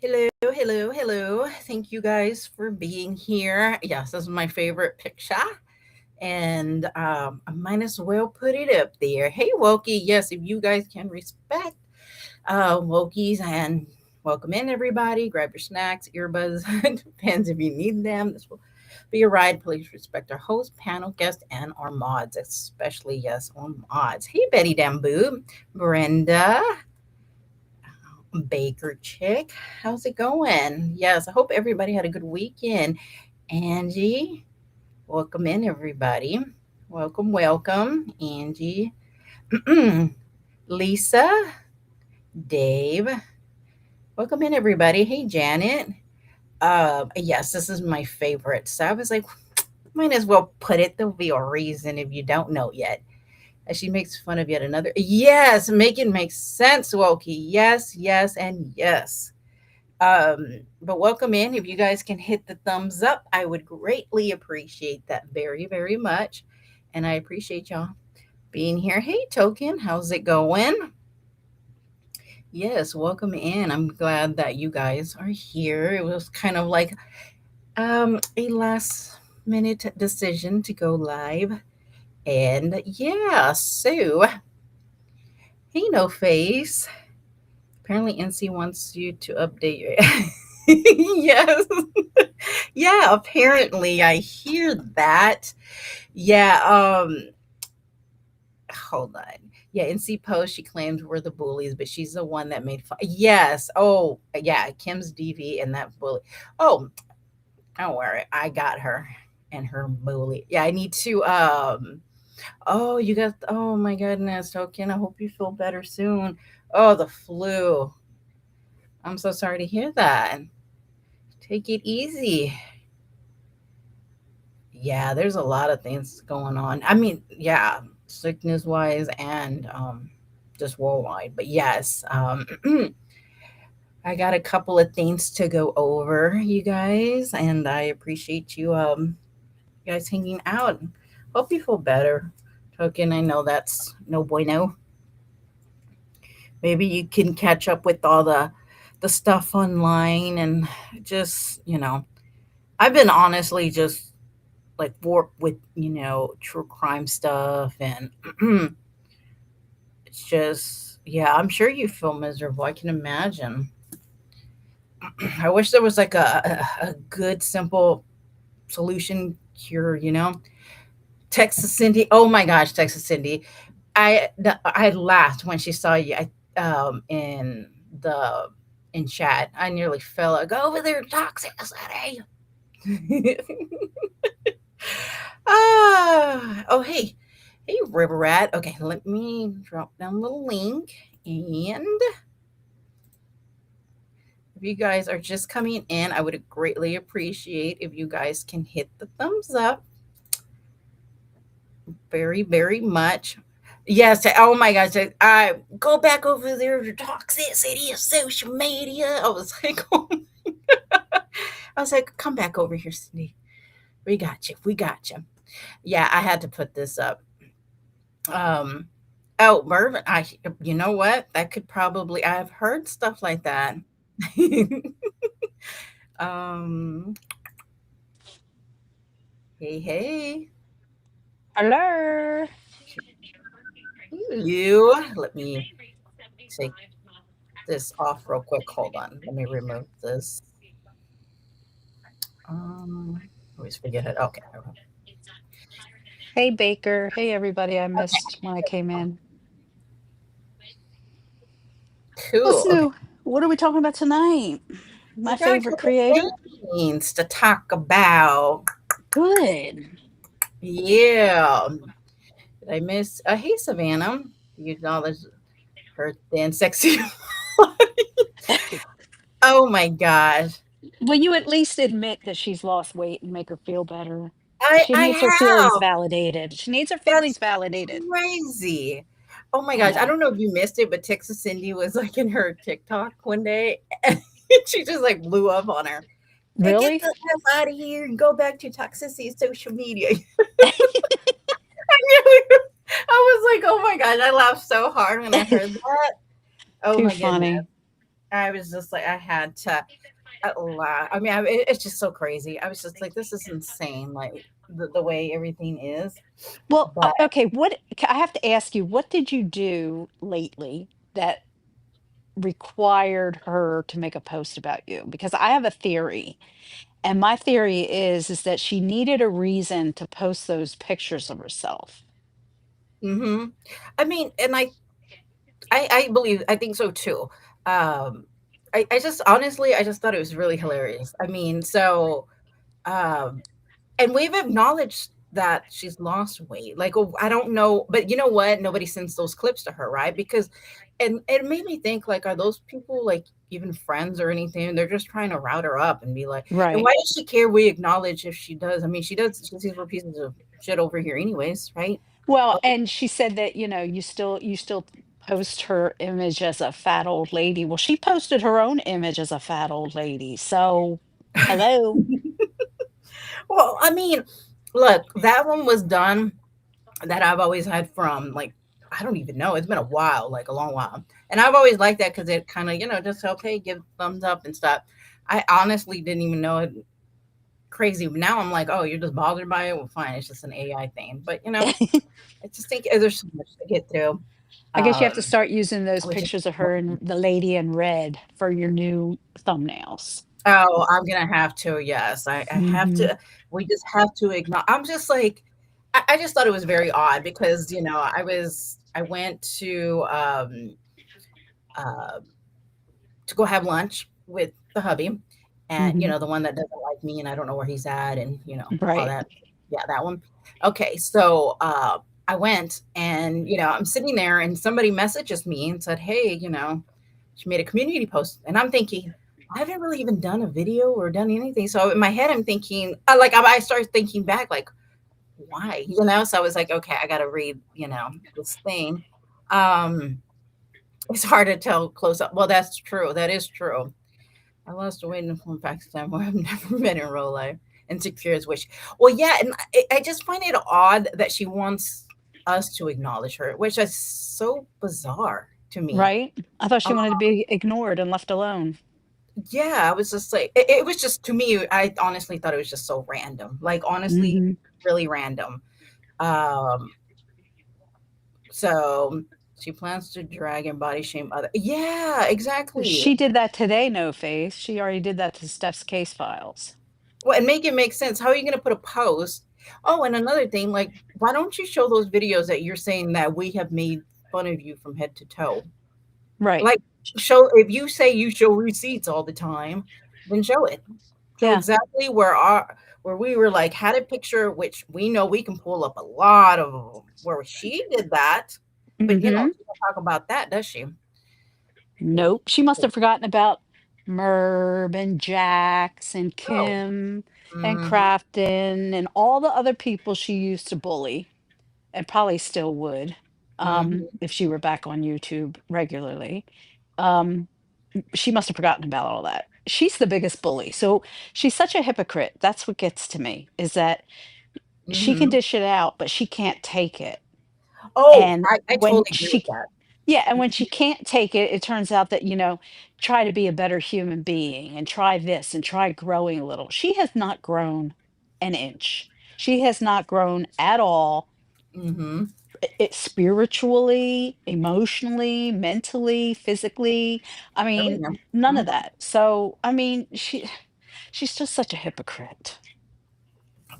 Hello, hello, hello. Thank you guys for being here. Yes, this is my favorite picture. And I might as well put it up there. Hey, Wokey. Yes, if you guys can respect Wokies and welcome in everybody. Grab your snacks, earbuds. Depends if you need them. This will be a ride. Please respect our host, panel guest, and our mods, especially, yes, our mods. Hey, Betty Damboo, Brenda, Baker Chick. How's it going? Yes, I hope everybody had a good weekend. Angie, welcome in, everybody. Welcome, welcome, Angie. Lisa, Dave, welcome in, everybody. Hey, Janet. Yes, this is my favorite. So I was like, might as well put it. There'll be a reason if you don't know yet. As she makes fun of yet another. Yes, make it make sense, Wokey. Yes, yes, and yes. But welcome in. If you guys can hit the thumbs up, I would greatly appreciate that very, very much. And I appreciate y'all being here. Hey, Token, how's it going? Yes, welcome in. I'm glad that you guys are here. It was kind of like a last minute decision to go live. And yeah, so hey, No Face. Apparently, NC wants you to update your. Yes. Yeah, apparently I hear that. Yeah, hold on. Yeah, NC Post, she claims we're the bullies, but she's the one that made fun. Yes. Oh, yeah, Kim's DV and that bully. Oh, don't worry. I got her and her bully. Yeah, I need to oh, you got oh my goodness, Token. I hope you feel better soon. Oh, the flu. I'm so sorry to hear that. Take it easy. Yeah, there's a lot of things going on. I mean, yeah, sickness wise and just worldwide. But yes, I got a couple of things to go over, you guys, and I appreciate you guys hanging out. Hope you feel better. Token, I know that's no bueno. Maybe you can catch up with all the stuff online and just, I've been honestly just like warped with, true crime stuff and it's just yeah, I'm sure you feel miserable. I can imagine. I wish there was like a good simple solution cure. Texas Cindy, oh my gosh, Texas Cindy. I laughed when she saw you in the in chat. I nearly fell out. Go over there, Toxicity. Oh hey, River Rat. Okay, let me drop down the link. And if you guys are just coming in, I would greatly appreciate if you guys can hit the thumbs up. Very, very much. Yes. Oh my gosh. I go back over there to toxicity of social media. I was like, oh, I was like, come back over here, Cindy. We got you. We got you. Yeah, I had to put this up. Um, oh, Mervin, you know what? That could probably, I've heard stuff like that. um, hey, hey, Hello. you. Let me take this off real quick. Hold on. Let me remove this. Um, I always forget it. Okay. Hey, Baker. Hey, everybody. I Okay. missed when I came in. Cool. Okay. So, what are we talking about tonight? We My got a favorite couple creator? things to talk about. Good. Yeah. Did I miss? Hey, Savannah. You acknowledge her thin, sexy. Oh my gosh. Will you at least admit that she's lost weight and make her feel better? I She I needs her feelings have. validated. She needs her That's feelings validated. crazy. Oh my I gosh. I know. don't know if you missed it, but Texas Cindy was like in her TikTok one day and she just like blew up on her. Hey, get Really? the F out of here and go back to toxicity social media. I was like, oh my gosh, I laughed so hard when I heard that. Oh Too my goodness. funny. I was just like, I had to laugh. I mean, it's just so crazy. I was just like, this is insane. Like the way everything is. Well, But okay, I have to ask you, what did you do lately that required her to make a post about you? Because I have a theory, and my theory is that she needed a reason to post those pictures of herself. hmm I mean, and I believe I think so too. Um, I just honestly, I just thought it was really hilarious. I mean, so um, and we've acknowledged that she's lost weight. Like, oh, I don't know, but you know what? Nobody sends those clips to her, right? Because, and it made me think, like, are those people like even friends or anything? They're just trying to route her up and be like, and Right. why does she care? We acknowledge if she does. I mean, she does. She sees we're pieces of shit over here, anyways, right? Well, and she said that, you still post her image as a fat old lady. Well, she posted her own image as a fat old lady. So, hello. Well, I mean, look, that one was done that I've always had from like I don't even know. It's been a while, like a long while, and I've always liked that because it kind of just okay, give thumbs up and stuff. I honestly didn't even know it crazy. Now I'm like, oh, you're just bothered by it. Well, fine, it's just an AI thing. But I just think there's so much to get through. I guess you have to Um, start using those which is pictures of her and the lady in red for your new thumbnails. oh, I'm gonna have to. Yes, I have Hmm. to. We just have to ignore. I'm just like, I just thought it was very odd because I went uh, to go have lunch with the hubby, and Hmm. the one that doesn't like me, and I don't know where he's at, and all Right. that. Yeah, that one. Okay, so I went, and I'm sitting there, and somebody messages me and said, "Hey, she made a community post," and I'm thinking. I haven't really even done a video or done anything. So in my head, I'm thinking, like, I started thinking back, like, why? So I was like, okay, I got to read, this thing. Um, it's hard to tell close up. Well, that's true. That is true. I lost weight in from Pakistan where I've never been in real life. Insecure as wish. Well, yeah, and I just find it odd that she wants us to acknowledge her, which is so bizarre to me. Right. I thought she Um, wanted to be ignored and left alone. yeah, I was just like, it was just to me. I honestly thought it was just so random. Like honestly, Hmm. really random. Um, so she plans to drag and body shame other. Yeah, exactly. She did that today, no face. She already did that to Steph's case files. Well, and make it make sense. How are you going to put a post? Oh, and another thing, like, why don't you show those videos that you're saying that we have made fun of you from head to toe? Right. Like, show if you say you show receipts all the time, then show it. Show Yeah. exactly where we were like had a picture, which we know we can pull up a lot of where she did that, but Hmm. she don't talk about that, does she? Nope. She must have forgotten about Merb and Jax and Oh, Kim and mhm, Crafton and all the other people she used to bully and probably still would, mhm, if she were back on YouTube regularly. Um, she must have forgotten about all that. She's the biggest bully. So she's such a hypocrite. That's what gets to me is that she can mhm. dish it out, but she can't take it. Oh, And I when totally agree with she that. Yeah, and when she can't take it, it turns out that, try to be a better human being and try this and try growing a little. She has not grown an inch. She has not grown at all, Mhm. spiritually, emotionally, mentally, physically. I Oh, mean, yeah. none of Mhm. that. So, I mean, she's just such a hypocrite.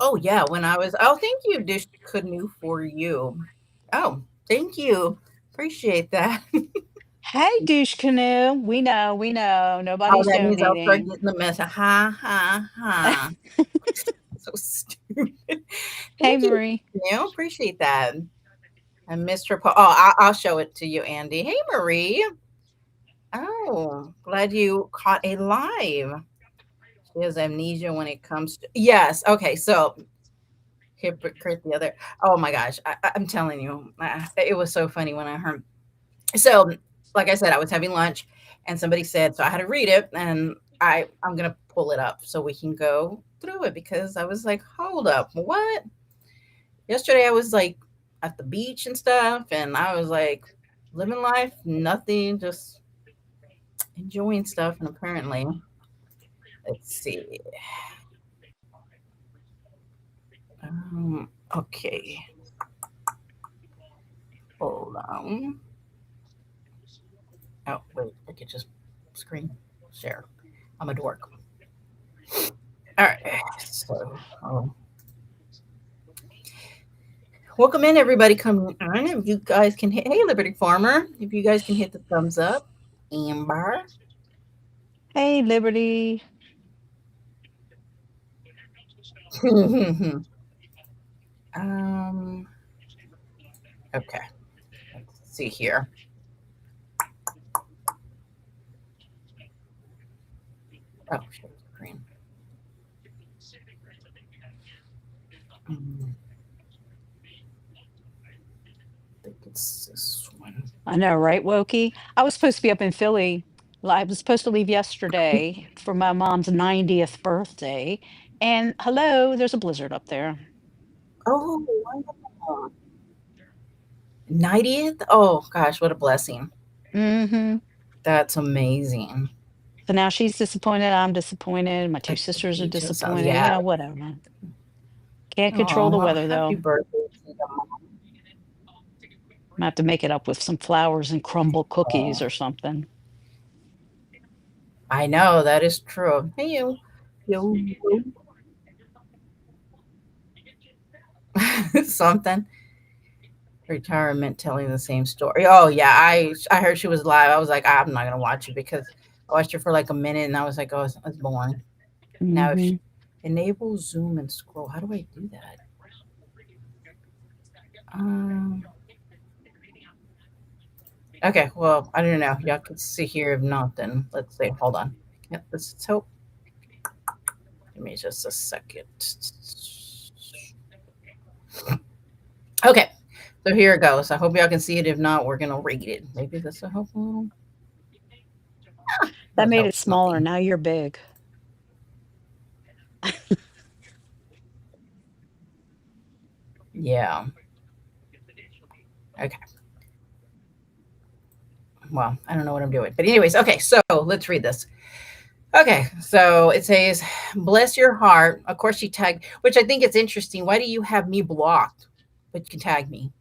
Oh, yeah, when I was oh, thank you, Dish Canoe for you. Oh, thank you. Appreciate that. Hey, douche canoe. We know. Oh, Nobody's that means I'll start donating. getting the message. Ha, ha, ha. So stupid. Hey, Thank you, Marie. Canoe. Appreciate that. I missed her I'll show it to you, Andy. Hey, Marie. Oh, glad you caught a live. She has amnesia when it comes to yes. Okay, so hypocrite the other. Oh my gosh, I'm telling you, it was so funny when I heard. So, like I said, I was having lunch, and somebody said, so I had to read it, and I'm gonna pull it up so we can go through it because I was like, hold up, what? Yesterday I was like at the beach and stuff, and I was like living life, nothing, just enjoying stuff, and apparently, let's see. Okay, hold on. Oh, wait, I could just screen share. I'm a dork. All right, so welcome in, everybody. Come on, if you guys can hit. Hey, Liberty Farmer, if you guys can hit the thumbs up. Amber. Hey, Liberty. um. Okay, let's see here. Oh, share screen. Mm, I think it's this one. I know, right, Wokey? I was supposed to be up in Philly. I was supposed to leave yesterday for my mom's 90th birthday. And hello, there's a blizzard up there. Oh, wow. 90th? Oh, gosh, what a blessing. Hmm. That's amazing. So now she's disappointed. I'm disappointed. My two At the sisters are beach and stuff. disappointed. Yeah. Whatever. Can't control Oh, the well, weather, happy though. birthday to I have to make it up with some flowers and crumble cookies them. or something. I know, that is true. Hey, you. Yo. Something. Retirement telling the same story. Oh, yeah. I heard she was live. I was like, I'm not going to watch it because I watched her for like a minute and I was like, oh, it's boring. Now, if she, Hmm. enable zoom and scroll, how do I do that? Um, okay, well, I don't know. Y'all can see here. If not, then let's see. Hold on. Yep, let's hope. Give me just a second. Okay, so here it goes. I hope y'all can see it. If not, we're gonna read it. Maybe this will help a little. That That made it helps smaller. nothing. Now you're big. Yeah. Okay. Well, I don't know what I'm doing, but anyways, okay. So let's read this. Okay, so it says, "Bless your heart." Of course, she tagged, which I think it's interesting. Why do you have me blocked, but you can tag me?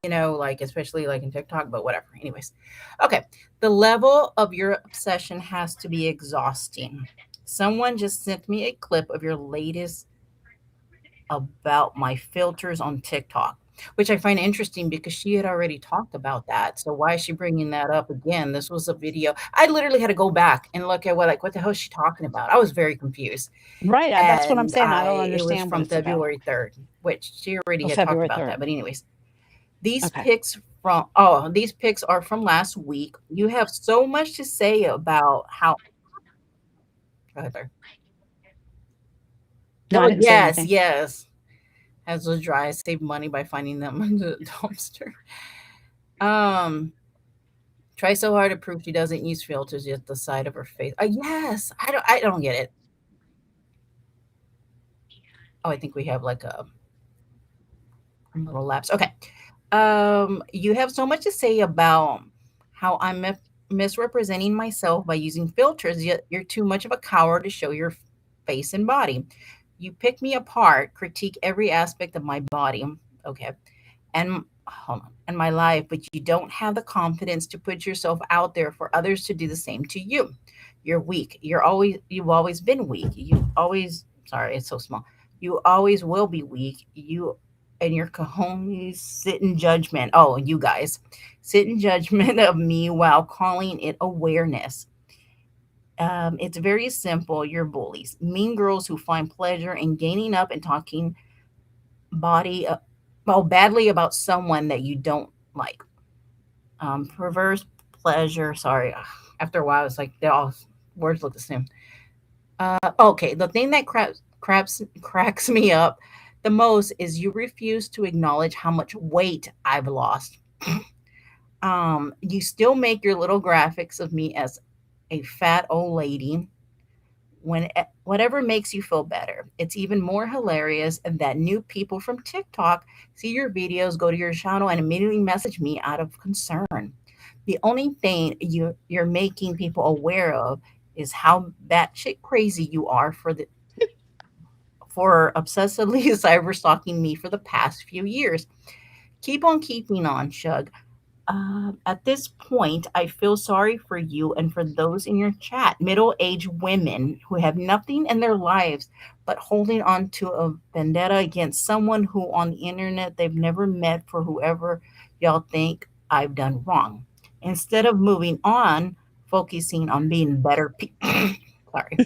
Like especially like in TikTok, but whatever. Anyways, okay. The level of your obsession has to be exhausting. Someone just sent me a clip of your latest about my filters on TikTok, which I find interesting because she had already talked about that. So why is she bringing that up again? This was a video. I literally had to go back and look at what the hell is she talking about? I was very confused. Right. That's what I'm And saying. I don't I it was understand what from it's about. February 3rd, which she already Oh, had talked February about that. 3rd. But anyways, these Okay. pics these pics are from last week. You have so much to say about how. Go ahead, there. No, I Oh didn't say yes, anything. yes. As was dry, save money by finding them in the dumpster. Um, Try so hard to prove she doesn't use filters, yet the side of her face. Yes, I don't get it. Oh, I think we have like a little lapse. Okay. You have so much to say about how I'm misrepresenting myself by using filters, yet you're too much of a coward to show your face and body. You pick me apart, critique every aspect of my body. Okay. And hold on, and my life, but you don't have the confidence to put yourself out there for others to do the same to you. You're weak. You've always been weak. You always sorry, it's so small. You always will be weak. You and your cojones sit in judgment. Oh, you guys sit in judgment of me while calling it awareness. It's very simple. You're bullies, mean girls who find pleasure in gaining up and talking body well badly about someone that you don't like. Perverse pleasure. Sorry, after a while, it's like they all words look the same. Okay, the thing that cracks me up the most is you refuse to acknowledge how much weight I've lost. You still make your little graphics of me as a fat old lady when whatever makes you feel better. It's even more hilarious that new people from TikTok see your videos, go to your channel, and immediately message me out of concern. The only thing you're making people aware of is how batshit crazy you are for obsessively cyber stalking me for the past few years. Keep on keeping on, Shug. At this point, I feel sorry for you and for those in your chat, middle aged women who have nothing in their lives but holding on to a vendetta against someone who on the internet they've never met for whoever y'all think I've done wrong. Instead of moving on, focusing on being sorry,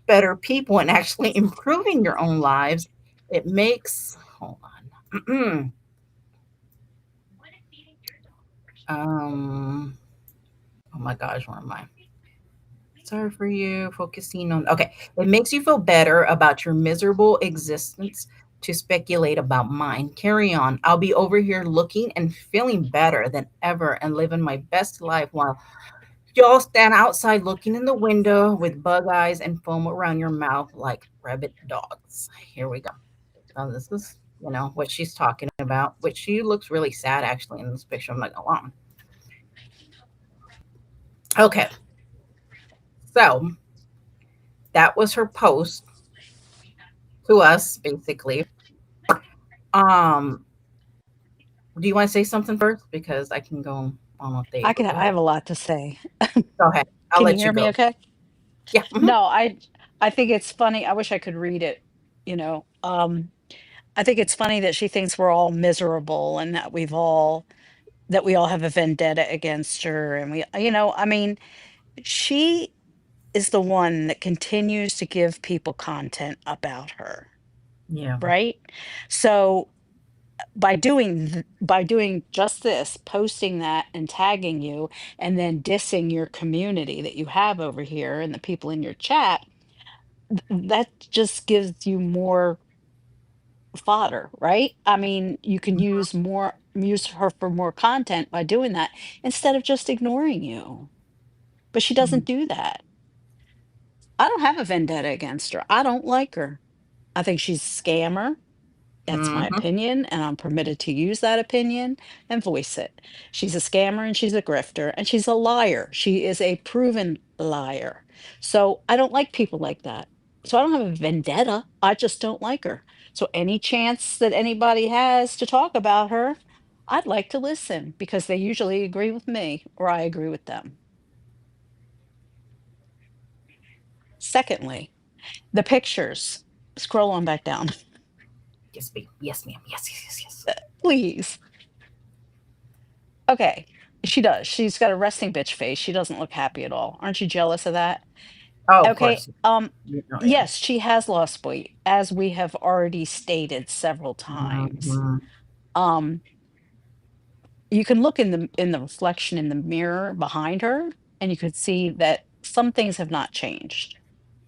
better people and actually improving your own lives, it makes, hold on. um, oh my gosh, where am I? Sorry for you focusing on. Okay. It makes you feel better about your miserable existence to speculate about mine. Carry on. I'll be over here looking and feeling better than ever and living my best life while y'all stand outside looking in the window with bug eyes and foam around your mouth like rabid dogs. Here we go. So this is, what she's talking about, which she looks really sad actually in this picture. I'm like, oh, wow. Okay. So that was her post to us, basically. Um, do you want to say something first? Because I can go on all day, but go I ahead. have a lot to say. Go ahead. I'll Can you let you hear me go. okay? Yeah. No, I think it's funny. I wish I could read it, you know. I think it's funny that she thinks we're all miserable and that we all have a vendetta against her and I mean, she is the one that continues to give people content about her, Yeah. right? So by doing just this, posting that and tagging you and then dissing your community that you have over here and the people in your chat, that just gives you more fodder, right? I mean, you can use her for more content by doing that instead of just ignoring you. But she doesn't do that. I don't have a vendetta against her. I don't like her. I think she's a scammer. That's my Mm-hmm. opinion, and I'm permitted to use that opinion and voice it. She's a scammer and she's a grifter and she's a liar. She is a proven liar. So I don't like people like that. So I don't have a vendetta. I just don't like her. So any chance that anybody has to talk about her, I'd like to listen because they usually agree with me or I agree with them. Secondly, the pictures. Scroll on back down, Yes, babe. Yes, ma'am. Yes, yes, yes, yes. please. Okay, she does. She's got a resting bitch face. She doesn't look happy at all. Aren't you jealous of that? Oh, of Okay, course. Yeah. yes, she has lost weight, as we have already stated several times. Mm-hmm. Um, you can look in the reflection in the mirror behind her, and you could see that some things have not changed,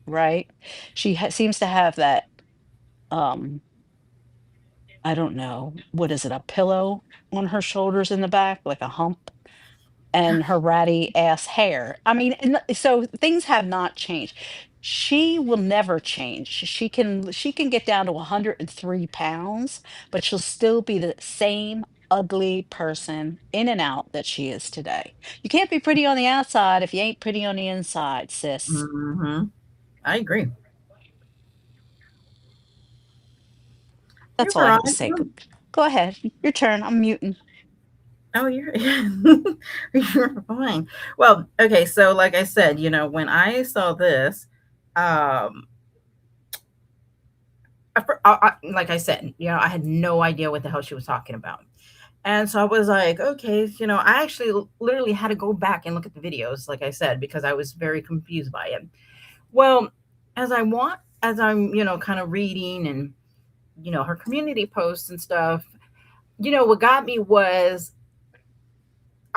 right? Seems to have that, um, I don't know, what is it, a pillow on her shoulders in the back, like a hump? And her ratty ass hair. I mean, so things have not changed. She will never change. She can get down to 103 pounds, but she'll still be the same ugly person in and out that she is today. You can't be pretty on the outside if you ain't pretty on the inside, sis. Mm-hmm. I agree. You're That's all I right. have to say. Go ahead. Your turn. I'm muting. Oh, you're you're fine. Well, okay, so like I said, when I saw this, um, like I said, I had no idea what the hell she was talking about. And so I was like, okay, I actually literally had to go back and look at the videos, like I said, because I was very confused by it. Well, as I'm, kind of reading and, her community posts and stuff, what got me was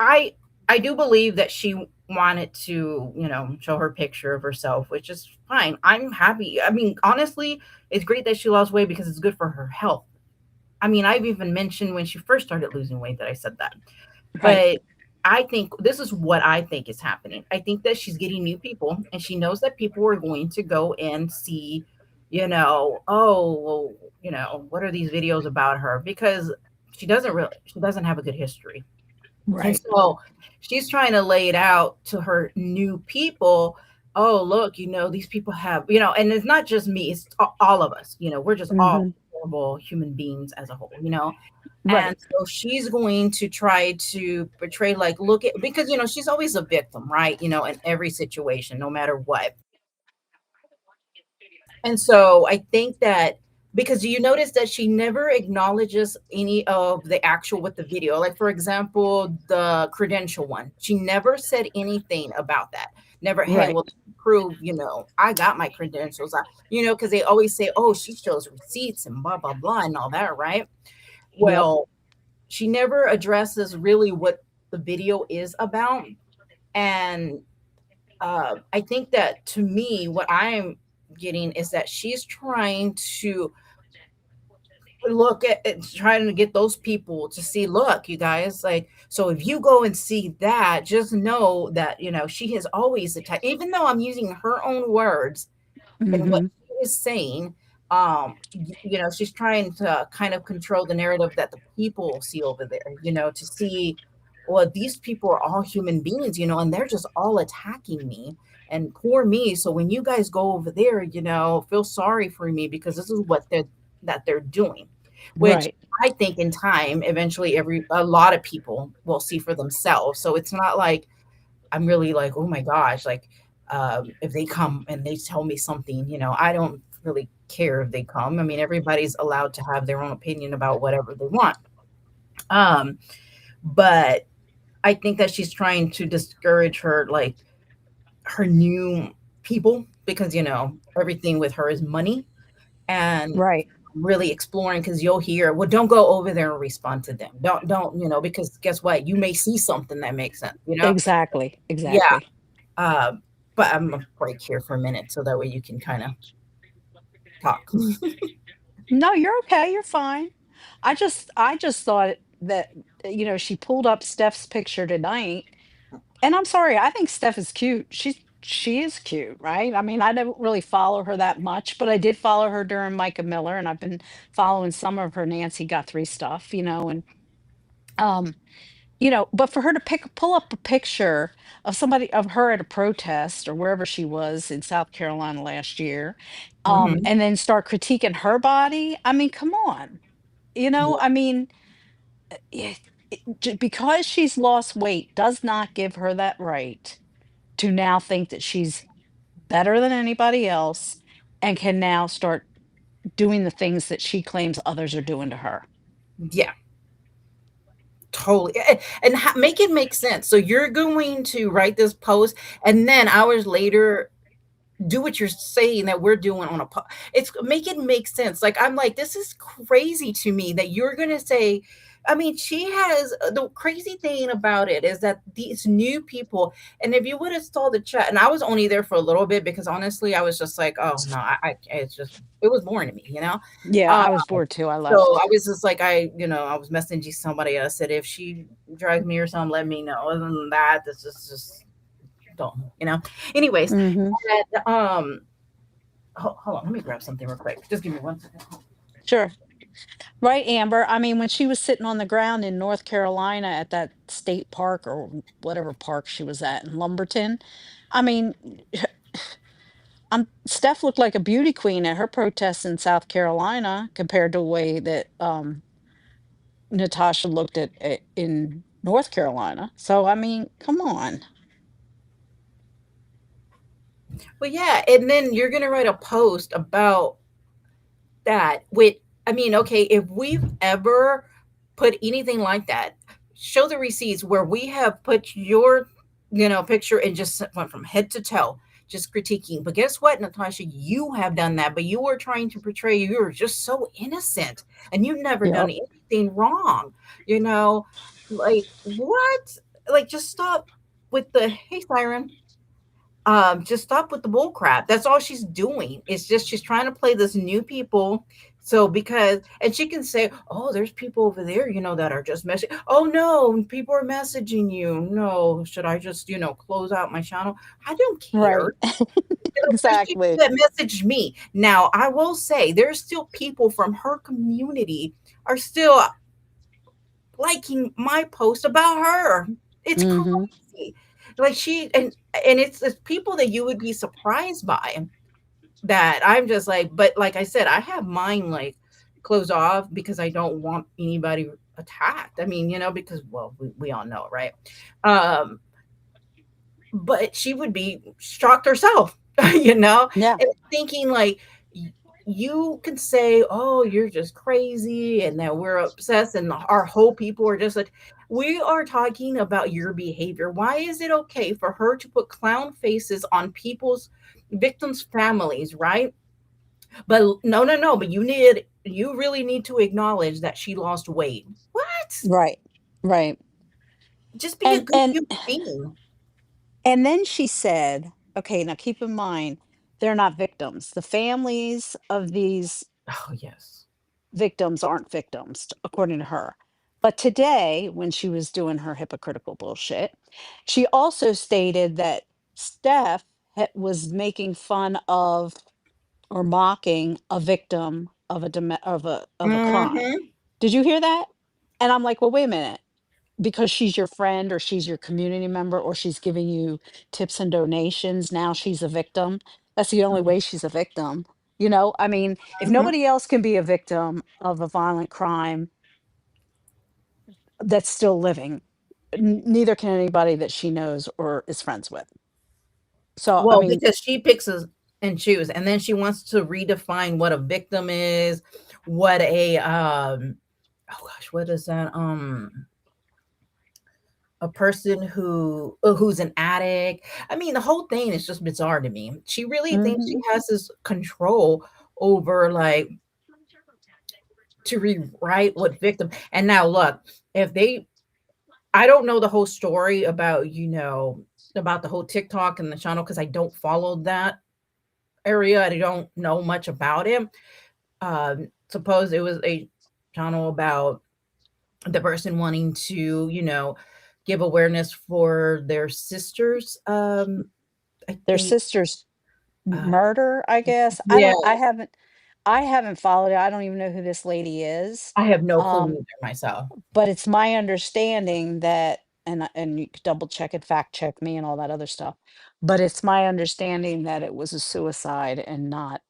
I I do believe that she wanted to, show her picture of herself, which is fine. I'm happy. I mean, honestly, it's great that she lost weight because it's good for her health. I mean, I've even mentioned when she first started losing weight that I said that. Right. But I think this is what I think is happening. I think that she's getting new people and she knows that people are going to go and see, oh, well, what are these videos about her? Because she doesn't have a good history. And Right. so she's trying to lay it out to her new people. Oh, look, these people have, and it's not just me, it's all of us, we're just all Mhm. horrible human beings as a whole. And Right. so she's going to try to portray, like, look at, because, she's always a victim, right? In every situation, no matter what. And so I think that, because you notice that she never acknowledges any of the actual with the video. Like, for example, the credential one. She never said anything about that. Never, hey, Right. well, prove, I got my credentials. Because they always say, oh, she shows receipts and blah, blah, blah, and all that, right? Yep. Well, she never addresses really what the video is about. And I think that, to me, what I'm getting is that she's trying to look at trying to get those people to see, look, you guys, like, so if you go and see that, just know that, she has always attacked, even though I'm using her own words and what Mhm. she is saying. She's trying to kind of control the narrative that the people see over there, to see, well, these people are all human beings, and they're just all attacking me and poor me. So when you guys go over there, feel sorry for me, because this is what they're doing, which Right. I think in time, eventually, a lot of people will see for themselves. So it's not like I'm really like, oh my gosh, like, if they come and they tell me something, I don't really care if they come. I mean, everybody's allowed to have their own opinion about whatever they want. Um, but I think that she's trying to discourage her, like, her new people, because, everything with her is money, and Right. really exploring, because you'll hear, well, don't go over there and respond to them. Don't, because guess what? You may see something that makes sense. Exactly. Yeah. Exactly. Uh, but I'm gonna break here for a minute so that way you can kind of talk. No, you're okay, you're fine. I just thought that, she pulled up Steph's picture tonight, and I'm sorry, I think Steph is cute. She is cute, right? I mean, I don't really follow her that much, but I did follow her during Micah Miller, and I've been following some of her Nancy Guthrie stuff, and um, but for her to pull up a picture of somebody of her at a protest or wherever she was in South Carolina last year, Mhm. and then start critiquing her body. I mean, come on. Yeah. I mean, because she's lost weight does not give her that right to now think that she's better than anybody else and can now start doing the things that she claims others are doing to her. Yeah. Totally. And make it make sense. So you're going to write this post, and then hours later do what you're saying that we're doing on it's make it make sense. Like, I'm like, this is crazy to me that you're gonna say, I mean, she has, the crazy thing about it is that these new people, and if you would have saw the chat, and I was only there for a little bit, because honestly I was just like, oh no, it's just, it was boring to me. Yeah, um I was bored too. I so I left. was just like, I was messaging somebody, and I said, if she drags me or something, let me know. Other than that, this is just don't. Anyways, Hmm. and hold on, let me grab something real quick. Just give me 1 second. Sure. Right, Amber. I mean, when she was sitting on the ground in North Carolina at that state park or whatever park she was at in Lumberton, I mean, Steph looked like a beauty queen at her protests in South Carolina compared to the way that Natasha looked at in North Carolina. So I mean, come on. Well, yeah, and then you're gonna write a post about that with, I mean, okay, if we've ever put anything like that, show the receipts where we have put your, picture, and just went from head to toe, just critiquing. But guess what, Natasha, you have done that, but you were trying to portray you were just so innocent, and you've never done Yep. anything wrong, you know, like, what? Like, just stop with the, hey, Siren, just stop with the bull crap. That's all she's doing. It's just she's trying to play this new people. So because, and she can say, oh, there's people over there, that are just messaging. Oh no, people are messaging you. No, should I just, close out my channel? I don't care. Right. There's people Exactly. that message me. Now, I will say there's still people from her community are still liking my post about her. It's Mhm. crazy. Like and it's people that you would be surprised by that I'm just like, but like I said, I have mine like closed off because I don't want anybody attacked. I mean, because well, we all know, right? Um, but she would be shocked herself, Yeah. and thinking like you can say, "Oh, you're just crazy," and that we're obsessed, and our whole people are just like, we are talking about your behavior. Why is it okay for her to put clown faces on people's victims' families, right? But no, no, no. But you really need to acknowledge that she lost weight. What? Right. Right. Just be a And good and human being. and then she said, okay, now keep in mind, they're not victims. The families of these Oh yes. victims aren't victims, according to her. But today, when she was doing her hypocritical bullshit, she also stated that Steph was making fun of or mocking a victim of a crime. Hmm. Did you hear that? And I'm like, well, wait a minute. Because she's your friend or she's your community member or she's giving you tips and donations, now she's a victim. That's the only way she's a victim. I mean, if Hmm. nobody else can be a victim of a violent crime that's still living, neither can anybody that she knows or is friends with. So, I Well, mean, because she picks and choose, and then she wants to redefine what a victim is, what oh gosh, what is that? A person who's an addict. I mean, the whole thing is just bizarre to me. She really thinks she mhm, has this control over like to rewrite what victim. And now look, if they I don't know the whole story about, about the whole TikTok and the channel because I don't follow that area. I don't know much about it. Suppose it was a channel about the person wanting to, give awareness for their sisters. I their think, sister's uh, murder, I guess. I yeah, don't, I haven't followed it. I don't even know who this lady is. I have no clue Um, either myself. But it's my understanding that and you could double check it, fact check me and all that other stuff, but it's my understanding that it was a suicide and not,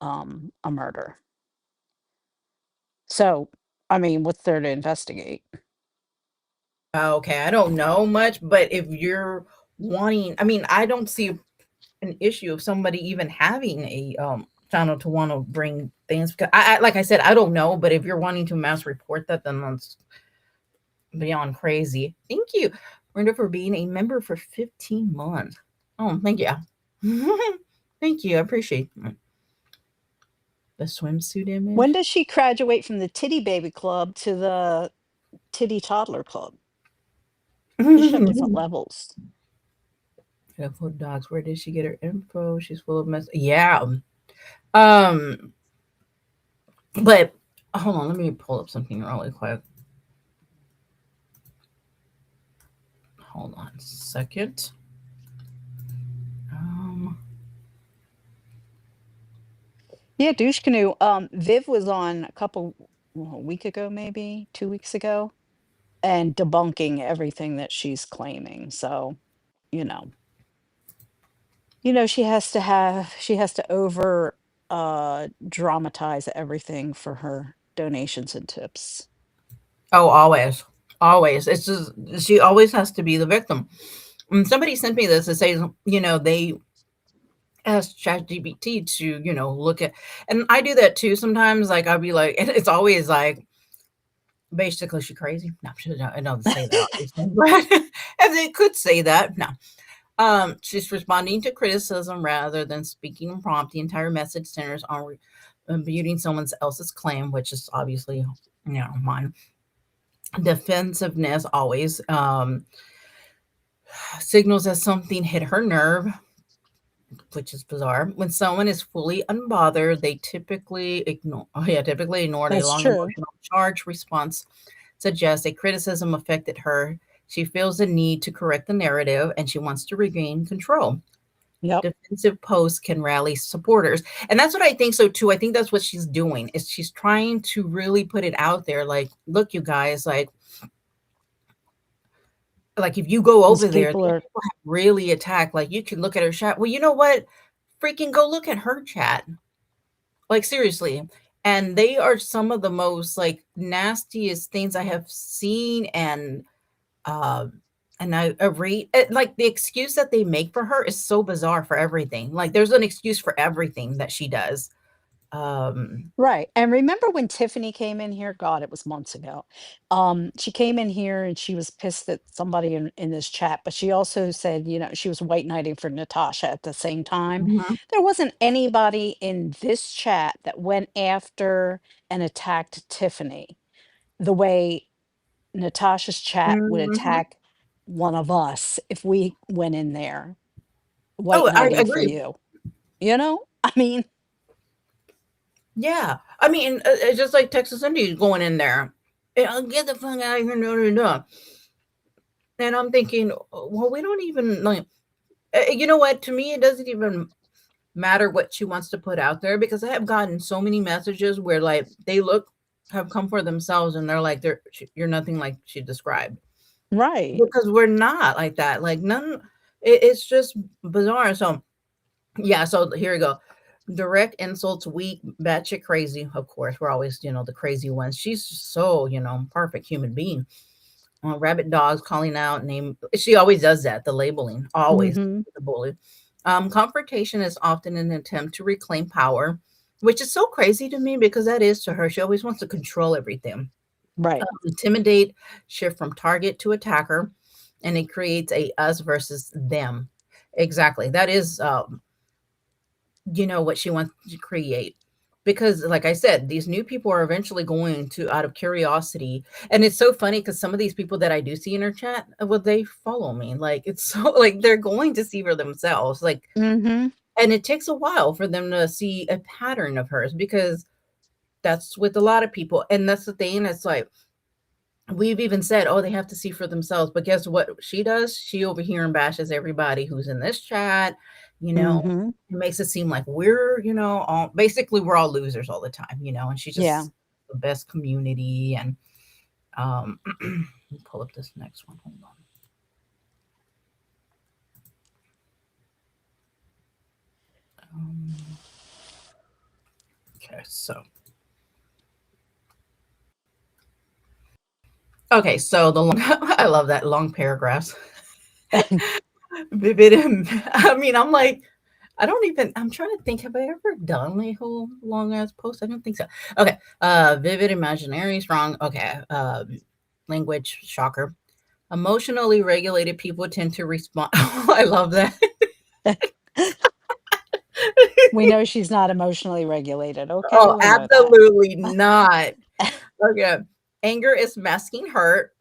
a murder. So, I mean, what's there to investigate? Okay, I don't know much, but if you're wanting, I mean, I don't see an issue of somebody even having a channel to want to bring things because like I said, I don't know, but if you're wanting to mass report that, then that's beyond crazy. Thank you, Brenda, for being a member for 15 months. Oh, thank you. Thank you. I appreciate the swimsuit When image. does she graduate from the titty baby club to the titty toddler club? She should have different levels. Beautiful dogs. Where did she get her info? She's full of mess. Yeah. Um, but hold on, let me pull up something really quick. Hold on a second. Um, Yeah, douche canoe. Viv was on a week ago, maybe 2 weeks ago, and debunking everything that she's claiming. So, you know, she has to over dramatize everything for her donations and tips. oh, always, always. It's just she always has to be the victim. And somebody sent me this. It says, they asked ChatGPT to, look at, and I do that too sometimes. Like I'll be like, and it's always like, basically, she crazy. No, I don't say that, obviously, but if they could say that, no. She's responding to criticism rather than speaking and prompt. The entire message centers on refuting someone else's claim, which is obviously, mine. Defensiveness always signals that something hit her nerve, which is bizarre. When someone is fully unbothered, they typically ignore. Oh yeah, typically ignored a That's long true. emotional charge response suggests a criticism affected her. She feels the need to correct the narrative and she wants to regain control. Yep. Defensive posts can rally supporters. And that's what I think so too. I think that's what she's doing is she's trying to really put it out there like, look, you guys, like Like, if you go These over there, people these are people have really attacked, like, you can look at her chat. Well, you know what? Freaking go look at her chat. Like, seriously. And they are some of the most, like, nastiest things I have seen, um, and I rate like, the excuse that they make for her is so bizarre for everything. Like, there's an excuse for everything that she does. Um right. And remember when Tiffany came in here? God, it was months ago. She came in here and she was pissed at somebody in this chat, but she also said, you know, she was white knighting for Natasha at the same time. Mhm. There wasn't anybody in this chat that went after and attacked Tiffany the way Natasha's chat would Mhm. attack one of us if we went in there white Oh, I knighting for agree. you. You know? I mean, Yeah. I mean, it's just like Texas Indies going in there. Get the fuck out of here, no, no, no. And I'm thinking, well, we don't even like. You know what? To me, it doesn't even matter what she wants to put out there because I have gotten so many messages where like they look have come for themselves and they're like you're nothing like she described right. because we're not like that. Like none. It's just bizarre. So yeah. So here we go. Direct insults, weak, batshit crazy. Of course, we're always the crazy ones. She's so perfect human being. Rabbit dogs calling out name. She always does that. The labeling always Mhm. the bully. Confrontation is often an attempt to reclaim power, which is so crazy to me because that is to her. She always wants to control everything. Right. Intimidate, shift from target to attacker, and it creates a us versus them. Exactly. That is what she wants to create. Because, like I said, these new people are eventually going to, out of curiosity, and it's so funny because some of these people that I do see in her chat, well, they follow me. Like it's so like they're going to see for themselves. Like, Mhm. and it takes a while for them to see a pattern of hers because that's with a lot of people, and that's the thing. It's like we've even said, "Oh, they have to see for themselves." But guess what she does? She over here and bashes everybody who's in this chat, you know, Mhm. it makes it seem like we're, all basically we're all losers all the time, and she Yeah. just the best community and let me pull up this next one. Hold on. Um, okay, so so the long I love that long paragraphs. Vivid I mean, I'm like I don't even I'm trying to think, have I ever done a whole long ass post? I don't think so. Okay. Vivid, imaginary, strong. Okay. Language, shocker. Emotionally regulated people tend to respond. I love that. We know she's not emotionally regulated, okay? Oh, We know that. absolutely not. Okay. Anger is masking hurt,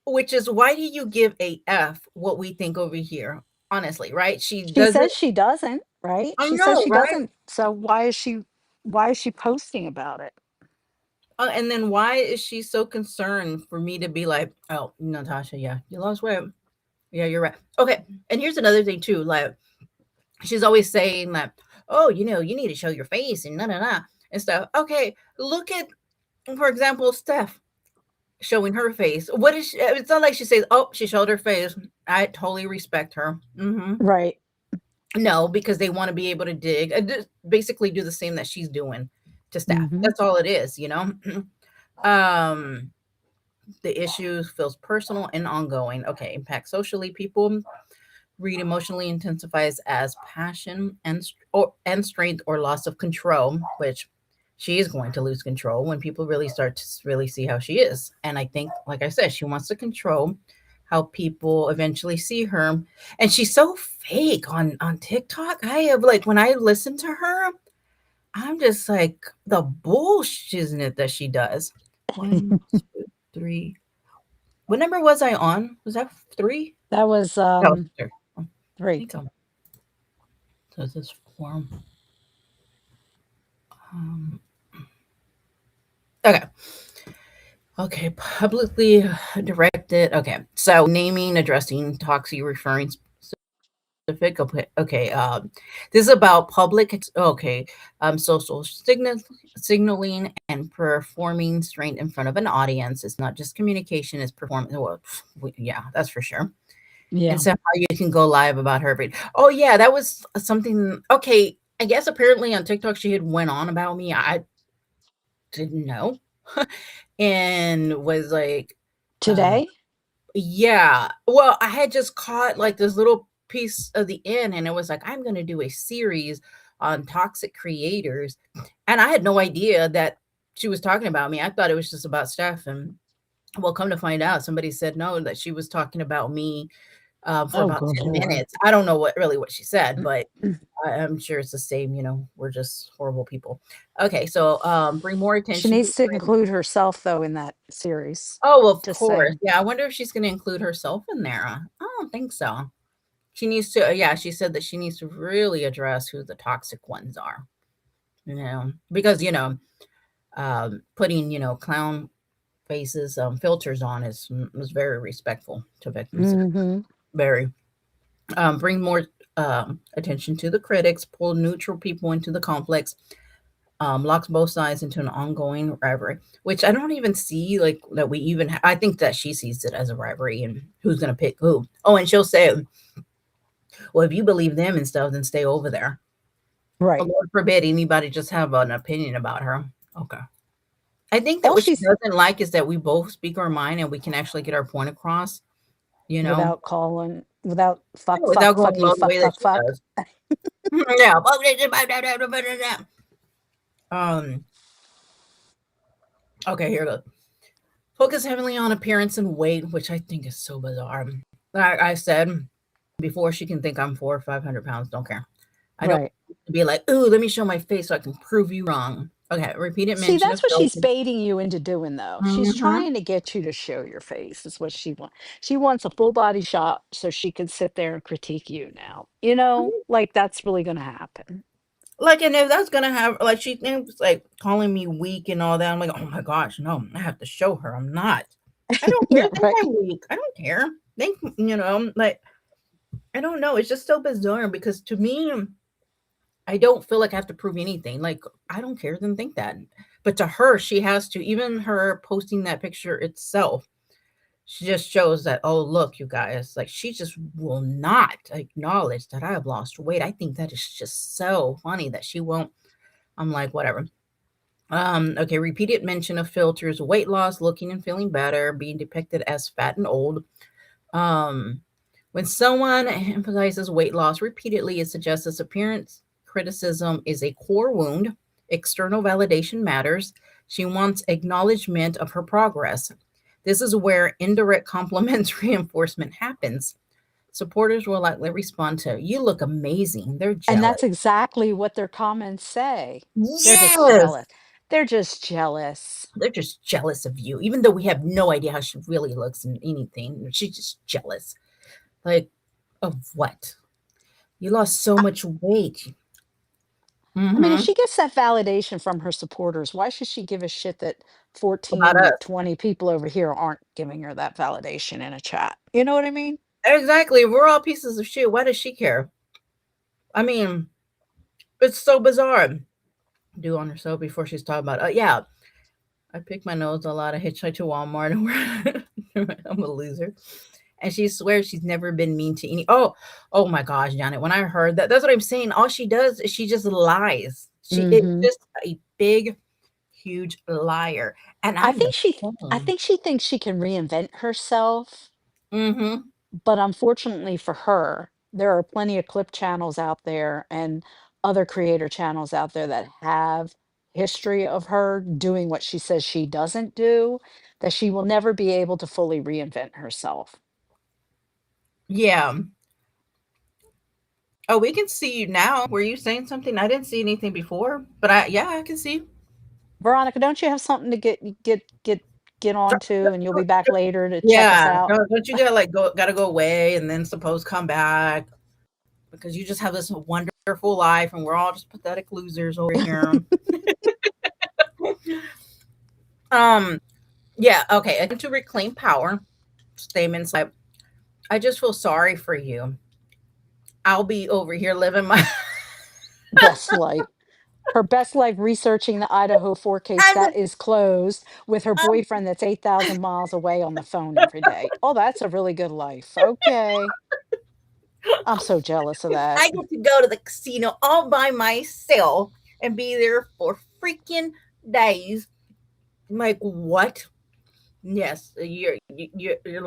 which is why do you give a F what we think over here? Honestly, right? She She doesn't. says she doesn't, right? I She says know, she right? doesn't. So why is she posting about it? And then why is she so concerned for me to be like, oh, Natasha, yeah, you lost weight. Yeah, you're right. Okay. And here's another thing too. Like she's always saying like, oh, you need to show your face and and stuff. Okay, look at, for example, Steph showing her face. What is she, it's not like she says, oh, she showed her face. I totally respect her. Right. No, because they want to be able to dig, basically do the same that she's doing to Steph. Mhm. That's all it is. um the issue feels personal and ongoing. Okay, impact socially. People read emotionally intensifies as passion and strength or loss of control, which she is going to lose control when people really start to really see how she is. And I think, like I said, she wants to control how people eventually see her. And she's so fake on TikTok. I have like when I listen to her, I'm just like the bullshit that she does. One, two, three. What number was I on? Was that three? That was That was three. I 3. think I'm so this form. Um, okay. Okay. Publicly directed. Okay. So naming, addressing, toxic, referring specific. Okay, okay. This is about public. Okay, social signaling and performing strength in front of an audience. It's not just communication; it's performance. Well, yeah, that's for sure. And Yeah. so how you can go live about her. Oh yeah, that was something. Okay, I guess apparently on TikTok she had went on about me. I didn't know, and was like, uh, Today? yeah. Well, I had just caught like this little piece of the end, and it was like, I'm gonna do a series on toxic creators. And I had no idea that she was talking about me. I thought it was just about Steph. And well, come to find out, somebody said no, that she was talking about me for Oh, about good 10 Lord. minutes. I don't know what she said, but Mm. I'm sure it's the same, we're just horrible people. Okay, so bring more She attention to needs to trend. include herself, though, in that series. Oh, of Just course. saying. Yeah, I wonder if she's going to include herself in there. I don't think so. She needs to, yeah, she said that she needs to really address who the toxic ones are, because, putting, clown faces, filters on is very respectful to victims. Mhm. Very. Bring more attention to the critics, pull neutral people into the conflicts, locks both sides into an ongoing rivalry, which I don't even see like that we even. I think that she sees it as a rivalry and who's gonna pick who. Oh, and she'll say, "Well, if you believe them and stuff, then stay over there." Oh, Right. Lord forbid anybody just have an opinion about her. Okay. I think that All what she she's doesn't like is that we both speak our mind and we can actually get our point across. You know, without calling without fuck, without fuck, going fucky, low the fuck, way that fuck, she fuck. does. Yeah. Um. Okay. Here goes. Focus heavily on appearance and weight, which I think is so bizarre. Like I said before, she can think I'm 400 or 500 pounds. Don't care. I don't Right. be like, ooh, let me show my face so I can prove you wrong. Okay, repeated See, mention that's of what she's filter. baiting you into doing, though. She's Mm-hmm. trying to get you to show your face, is what she wants. She wants a full body shot so she can sit there and critique you now. Like that's really going to happen. Like, and if that's gonna have, like, she thinks like calling me weak and all that. I'm like, oh my gosh, no, I have to show her I'm not. I don't care. Yeah, Think right. I'm weak. I don't care. Think, like, I don't know. It's just so bizarre because to me, I don't feel like I have to prove anything. Like, I don't care, then think that. But to her, she has to, even her posting that picture itself, she just shows that, oh, look, you guys, like, she just will not acknowledge that I have lost weight. I think that is just so funny that she won't. I'm like, whatever. Okay, repeated mention of filters, weight loss, looking and feeling better, being depicted as fat and old. Um, when someone emphasizes weight loss repeatedly, it suggests this appearance criticism is a core wound. External validation matters. She wants acknowledgement of her progress. This is where indirect compliments reinforcement happens. Supporters will likely respond to, you look amazing. They're And jealous. that's exactly what their comments say. They're just Yes. jealous. They're just jealous. They're just jealous of you, even though we have no idea how she really looks in anything. She's just jealous. Like, of what? You lost so I, much weight. I mean, if Mhm. she gets that validation from her supporters, why should she give a shit that About 14, us. 20 people over here aren't giving her that validation in a chat? You know what I mean? Exactly. We're all pieces of shit. Why does she care? I mean, it's so bizarre. Do on herself before she's talking about, yeah, I pick my nose a lot. I hitchhike to Walmart and I'm a loser. And she swears she's never been mean to any. Oh my gosh, Janet. When I heard that, that's what I'm saying. All she does is she just lies. It's Hmm. just a big, huge liar. And I I'm the think she, I same. think she thinks she can reinvent herself. Mm-hmm. But unfortunately for her, there are plenty of clip channels out there and other creator channels out there that have history of her doing what she says she doesn't do, that she will never be able to fully reinvent herself. Yeah. Oh, we can see you now. Were you saying something? I didn't see anything before, but yeah, I can see. Veronica, don't you have something to get on to, and you'll be back later to check us Yeah, out? don't you gotta go away and then suppose come back because you just have this wonderful life and we're all just pathetic losers over here. Um, yeah, okay. To reclaim power, statements like, I just feel sorry for you. I'll be over here living my Best life. Her best life researching the Idaho 4 case I'm that is closed with her boyfriend that's 8,000 miles away on the phone every day. Oh, that's a really good life. Okay. I'm so jealous of that. I get to go to the casino all by myself and be there for freaking days. I'm like, what? Yes, you're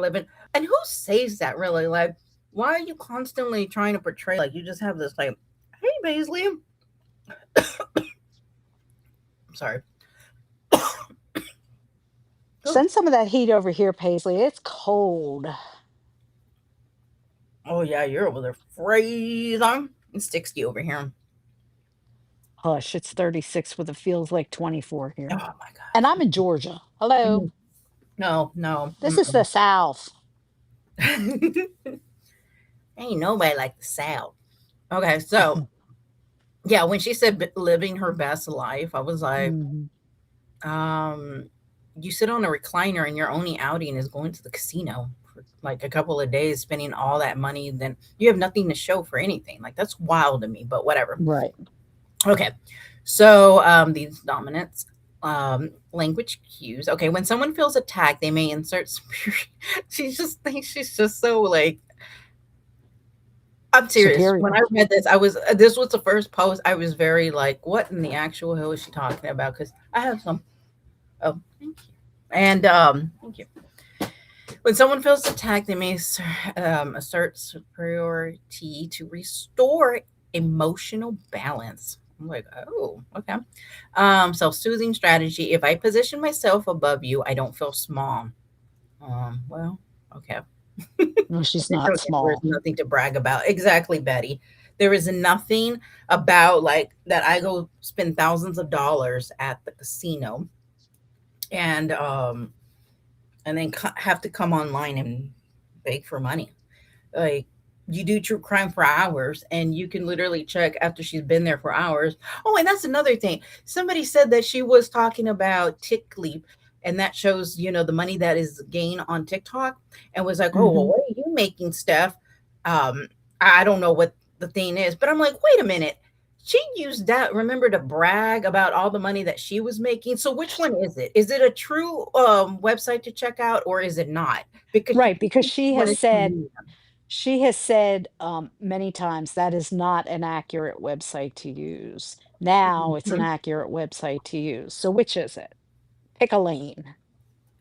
living. And who says that really? Like, why are you constantly trying to portray like you just have this like, hey, Paisley, I'm sorry. Oh, Send some of that heat over here, Paisley. It's cold. oh yeah, you're over there freezing. It's 60 over here. Hush, it's 36 with it feels like 24 Oh here. my And I'm in Georgia. Hello. god. No, no. This is the South. Ain't nobody like the South. Okay, so yeah, when she said living her best life, I was like, Mhm. um, you sit on a recliner and your only outing is going to the casino for like a couple of days, spending all that money. Then you have nothing to show for anything. Like that's wild to me, but whatever. Right. Okay, so these dominants. Language cues. Okay, when someone feels attacked, they may insert. She just thinks she's just so like I'm serious. When Superior. I read this, I was this was the first post. I was very like, what in the actual hell is she talking about? Because I have some. Oh, thank you. And thank you. When someone feels attacked, they may assert superiority to restore emotional balance. I'm like, oh, okay. Self-soothing strategy. If I position myself above you, I don't feel small. Well, okay. No, she's not Okay, there's small. nothing to brag about. Exactly, Betty. There is nothing about like that I go spend thousands of dollars at the casino and then have to come online and beg for money. Like you do true crime for hours and you can literally check after she's been there for hours. Oh, and that's another thing. Somebody said that she was talking about tick leap and that shows, the money that is gained on TikTok and was like, "Oh, well, Mhm. what are you making, Steph?" I don't know what the thing is, but I'm like, "Wait a minute. She used that remember to brag about all the money that she was making. So which one is it? Is it a true website to check out or is it not? Because she Right, keeps because saying she wanted to meet she has said many times that is not an accurate website to use. Now it's an Mhm. accurate website to use. So which is it? Pick a lane.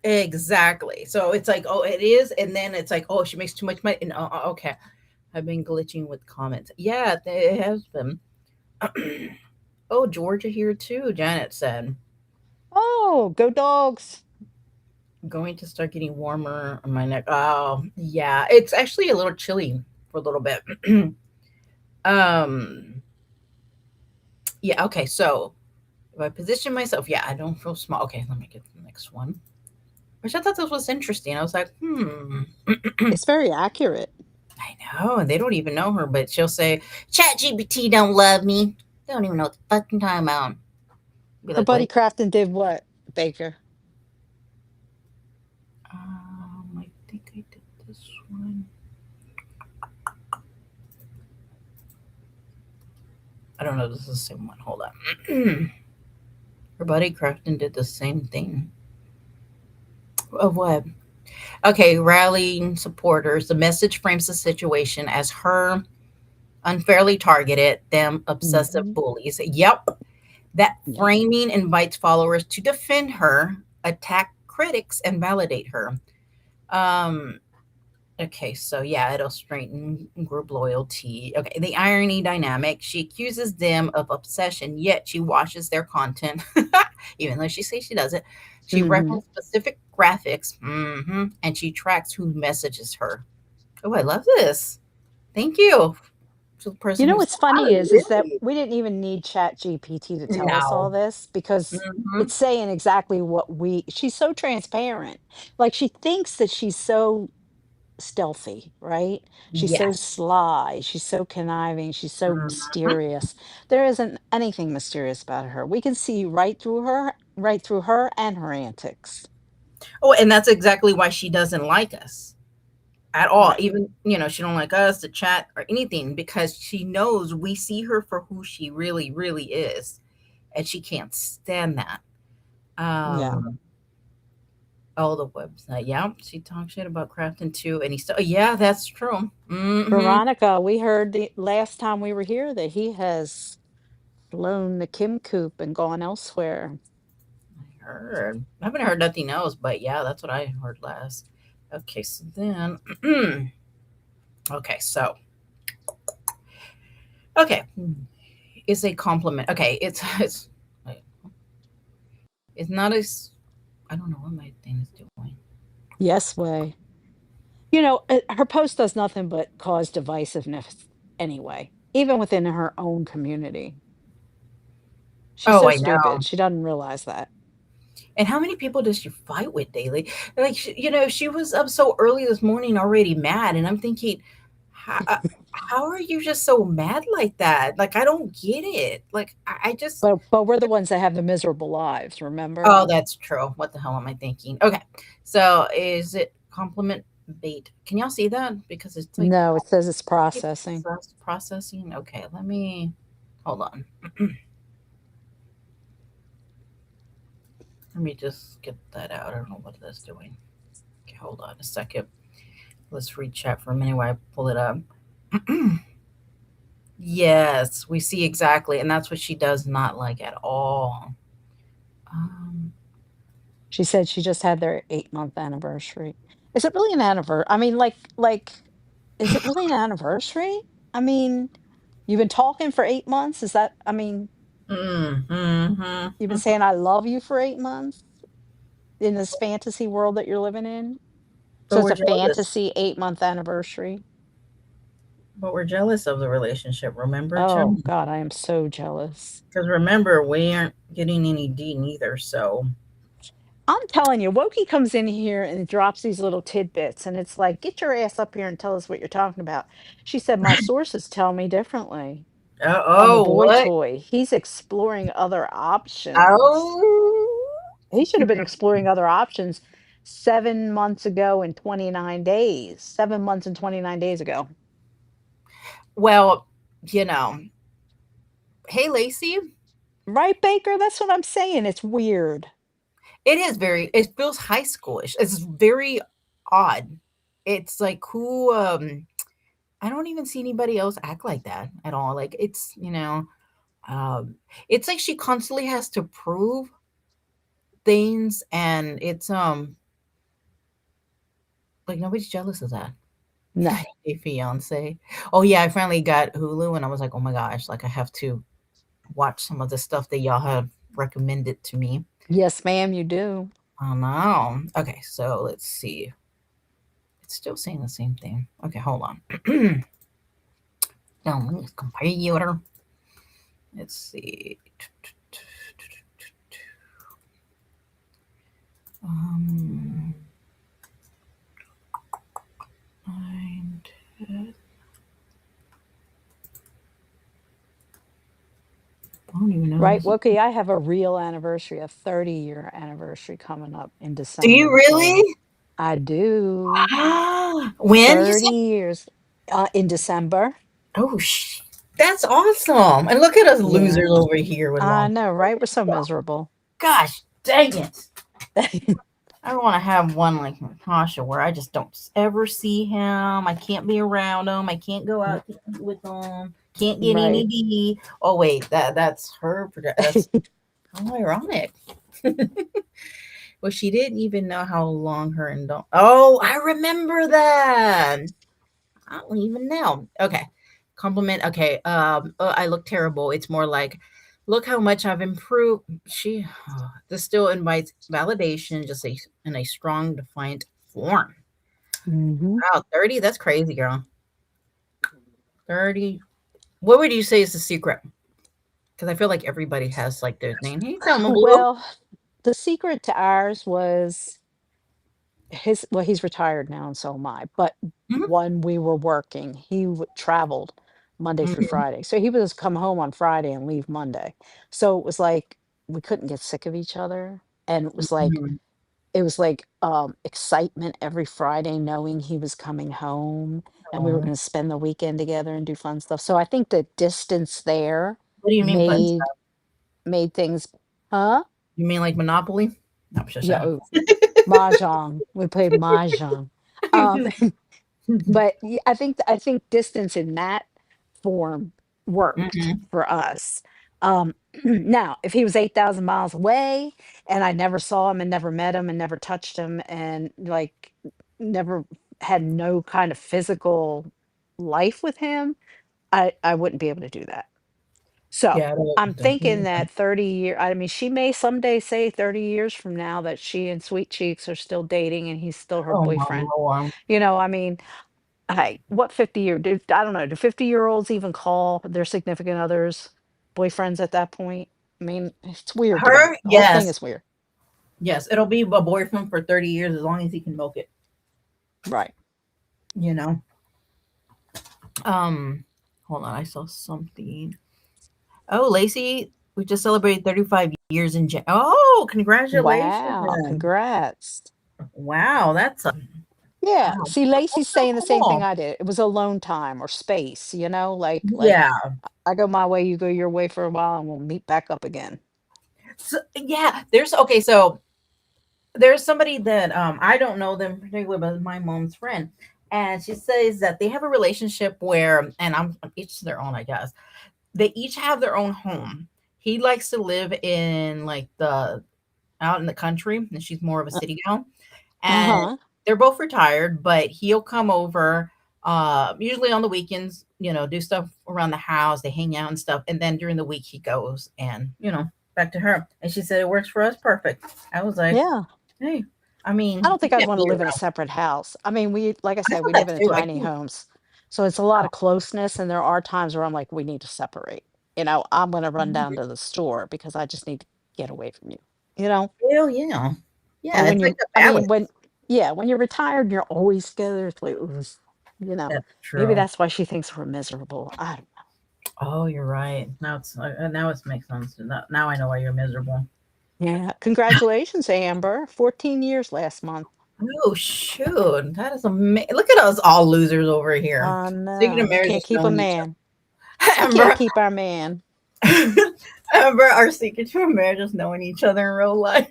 Exactly. So it's like, oh, it is, and then it's like, oh, she makes too much money. And okay, I've been glitching with comments. Yeah, it has been. Oh, Georgia here too. Janet said, Oh, go dogs. going to start getting warmer on my neck. Oh, yeah, it's actually a little chilly for a little bit. um, yeah. Okay, so if I position myself, yeah, I don't feel small. Okay, let me get the next one. Which I thought this was interesting. I was like, hmm. It's very accurate. I know, and they don't even know her, but she'll say, Chat GPT don't love me. They don't even know what the fucking time out. Be Her like, buddy wait. Crafton did what, Baker? I think I did this one. I don't know if this is the same one. Hold on. Her buddy Crafton did the same thing. Of what? Okay, rallying supporters. The message frames the situation as her unfairly targeted, them obsessive Mhm. bullies. Yep. That Yeah. framing invites followers to defend her, attack critics, and validate her. Um, okay, so yeah, it'll strengthen group loyalty. Okay, the irony dynamic. She accuses them of obsession, yet she watches their content, even though she says she doesn't. She Mhm. references specific graphics, and she tracks who messages her. Oh, I love this. Thank you to the You person know who's what's funny is that really we didn't even need Chat GPT to tell us all no. this because Hmm. it's saying exactly what she's so transparent. Like she thinks that she's so stealthy, right? She's so Yes. sly, she's so conniving, she's so Mhm. mysterious. There isn't anything mysterious about her. We can see right through her and her antics. Oh, and that's exactly why she doesn't like us. at all. Right. Even, she don't like us to chat or anything because she knows we see her for who she really, really is, and she can't stand that. Yeah. Um, oh, the website. Yeah, she talks shit about crafting too, and he still. Yeah, that's true. Mm-hmm. Veronica, we heard the last time we were here that he has flown the Kim Coop and gone elsewhere. I heard. I haven't heard nothing else, but yeah, that's what I heard last. Okay, so then. Okay, so okay, it's a compliment. Okay, it's not as I don't know what my thing is doing. Yes, way. Her post does nothing but cause divisiveness anyway, even within her own community. She's Oh, so I know. stupid. She doesn't realize that. And how many people does she fight with daily? Like, she was up so early this morning already mad, and I'm thinking, how, how are you just so mad like that? Like, I don't get it. Like, I just. But we're the ones that have the miserable lives, remember? Oh, that's true. What the hell am I thinking? Okay, so is it compliment bait? Can y'all see that? Because it's like No, it says it's keep processing. processing. Okay, let me hold on. Let me just get that out. I don't know what that's doing. Okay, hold on a second. Let's read chat for a minute while I pull it up. Yes, we see exactly, and that's what she does not like at all. Um, She said she just had their 8-month anniversary. Is it really an anniversary? I mean, is it really an anniversary? I mean, you've been talking for 8 months. Is that, I mean, you've been mm-hmm. saying I love you for 8 months in this fantasy world that you're living in. So But it's we're a jealous. fantasy 8-month anniversary. But we're jealous of the relationship. Remember, Oh Jim? God, I am so jealous. Because remember, we aren't getting any D neither. So, I'm telling you, Wokey comes in here and drops these little tidbits, and it's like, get your ass up here and tell us what you're talking about. She said, my sources tell me differently. On the oh, boy what? toy, he's exploring other options. Oh, He should have been exploring other options 7 months ago and 29 days. 7 months and 29 days ago. well, you know. Hey, Lacey. Right, Baker? That's what I'm saying. It's weird. It is very. It feels high schoolish. It's very odd. It's like who. I don't even see anybody else act like that at all. Like um, it's like she constantly has to prove things, and it's like nobody's jealous of that. No. A fiance. Oh yeah, I finally got Hulu, and I was like, oh my gosh, like I have to watch some of the stuff that y'all have recommended to me. Yes, ma'am, you do. Oh no. Okay, so let's see. It's still saying the same thing. Okay, hold on. Now let me computer. Let's see. Um, nine, 10. I don't even know. Right, This is, Wookie, I have a real anniversary, a 30-year anniversary coming up in do you December. So really? I do When you 30 said? years in December. Oh, that's awesome! And look at us Yeah. losers over here with I long. know, right? We're so miserable. Gosh, dang it! I want to have one like Natasha where I just don't ever see him. I can't be around him. I can't go R- out to eat with him. Can't get any Right. D. Oh wait, that's her. That's how ironic. Well, she didn't even know how long her and don't. Oh, I remember that. I don't even know. Okay, compliment. Okay, I look terrible. It's more like, look how much I've improved. This still invites validation, just in a strong, defiant form. Hmm. Wow, 30. That's crazy, girl. 30. What would you say is the secret? Because I feel like everybody has like their name. Hey, Selma Blue. Well, the secret to ours was he's retired now and so am I. But Mhm, when we were working, he traveled Monday through mhm, Friday. So he would just come home on Friday and leave Monday. So it was like we couldn't get sick of each other. And it was like mhm. it was like, excitement every Friday knowing he was coming home and we were Oh, gonna spend the weekend together and do fun stuff. So I think the distance there what do you mean fun made stuff? made things. Huh? You mean like Monopoly? No, shush. Yeah, oh, mahjong. We played mahjong. Um, but I think distance in that form worked Mhm. for us. Now, if he was 8,000 miles away and I never saw him and never met him and never touched him and like never had no kind of physical life with him, I wouldn't be able to do that. So Yeah, that I'm thinking definitely. that 30 year, I mean, she may someday say 30 years from now that she and Sweet Cheeks are still dating and he's still her Oh my boyfriend. lord. I mean, what 50-year do I don't know, do 50-year-olds even call their significant others boyfriends at that point? I mean, it's weird to me. Her, The whole thing yes, is weird. yes. It'll be a boyfriend for 30 years as long as he can milk it. Right. You know. Um, hold on. I saw something. Oh, Lacey, we just celebrated 35 years in jail. Oh, congratulations! Wow. Congrats. Wow, that's a Yeah. wow. See, Lacey's That's so saying the same thing cool. I did. It was alone time or space, like Yeah. I go my way, you go your way for a while, and we'll meet back up again. So, yeah. There's okay. So there's somebody that I don't know them particularly, but my mom's friend, and she says that they have a relationship where, and I'm each to their own, I guess. They each have their own home. He likes to live in like the out in the country, and she's more of a Uh city gal. And huh. they're both retired, but he'll come over usually on the weekends, do stuff around the house. They hang out and stuff, and then during the week he goes and back to her. And she said it works for us perfect. I was like, Yeah. hey, I I mean, don't you think I'd can't want to be live in a around. separate house. I mean, like I I said, thought we that live in a too. I tiny can't. homes, so it's a lot of closeness, and there are times where I'm like, we need to separate. I'm going to run down to the store because I just need to get away from you. You know, Hell yeah, or yeah. when It's like you're, a I mean, balance. yeah, when you're retired, and you're always together. It's like, ugh, you know, That's maybe true. that's why she thinks we're miserable. I don't Oh, you're right. Now it makes sense. Now I know why you're miserable. know. Yeah, congratulations, Amber. 14 years last month. Oh shoot, that is amazing. Look at us all losers over here. I Speaking know of we marriage, can't just keep a knowing each man. other. We can't keep our man. Amber, our secret to a marriage is knowing each other in real life.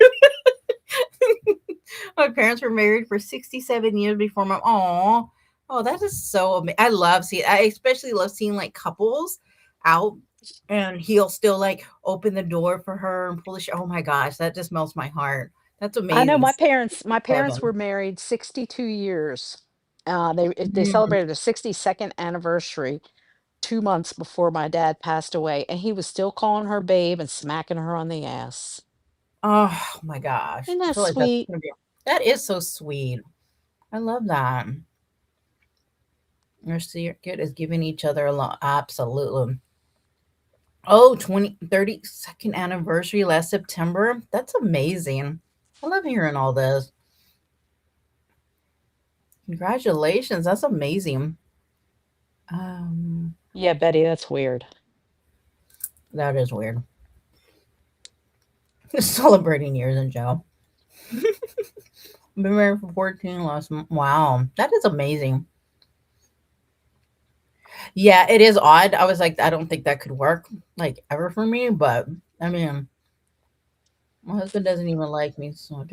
My parents were married for 67 years before my. Oh, that is so amazing. I love seeing. I especially love seeing like couples out, and he'll still like open the door for her and pull the. Oh my gosh, that just melts my heart. That's I know amazing. my parents were Heaven. married 62 years. They Mm. celebrated a 62nd anniversary 2 months before my dad passed away, and he was still calling her babe and smacking her on the ass. Oh my gosh. Isn't I that feel like that's sweet? gonna be that is so sweet. I love that. Your secret is giving each other a lot. Absolutely. Oh, 32nd anniversary last September. That's amazing. I love hearing all this. Congratulations. That's amazing. Um, Yeah, Betty, that's weird. that is weird. Celebrating years in jail. Been married for 14 last month. Wow. That is amazing. Yeah, it is odd. I was like, I don't think that could work like ever for me, but I mean, my husband doesn't even like me, so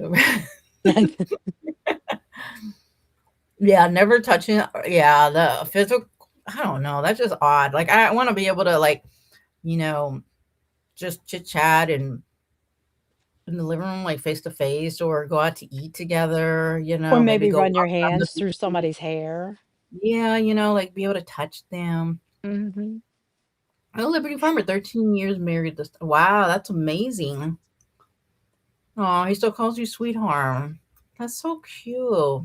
yeah, never touching. Yeah, the physical. I don't know. That's just odd. Like I want to be able to like you know just chit chat and in the living room like face to face or go out to eat together. Or Maybe maybe go run your walk around the hands through beach. somebody's hair. Yeah, like be able to touch them. Hmm. Oh, Liberty Farmer, 13 years married. This wow, that's amazing. Oh, he still calls you sweetheart. That's so cute.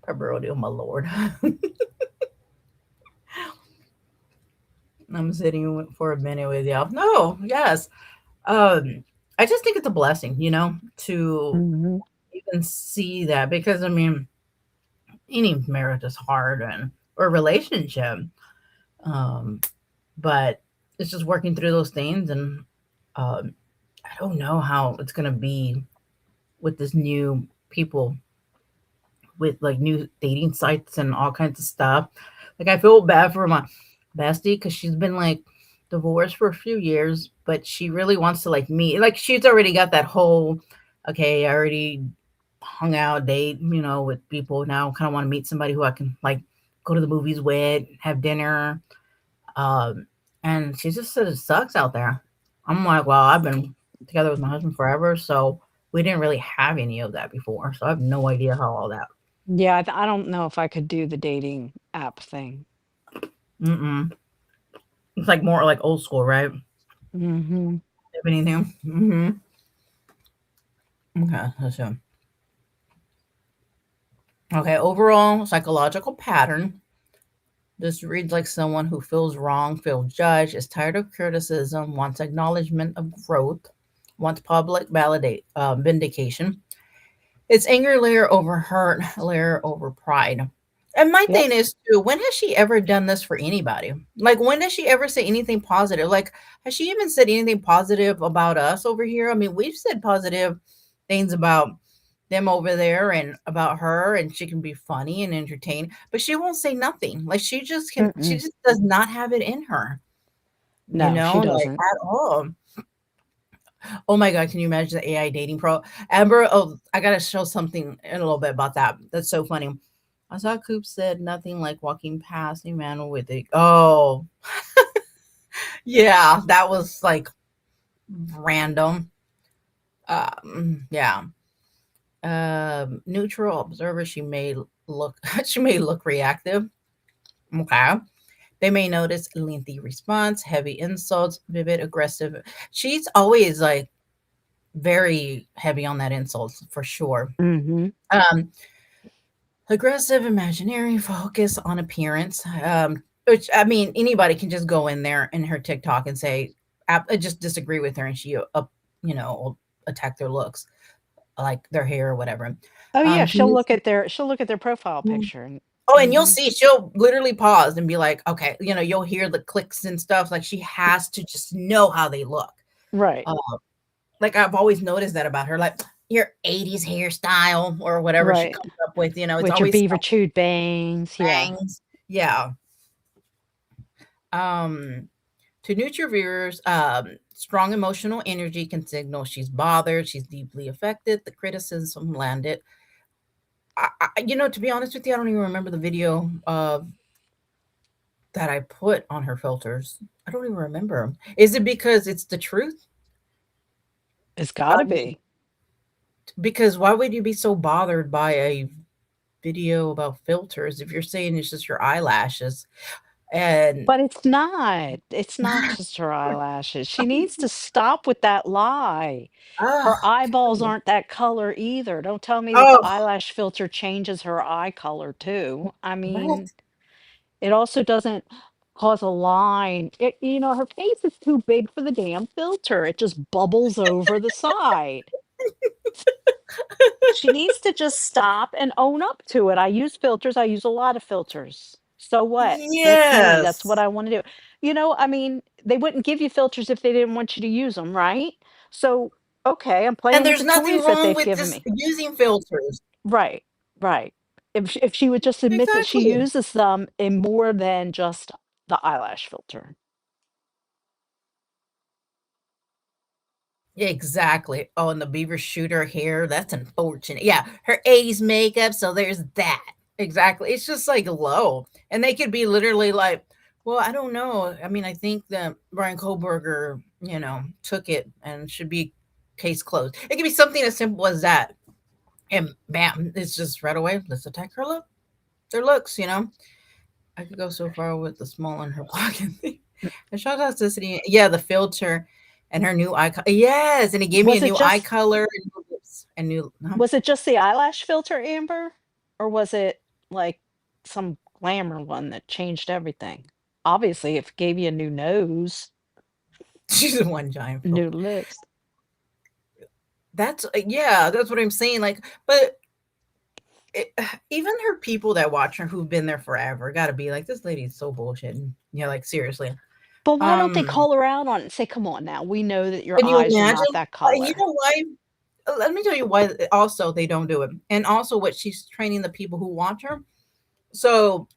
Pepperoni, oh my lord. I'm sitting for a minute with y'all. No, yes. Um, I just think it's a blessing, to Hmm. even see that because I mean, any marriage is hard and or relationship. Um, but it's just working through those things and I don't know how it's gonna be with this new people with like new dating sites and all kinds of stuff. Like I feel bad for my bestie because she's been like divorced for a few years, but she really wants to like meet. Like she's already got that whole, okay, I already hung out, date, with people. Now kind of want to meet somebody who I can like go to the movies with, have dinner. Um, and she just said it sucks out there. I'm like, well, I've been together with my husband forever, so we didn't really have any of that before. So I have no idea how all that. Yeah, I don't know if I could do the dating app thing. Mm-mm. It's like more like old school, right? Mhm. If anything. Mm-hmm. Okay, let's see. Okay, overall psychological pattern. This reads like someone who feels wrong, feels judged, is tired of criticism, wants acknowledgement of growth, wants public vindication. It's anger layer over hurt, layer over pride. And my Yep. thing is too, when has she ever done this for anybody? Like when does she ever say anything positive? Like has she even said anything positive about us over here? I mean, we've said positive things about them over there and about her and she can be funny and entertain, but she won't say nothing. Like she Mm-mm. just does not have it in her, No, she like doesn't. at all. Oh my god, can you imagine the AI dating pro? Amber, oh, I gotta show something in a little bit about that. That's so funny. I saw Coop said nothing like walking past a man with a oh yeah, that was like random. Yeah. Neutral observer, she may look she may look reactive. Okay. They may notice lengthy response, heavy insults, vivid, aggressive. She's always like very heavy on that insults for sure. Mhm. Um, Aggressive, imaginary, focus on appearance. Which I mean, anybody can just go in there in her TikTok and say, just disagree with her, and she, will attack their looks, like their hair or whatever. Oh, yeah, To me, she'll look at their profile picture and oh, and you'll mhm. see she'll literally pause and be like, okay, you'll hear the clicks and stuff. Like she has to just know how they look. Right, Uh, like I've always noticed that about her, like your 80s hairstyle or whatever she right. comes up with, it's With your always beaver chewed bangs, yeah. bangs. Yeah. Um, to neutral viewers, strong emotional energy can signal she's bothered, she's deeply affected, the criticism landed. To be honest with you, I don't even remember the video that I put on her filters. I don't even remember. Is it because it's the truth? It's I gotta mean, be. because why would you be so bothered by a video about filters if you're saying it's just your eyelashes? And But it's not just her eyelashes. She needs to stop with that lie. Her oh, eyeballs aren't that color either. Don't tell me that the oh, eyelash filter changes her eye color too. I what? mean, it also doesn't cause a line. Her face is too big for the damn filter. It just bubbles over the side. She needs to just stop and own up to it. I use filters. I use a lot of filters. So what? That's me. That's what Yes. I want to do. I mean, they wouldn't give you filters if they didn't want you to use them, right? So, okay, I'm And playing with there's the nothing toys that wrong they've with given just me. using filters. Right, right. If she would just admit that she Exactly. uses them in more than just the eyelash filter. Exactly. Oh, and the beaver shooter hair, that's unfortunate. Yeah, her 80s makeup, so there's that. Exactly. It's just like low. And they could be literally like, well, I don't know. I mean, I think that Brian Kohlberger, took it and should be case closed. It could be something as simple as that. And bam, it's just right away. Let's attack their looks. I could go so far with the small on her blocking thing. And shout out Toxicity. Yeah, the filter and her new eye. Yes, and it gave me a Was it new eye just color and new lips and new. Huh? was it just the eyelash filter, Amber? Or was it like some glamour one that changed everything? Obviously, if it gave you a new nose, She's a one giant new filter. lips. That's yeah, that's what I'm saying. Like, but it, even her people that watch her who've been there forever got to be like, this lady's so bullshitting. Yeah, like seriously. But why don't they Um, call her out on it and say, "Come on now, we know that your can you eyes are imagine? not that You color." know why? let me tell you why also they don't do it. And also what she's training the people who watch her. So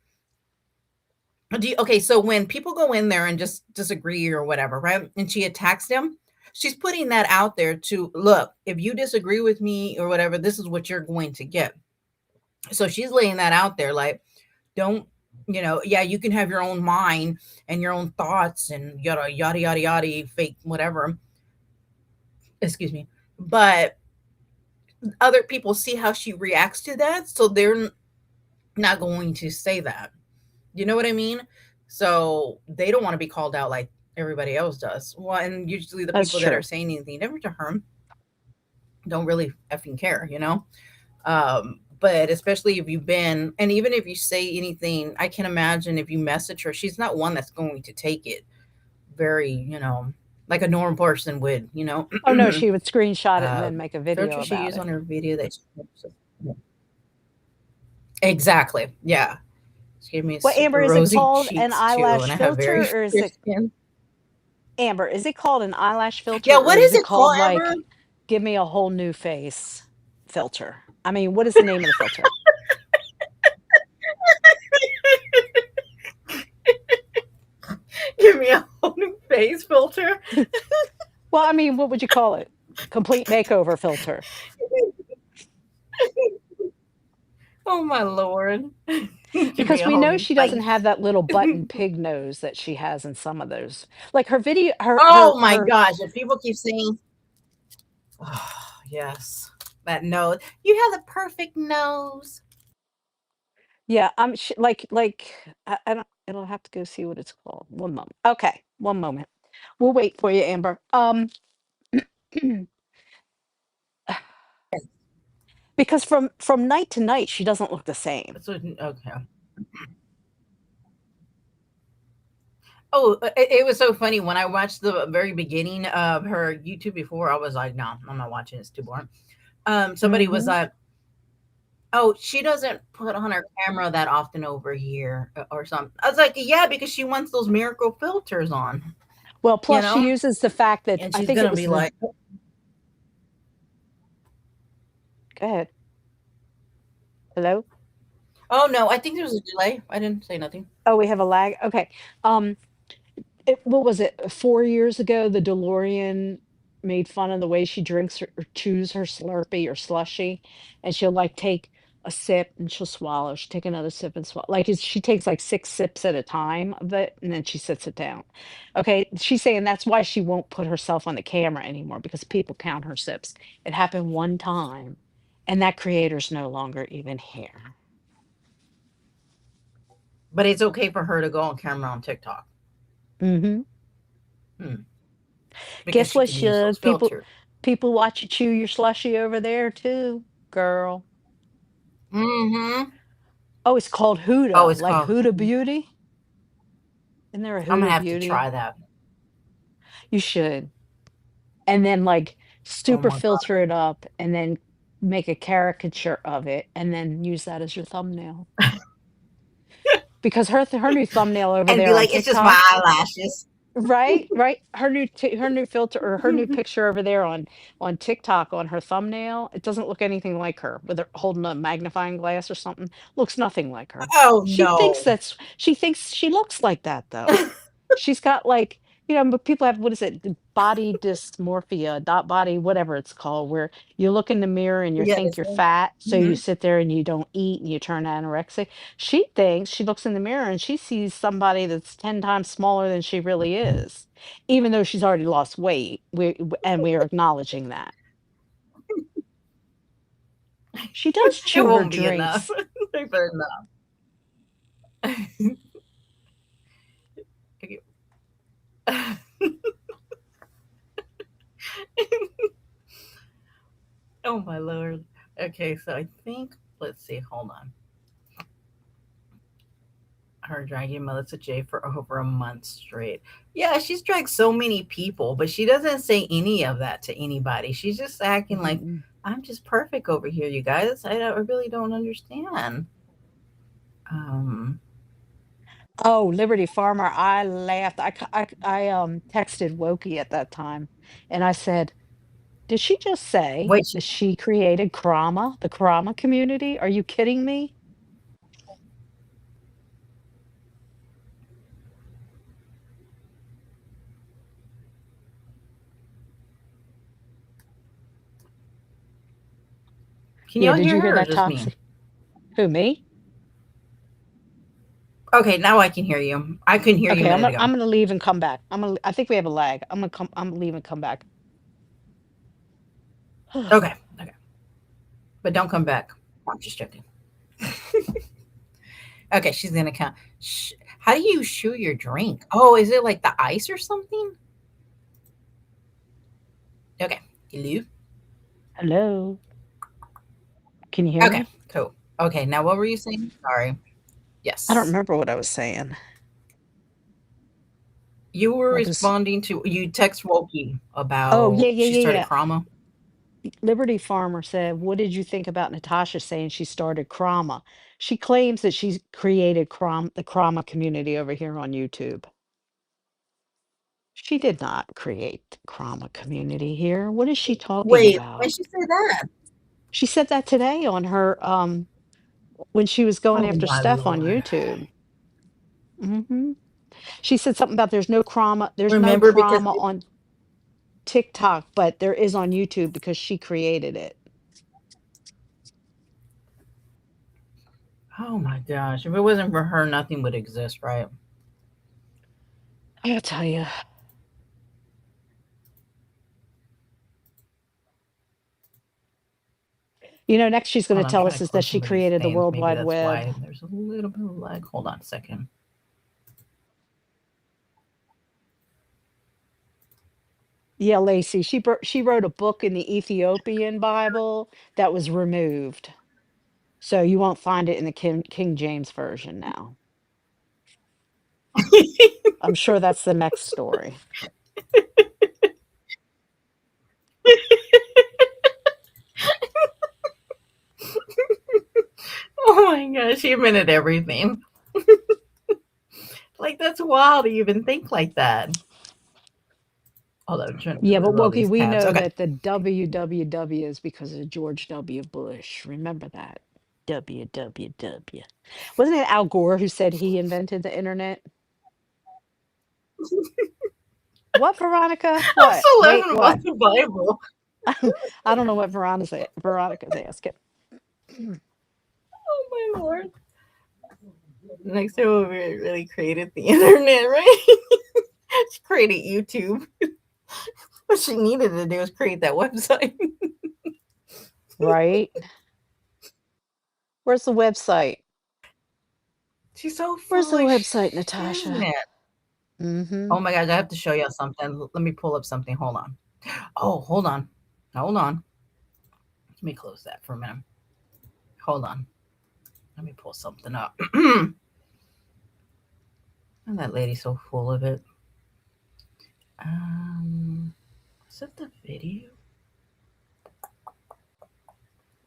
okay, so when people go in there and just disagree or whatever, right? And she attacks them, she's putting that out there to look, if you disagree with me or whatever, this is what you're going to get. So she's laying that out there like, don't, yeah, you can have your own mind and your own thoughts and yada yada yada yada fake whatever. Excuse me. But other people see how she reacts to that, so they're not going to say that. You know what I mean? So they don't want to be called out like everybody else does. Well, and usually the That's people that are true. saying anything never to her don't really effing care, But especially if you've been, and even if you say anything, I can imagine if you message her, she's not one that's going to take it very, like a normal person would. Oh no, she would screenshot it and uh, then make a video Filter she about used it. on her video that exactly, yeah. She gave me Well, super Amber, is it rosy called an cheeks too, and eyelash I have very filter or is fair it skin. Amber, is it called an eyelash filter Yeah, or what is is it it called, called Amber? like give me a whole new face filter? I mean, what is the name of the filter? Give me a whole new face filter. Well, I mean, what would you call it? Complete makeover filter. Oh my lord. Give me Because a we whole know new she doesn't have face. that little button pig nose that she has in some of those. Like her video, Oh my gosh, if people keep saying, oh, yes, that nose. You have the perfect nose. yeah, I don't. It'll have to go see what it's called. One moment. Okay, one moment. We'll wait for you, Amber. Because from night to night, she doesn't look the same. So, okay. Oh, it was so funny when I watched the very beginning of her YouTube before. I was like, no, I'm not watching. It's too boring. Somebody was Hmm. like, oh, she doesn't put on her camera that often over here or something. I was like, yeah, because she wants those miracle filters on, Well, you plus she know? uses the fact that And I she's think it gonna was be the. like, Go ahead. Hello. oh no, I think there was a delay. I didn't say nothing. Oh, we have a lag. Okay. Um, what was it? 4 years ago, the DeLorean made fun of the way she drinks or chews her Slurpee or slushy, and she'll like take a sip and she'll swallow. She'll take another sip and swallow. She takes like 6 sips at a time of it, and then she sits it down. Okay, she's saying that's why she won't put herself on the camera anymore because people count her sips. It happened one time, and that creator's no longer even here. But it's okay for her to go on camera on TikTok. Hmm. Hmm. Because Guess she what, can use those Shug? People filters. people watch you chew your slushy over there too, girl. Mm-hmm. Oh, it's called Oh, Huda, it's like called. Huda Beauty. Isn't there a I'm gonna Huda have to Beauty? try that. You should. And then like Oh super my god. filter it up and then make a caricature of it and then use that as your thumbnail. Because her new thumbnail over And be there on like, it's just my TikTok. eyelashes. Right, right. Her new filter or her new picture over there on TikTok on her thumbnail, it doesn't look anything like her with her holding a magnifying glass or something. Looks nothing like her. Oh no. She thinks she looks like that though. She's got like, but people have what is it, the body dysmorphia, dot body, whatever it's called, where you look in the mirror and you think Yes. you're fat, so you Mhm. sit there and you don't eat and you turn anorexic. She thinks she looks in the mirror and she sees somebody that's 10 times smaller than she really is, even though she's already lost weight. And we are acknowledging that. She does It chew her won't be enough. drinks. They better not. Oh my lord. Okay, so I think let's see, hold on. Her dragging Melissa J for over a month straight. Yeah, she's dragged so many people, but she doesn't say any of that to anybody. She's just acting like Mm-mm. I'm just perfect over here, you guys. I really don't understand. Um, Oh, Liberty Farmer, I laughed. I texted Wokey at that time and I said, Did she just say Wait, that she created Krama, the Krama community? Are you kidding me? can Yeah, y'all did hear you hear her or that just me? toxic? Who, me? Okay, now I can hear you. I couldn't hear you a Okay, minute ago. I'm gonna leave and come back. I think we have a lag. I'm gonna leave and come back. Okay, okay, but don't come back. I'm just joking. Okay, she's gonna count. How do you chew your drink? Oh, is it like the ice or something? Okay, hello. Hello. Can you hear Okay, me? cool. Okay, now what were you saying? Sorry. I don't Yes. remember what I was saying. You were I was responding to you text Wokey Oh, about yeah, yeah, she yeah, started yeah. Krama. Liberty Farmer said, "What did you think about Natasha saying she started Krama?" She claims that she's created the Krama community over here on YouTube. She did not create Krama community here. What is she talking Wait, when about? she said that? She said that today on her when she was going Oh after my Steph on lord. YouTube. Hmm. She said something about there's no Remember because Krama on TikTok, but there is on YouTube because she created it. oh my gosh, if it wasn't for her, nothing would exist, right? I gotta tell you. Next she's going Hold to on, I'm tell trying us to is that close she somebody's created the thing. World Maybe Wide that's Web. why there's a little bit of lag. Hold on a second. Yeah, Lacey, she wrote a book in the Ethiopian Bible that was removed. So you won't find it in the King James version now. I'm sure that's the next story. Oh my gosh, she admitted everything. Like that's wild to even think like that. Hold on, I'm trying to get Yeah, rid but of all Wookie, these we tabs. know Okay. that the WWW is because of George W. Bush. Remember that. WWW. Wasn't it Al Gore who said he invented the internet? What, Veronica? I'm What? still Wait, laughing what? about the Bible. I don't know what Veronica's asking. Oh my lord. Next time we really created the internet, right? She created YouTube. What she needed to do was create that website. Right? Where's the website? She's so Where's the full of website, shit. Natasha? Mm-hmm. Oh my gosh, I have to show y'all something. Let me pull up something. Hold on. Oh, hold on. Hold on. Let me close that for a minute. Hold on. Let me pull something up. And that lady's so full of it. Is it the video?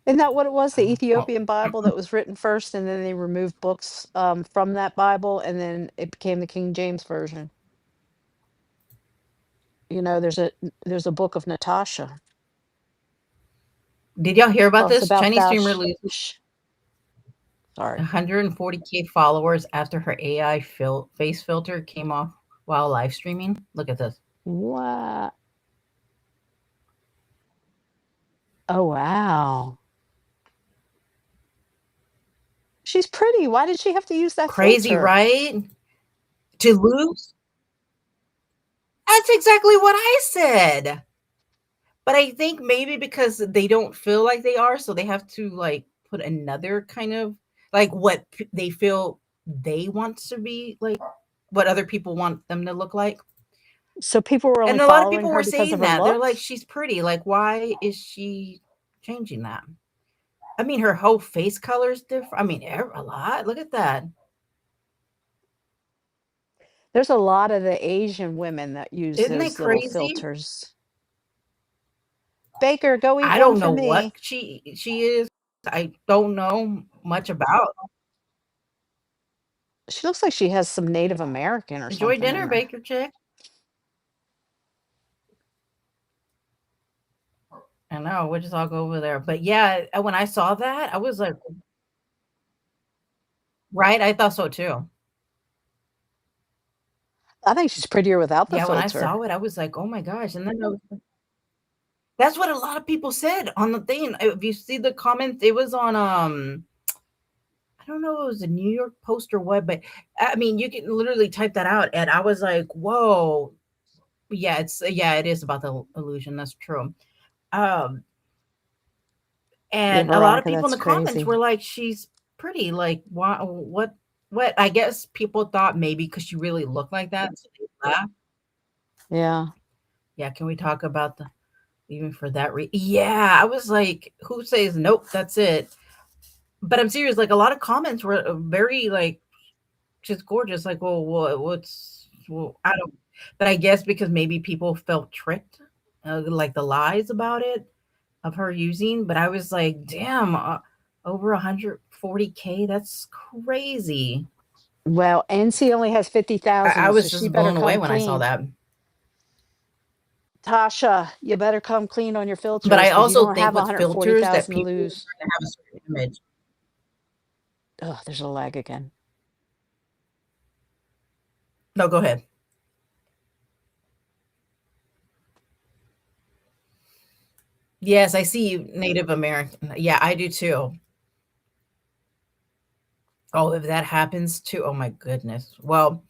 Isn't that what it was? The Oh, Ethiopian Bible that was written first, and then they removed books from that Bible, and then it became the King James version. There's a book of Natasha. did y'all hear about Talks this? about Chinese streamer loses sorry. 140K followers after her AI face filter came off while live streaming. Look at this. What? Oh wow. She's pretty. Why did she have to use that Crazy, filter? right? To lose? That's exactly what I said. But I think maybe because they don't feel like they are, so they have to like put another kind of like what they feel they want to be like, what other people want them to look like. So people were only And a lot of following people her were because of saying her that. They're like, looks? she's pretty. Like, why is she changing that? I mean, her whole face color is different. I mean, a lot. Look at that. There's a lot of the Asian women that use Isn't it those little crazy? filters. Baker, go eat I one don't for know what me. she is. I don't know much about. She looks like she has some Native American or Enjoy something in dinner, her. Baker Chick. I know, we'll just all go over there. But yeah, when I saw that, I was like, right? I thought so too. I think she's prettier without the Yeah, when I filter. saw it, I was like, "Oh my gosh," and then that's what a lot of people said on the thing. If you see the comments, it was on, I don't know if it was a New York Post or what, but, I mean, you can literally type that out, and I was like, "Whoa." Yeah, yeah, it is about the illusion, that's true. Um, Yeah, and a lot of Veronica, people in that's the comments crazy. were like, "She's pretty," like, "Why what?" I guess people thought maybe because she really looked like that, so they laughed. Yeah. Yeah, can we talk about the even for that yeah, I was like, "Who says nope, that's it?" But I'm serious, like, a lot of comments were, very, like, "She's gorgeous," like, "Well, well, I don't," but I guess because maybe people felt tricked, like, the lies about it, of her using, but I was like, "Damn, over 140K, that's crazy." Well, NC only has I 50,000, so was she just better blown away come when I saw clean. that. Tasha, you better come clean on your But I filters because you also don't think have with filters that 140,000 to people are lose. trying to have a certain image. Oh, there's a lag again. No, go ahead. Yes, I see you, Native American. Yeah, I do too. Oh, if that happens too, oh my goodness. Well,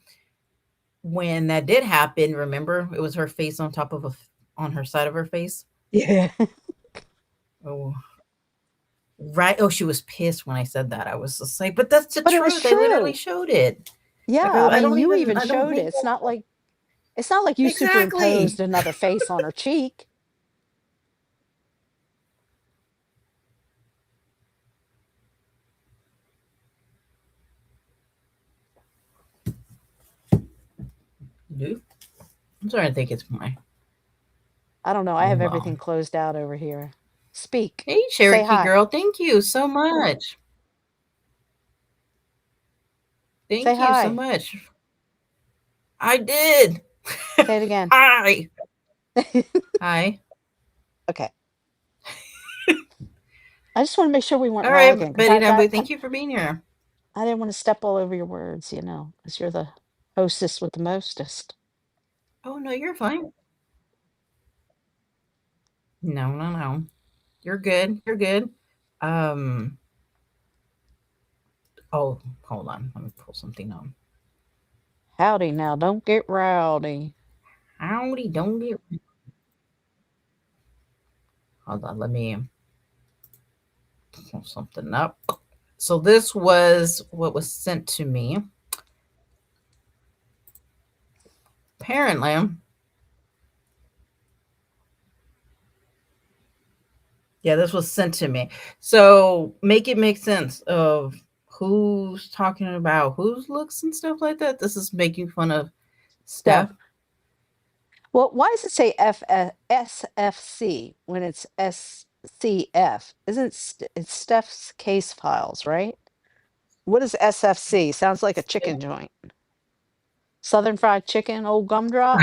when that did happen, remember it was her face on top of on her side of her face. Yeah. Oh, right. Oh, she was pissed when I said that. I was just like, but that's the But it was truth. I literally true. showed it. Like Yeah, I I mean, don't you even even I don't showed it. make It's not like you exactly. superimposed another face on her cheek. Dude, I'm starting to think it's my I don't know. I oh have well. everything closed out over here. Speak. Hey Say Cherokee hi. girl, thank you so much. Say Thank you so hi. much. I did. Say it again. Hi. Hi. Okay. I just want to make sure we weren't All right, lagging because Betty Dunbu, thank you for being here. I didn't want to step all over your words, because you're the hostess with the mostest. Oh no, you're fine. No, no, no. You're good. You're good. Um oh, hold on. Let me pull something up. Howdy now, don't get rowdy. Howdy, don't get hold on, let me pull something up. So this was what was sent to me. Apparently, yeah, this was sent to me. So make it make sense of who's talking about whose looks and stuff like that. This is making fun of So, Steph. well, why does it say SFC when it's SCF? It's Steph's case files, right? What is SFC? Sounds like a chicken joint. Southern Fried Chicken, old gumdrop?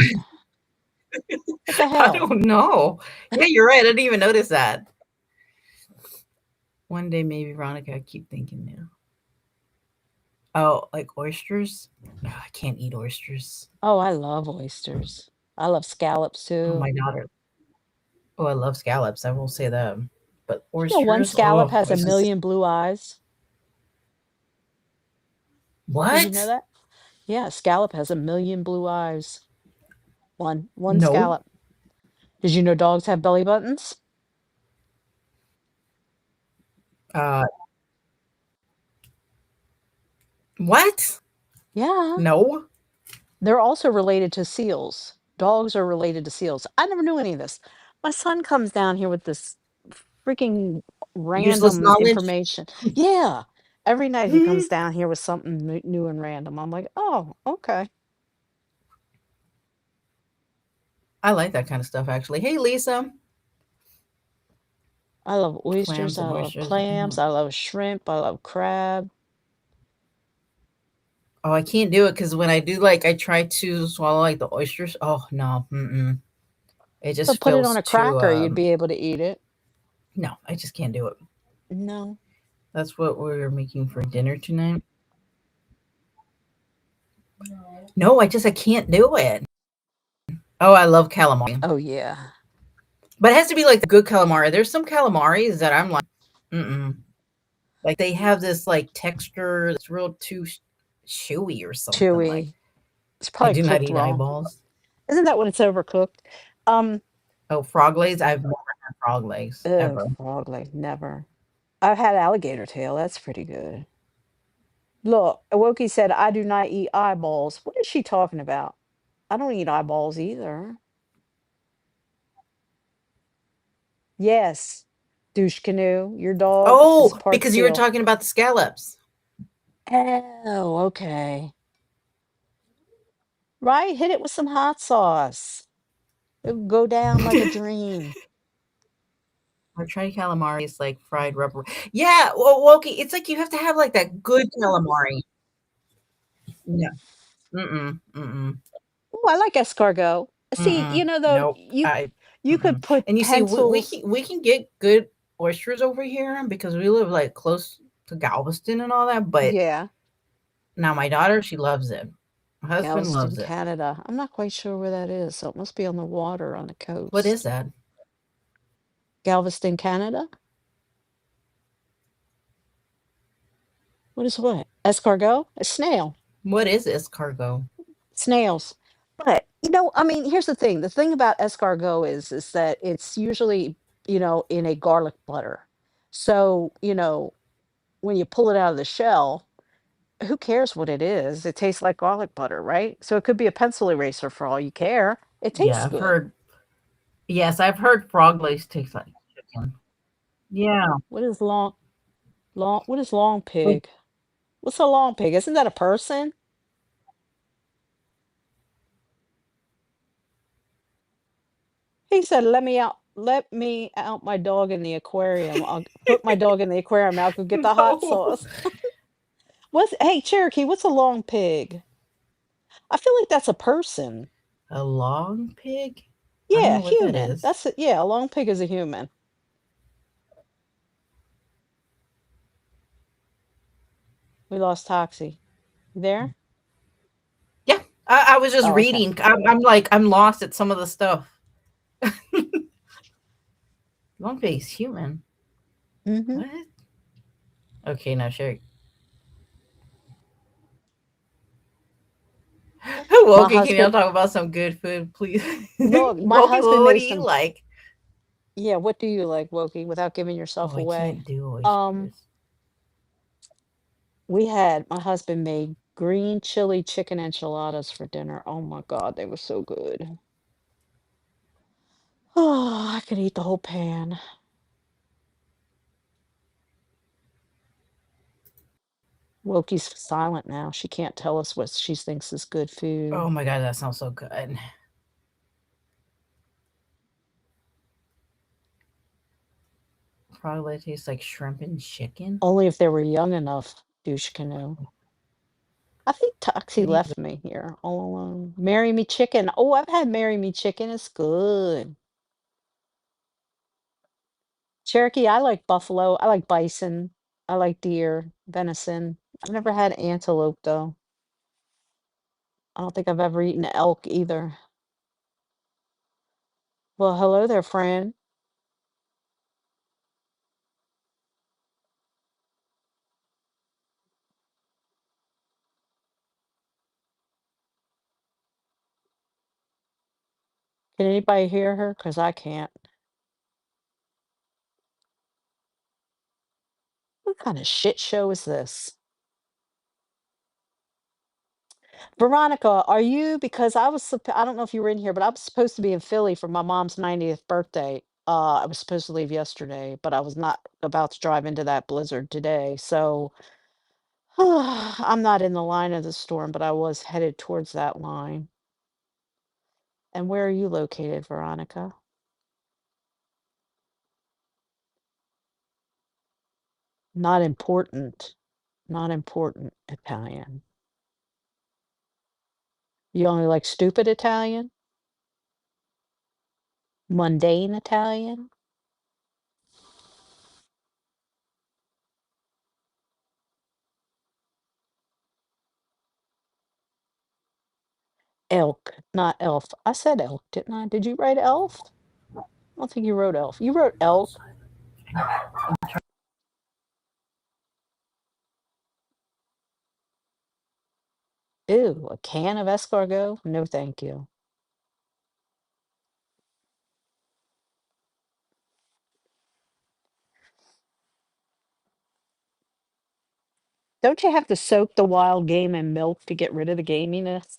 What the I hell? don't know. Yeah, you're right. I didn't even notice that. One day, maybe Veronica. I keep thinking now. Oh, like oysters? No, I can't eat oysters. Oh, I love oysters. I love scallops Oh, too. my daughter. Oh, I love scallops. I will say that. But One oysters, scallop oh, has a it's just million blue eyes. Did you know what? that? Yeah, a scallop has a million blue eyes. One No. scallop. Did you know dogs have belly buttons? Uh, what? Yeah. No. They're also related to seals. Dogs are related to seals. I never knew any of this. My son comes down here with this freaking Useless random knowledge. information. Yeah. Every night he comes down here with something new and random. I'm like, oh, okay. I like that kind of stuff, actually. Hey, Lisa. I love oysters. Clams I and love oysters. clams. I love shrimp. I love crab. Oh, I can't do it because when I do, like, I try to swallow like the oysters. Oh no, mm-mm. It So just put it on feels a too. cracker. You'd be able to eat it. No, I just can't do it. No. That's what we're making for dinner tonight. No, I can't do it. Oh, I love calamari, Oh yeah. but it has to be like the good calamari. There's some calamaris that I'm like, mm-mm. Like they have this like texture that's real too chewy or something. Like Chewy. It's I probably do not cooked eat wrong. eyeballs. Isn't that when it's overcooked? Um, Oh, frog legs. I've never had frog legs ugh, ever. frog leg, never. I've had alligator tail. That's pretty good. Look, Awoki said, I do not eat eyeballs. What is she talking about? I don't eat eyeballs either. Yes. Douche canoe, your dog is Oh, part because you were seal. talking about the scallops. Oh, okay. Right? Hit it with some hot sauce. It'll go down like a dream. Or try calamari is like fried rubber. Yeah, well, Woki, it's like you have to have like that good calamari. No, mm-mm, mm-mm, Oh, I like escargot. See, mm-mm. though, Nope. you could Mm-mm. put And you see, pencils. we can get good oysters over here because we live like close to Galveston and all that. But Yeah, now my daughter, she loves it. My husband Galveston, loves it. Canada. I'm not quite sure where that is, so it must be on the water on the What is coast. that? Galveston, Canada? What is what? Escargot? A snail. What is escargot? Snails. But, I mean, here's the thing. The thing about escargot is that it's usually, in a garlic butter. So, when you pull it out of the shell, who cares what it is? It tastes like garlic butter, right? So it could be a pencil eraser for all you care. It tastes Yeah, I've good. heard. Yes, I've heard frog legs taste like chicken. Yeah. What is what is long Like, pig? What's a long pig? Isn't that a person? He said, let me out my dog in the aquarium. I'll put my dog in the aquarium. I'll go get the hot no. sauce. Hey, Cherokee, what's a long pig? I feel like that's a person. A long pig? I don't Yeah, know what that human. is. Yeah, a long pig is a human. We lost Toxie. You there? Yeah, I was just Oh, okay. reading. I'm like, I'm lost at some of the stuff. Long face human. Mm-hmm. What? Okay, now Sherry. My Woki, can y'all husband, talk about some good food, please? look, my Woki, husband what made do you some. like? Yeah, what do you like, Wokey, without giving Oh, yourself I away? can't do Um, oysters. my husband made green chili chicken enchiladas for dinner. Oh my God, they were so good. Oh, I could eat the whole pan. Wokey's silent now. She can't tell us what she thinks is good food. Oh my god, that sounds so good. Probably tastes like shrimp and chicken. Only if they were young enough, douche canoe. I think Toxie Maybe. left me here all alone. Marry me chicken. Oh, I've had marry me chicken. It's good. Cherokee, I like buffalo. I like bison. I like deer, venison. I've never had antelope though. I don't think I've ever eaten elk either. Well, hello there, friend. Can anybody hear her? Because I can't. What kind of shit show is this? Veronica, are you? Because I don't know if you were in here, but I was supposed to be in Philly for my mom's 90th birthday. I was supposed to leave yesterday, but I was not about to drive into that blizzard today. So I'm not in the line of the storm, but I was headed towards that line. And where are you located, Veronica? Not important. Not important Italian. You only like stupid Italian? Mundane Italian? Elk, not elf. I said elk, didn't I? Did you write elf? I don't think you wrote elf. You wrote elk. Ew, a can of escargot? No, thank you. Don't you have to soak the wild game in milk to get rid of the gaminess?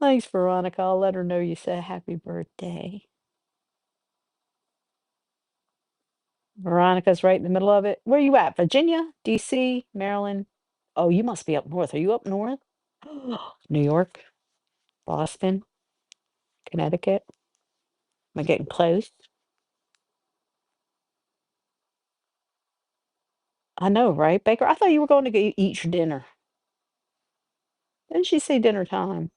Thanks, Veronica. I'll let her know you said happy birthday. Veronica's right in the middle of it. Where you at? Virginia? DC? Maryland? Oh, you must be up north. Are you up north? New York? Boston? Connecticut? Am I getting close? I know, right, Baker? I thought you were going to go eat your dinner. Didn't she say dinner time?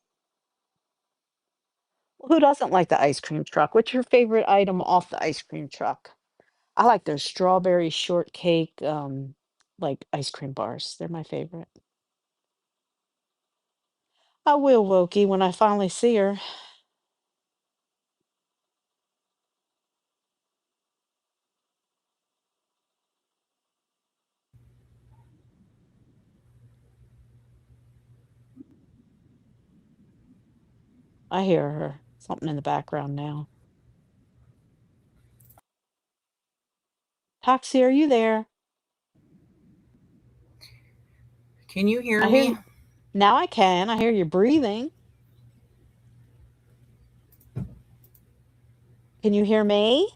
Well, who doesn't like the ice cream truck? What's your favorite item off the ice cream truck? I like those strawberry shortcake, like ice cream bars. They're my favorite. I will, Wokey, when I finally see her. I hear her. Something in the background now. Toxie, are you there? Can you hear I hear me? you. Now I can. I hear you breathing. Can you hear me?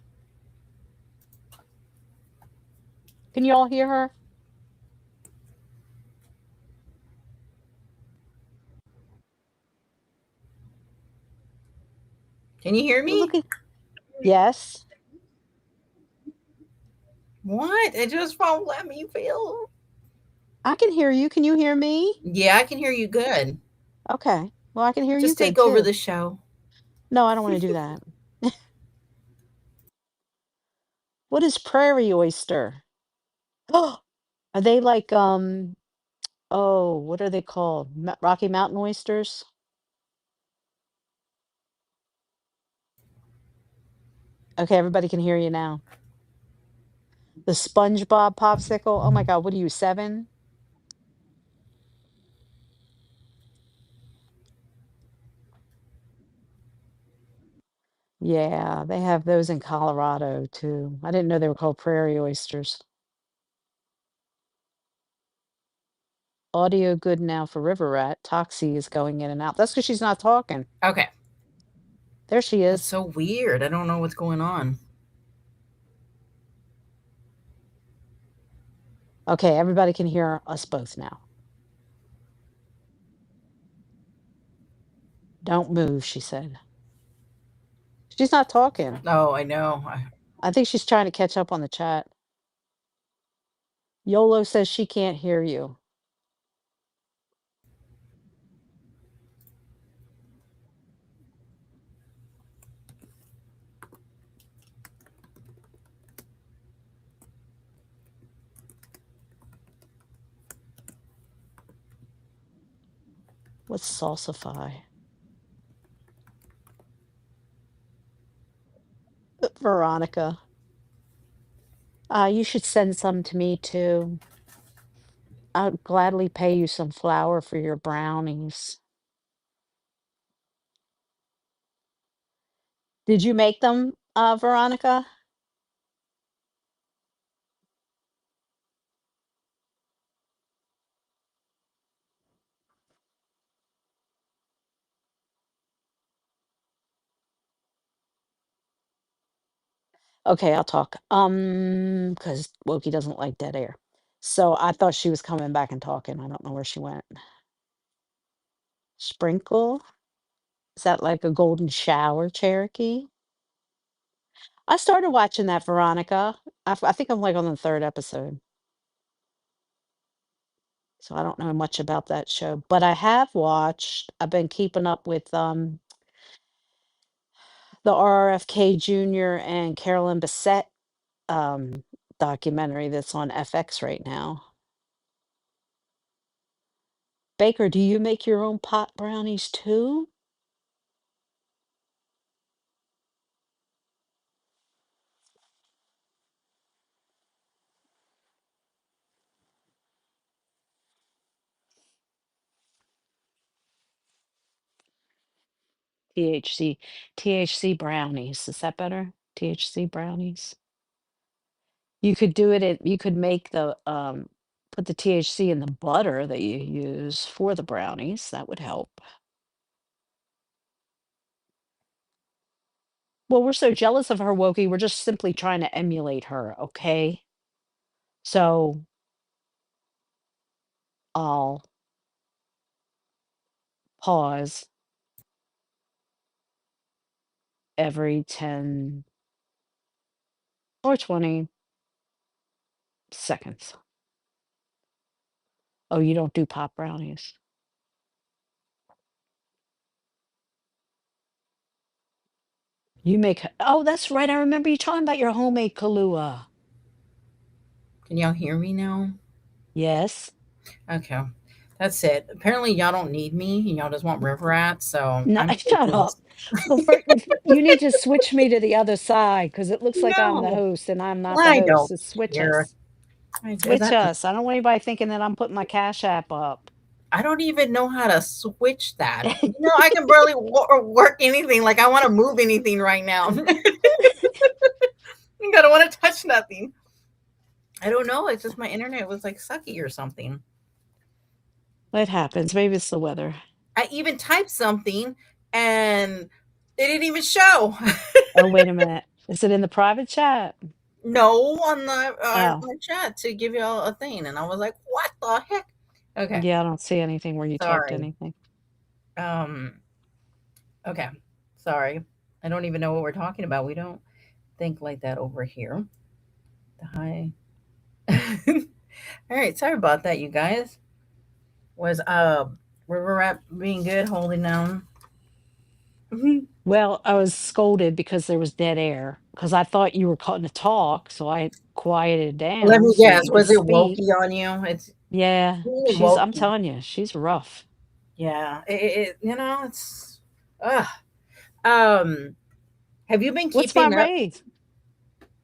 Can you all hear her? Can you hear Well, me? look at yes. What? It just won't let me feel. I can hear you. Can you hear me? Yeah, I can hear you good. Okay. Well, I can hear you Just good take over too. the show. No, I don't want to do that. What is prairie oyster? Oh, are they like oh, what are they called? Rocky Mountain oysters? Okay, everybody can hear you now. The SpongeBob popsicle. Oh my God, what are you, 7? Yeah, they have those in Colorado too. I didn't know they were called prairie oysters. Audio good now for River Rat. Toxie is going in and out. That's because she's not talking. Okay. There she That's is. so weird. I don't know what's going on. Okay, everybody can hear us both now. Don't move, she said. She's not talking. Oh, I know. I think she's trying to catch up on the chat. YOLO says she can't hear you. What's salsify? Veronica. You should send some to me too. I'll gladly pay you some flour for your brownies. Did you make them, Veronica? Okay, I'll talk. Because Wokey doesn't like dead air. So I thought she was coming back and talking. I don't know where she went. Sprinkle? Is that like a golden shower, Cherokee? I started watching that, Veronica. I think I'm like on the third episode. So I don't know much about that show. But I have watched, I've been keeping up with the RFK Jr. and Carolyn Bessette documentary that's on FX right now. Baker, do you make your own pot brownies too? THC, THC brownies. Is that better? THC brownies. You could make put the THC in the butter that you use for the brownies. That would help. Well, we're so jealous of her, Wokey. We're just simply trying to emulate her, okay? So I'll pause every 10 or 20 seconds. Oh, you don't do pop brownies. Oh, that's right. I remember you talking about your homemade Kahlua. Can y'all hear me now? Yes. Okay. That's it. Apparently, y'all don't need me. Y'all just want river rats. So No, I'm shut taking this. up. Well, you need to switch me to the other side because it looks like I'm the No, host and I'm not the I host. don't So switch care. us. Switch That us. I don't want anybody thinking that I'm putting my Cash App up. I don't even know how to switch that. I can barely work anything. Like I want to move anything right now. I don't want to touch nothing. I don't know. It's just my internet was like sucky or something. It happens. Maybe it's the weather. I even typed something and it didn't even show. Oh, wait a minute. Is it in the private chat? No, on the Oh, on chat to give y'all a thing, and I was like, "What the heck?" Okay, yeah, I don't see anything where you typed sorry. anything. Um, okay, sorry. I don't even know what we're talking about. We don't think like that over here. The high. All right, sorry about that, you guys. Was River Rat being good, holding down? Mhm. Well, I was scolded because there was dead air because I thought you were cutting to talk, so I quieted Let down me so guess. you could Was it speak. wokey on you? It's Yeah, being I'm wokey. telling you, she's rough. Yeah, it's. Ugh. Um, have you been What's my keeping up? raise?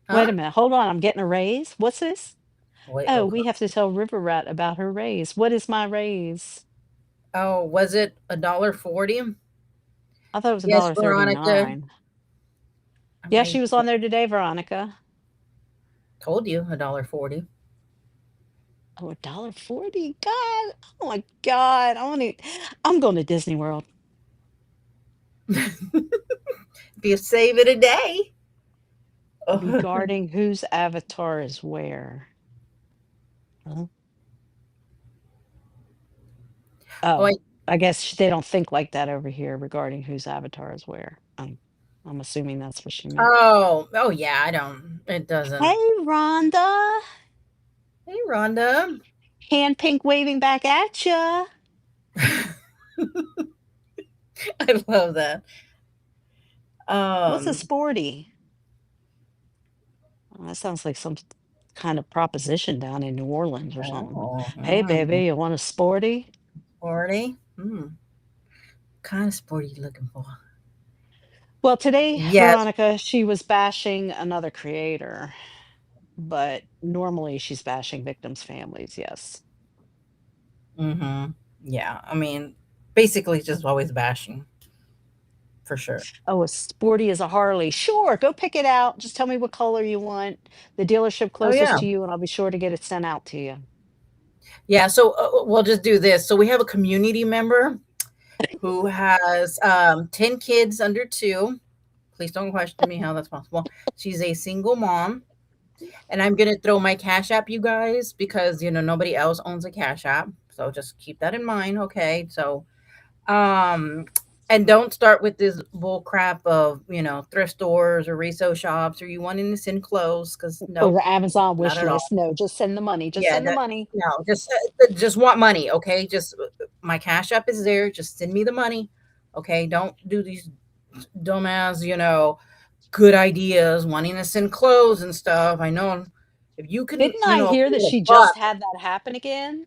Huh? Wait a minute, hold on, I'm getting a raise. What's this? Wait. Oh, Oh, we have to tell River Rat about her raise. What is my raise? oh, was it $1.40? I thought it was a Yes, dollar Veronica. 39. I Yeah, might she was on there today, Veronica. told you $1.40. Oh, $1.40. God, oh my God, I'm going to Disney World. If you save it a day. Oh, Regarding whose avatar is where. Huh? oh, Oh, I guess they don't think like that over here regarding whose avatar is where. I'm assuming that's what she meant. oh, yeah. I don't. It doesn't. Hey, Rhonda. Hey, Rhonda. Hand pink waving back at ya. I love that. What's a Um. sporty? Oh, that sounds like some kind of proposition down in New Orleans or something. Oh, Hey, baby, you want a sporty? sporty. Kind of sporty you looking for? Well, today, Yes. Veronica, she was bashing another creator, but normally she's bashing victims' families, yes. Mm-hmm. Yeah. I mean, basically, just always bashing for sure. Oh, as sporty as a Harley. Sure, go pick it out. Just tell me what color you want, the dealership Oh yeah. closest to you, and I'll be sure to get it sent out to you. Yeah. So we'll just do this. So we have a community member who has 10 kids under two. Please don't question me how that's possible. She's a single mom. And I'm going to throw my Cash App, you guys, because, nobody else owns a Cash App. So just keep that in mind. Okay. So, um, and don't start with this bull crap of, thrift stores or resale shops or you wanting to send clothes because Or nope, the Amazon not wish at all. list. No, just send the money. Just Yeah, send the that money. no, just want money, okay? Just my Cash App is there. Just send me the money, okay? Don't do these dumbass, good ideas, wanting to send clothes and stuff. I know if you can, Didn't I hear that afford a she buck. just had that happen again?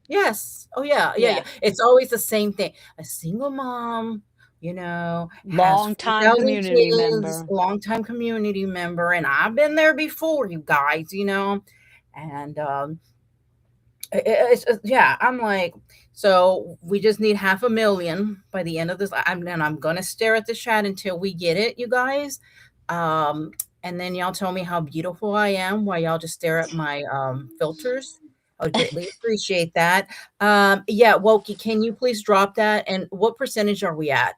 Yes. Oh, yeah, yeah, yeah. Yeah. It's always the same thing. A single mom, you know, has Long-time 4,000 community kids, member. longtime community member, and I've been there before, you guys, and, yeah, I'm like, so we just need 500,000 by the end of this. I'm gonna stare at the chat until we get it, you guys. Um, and then y'all tell me how beautiful I am while y'all just stare at my filters. I would greatly appreciate that. Yeah, Wokey, can you please drop that? And what percentage are we at?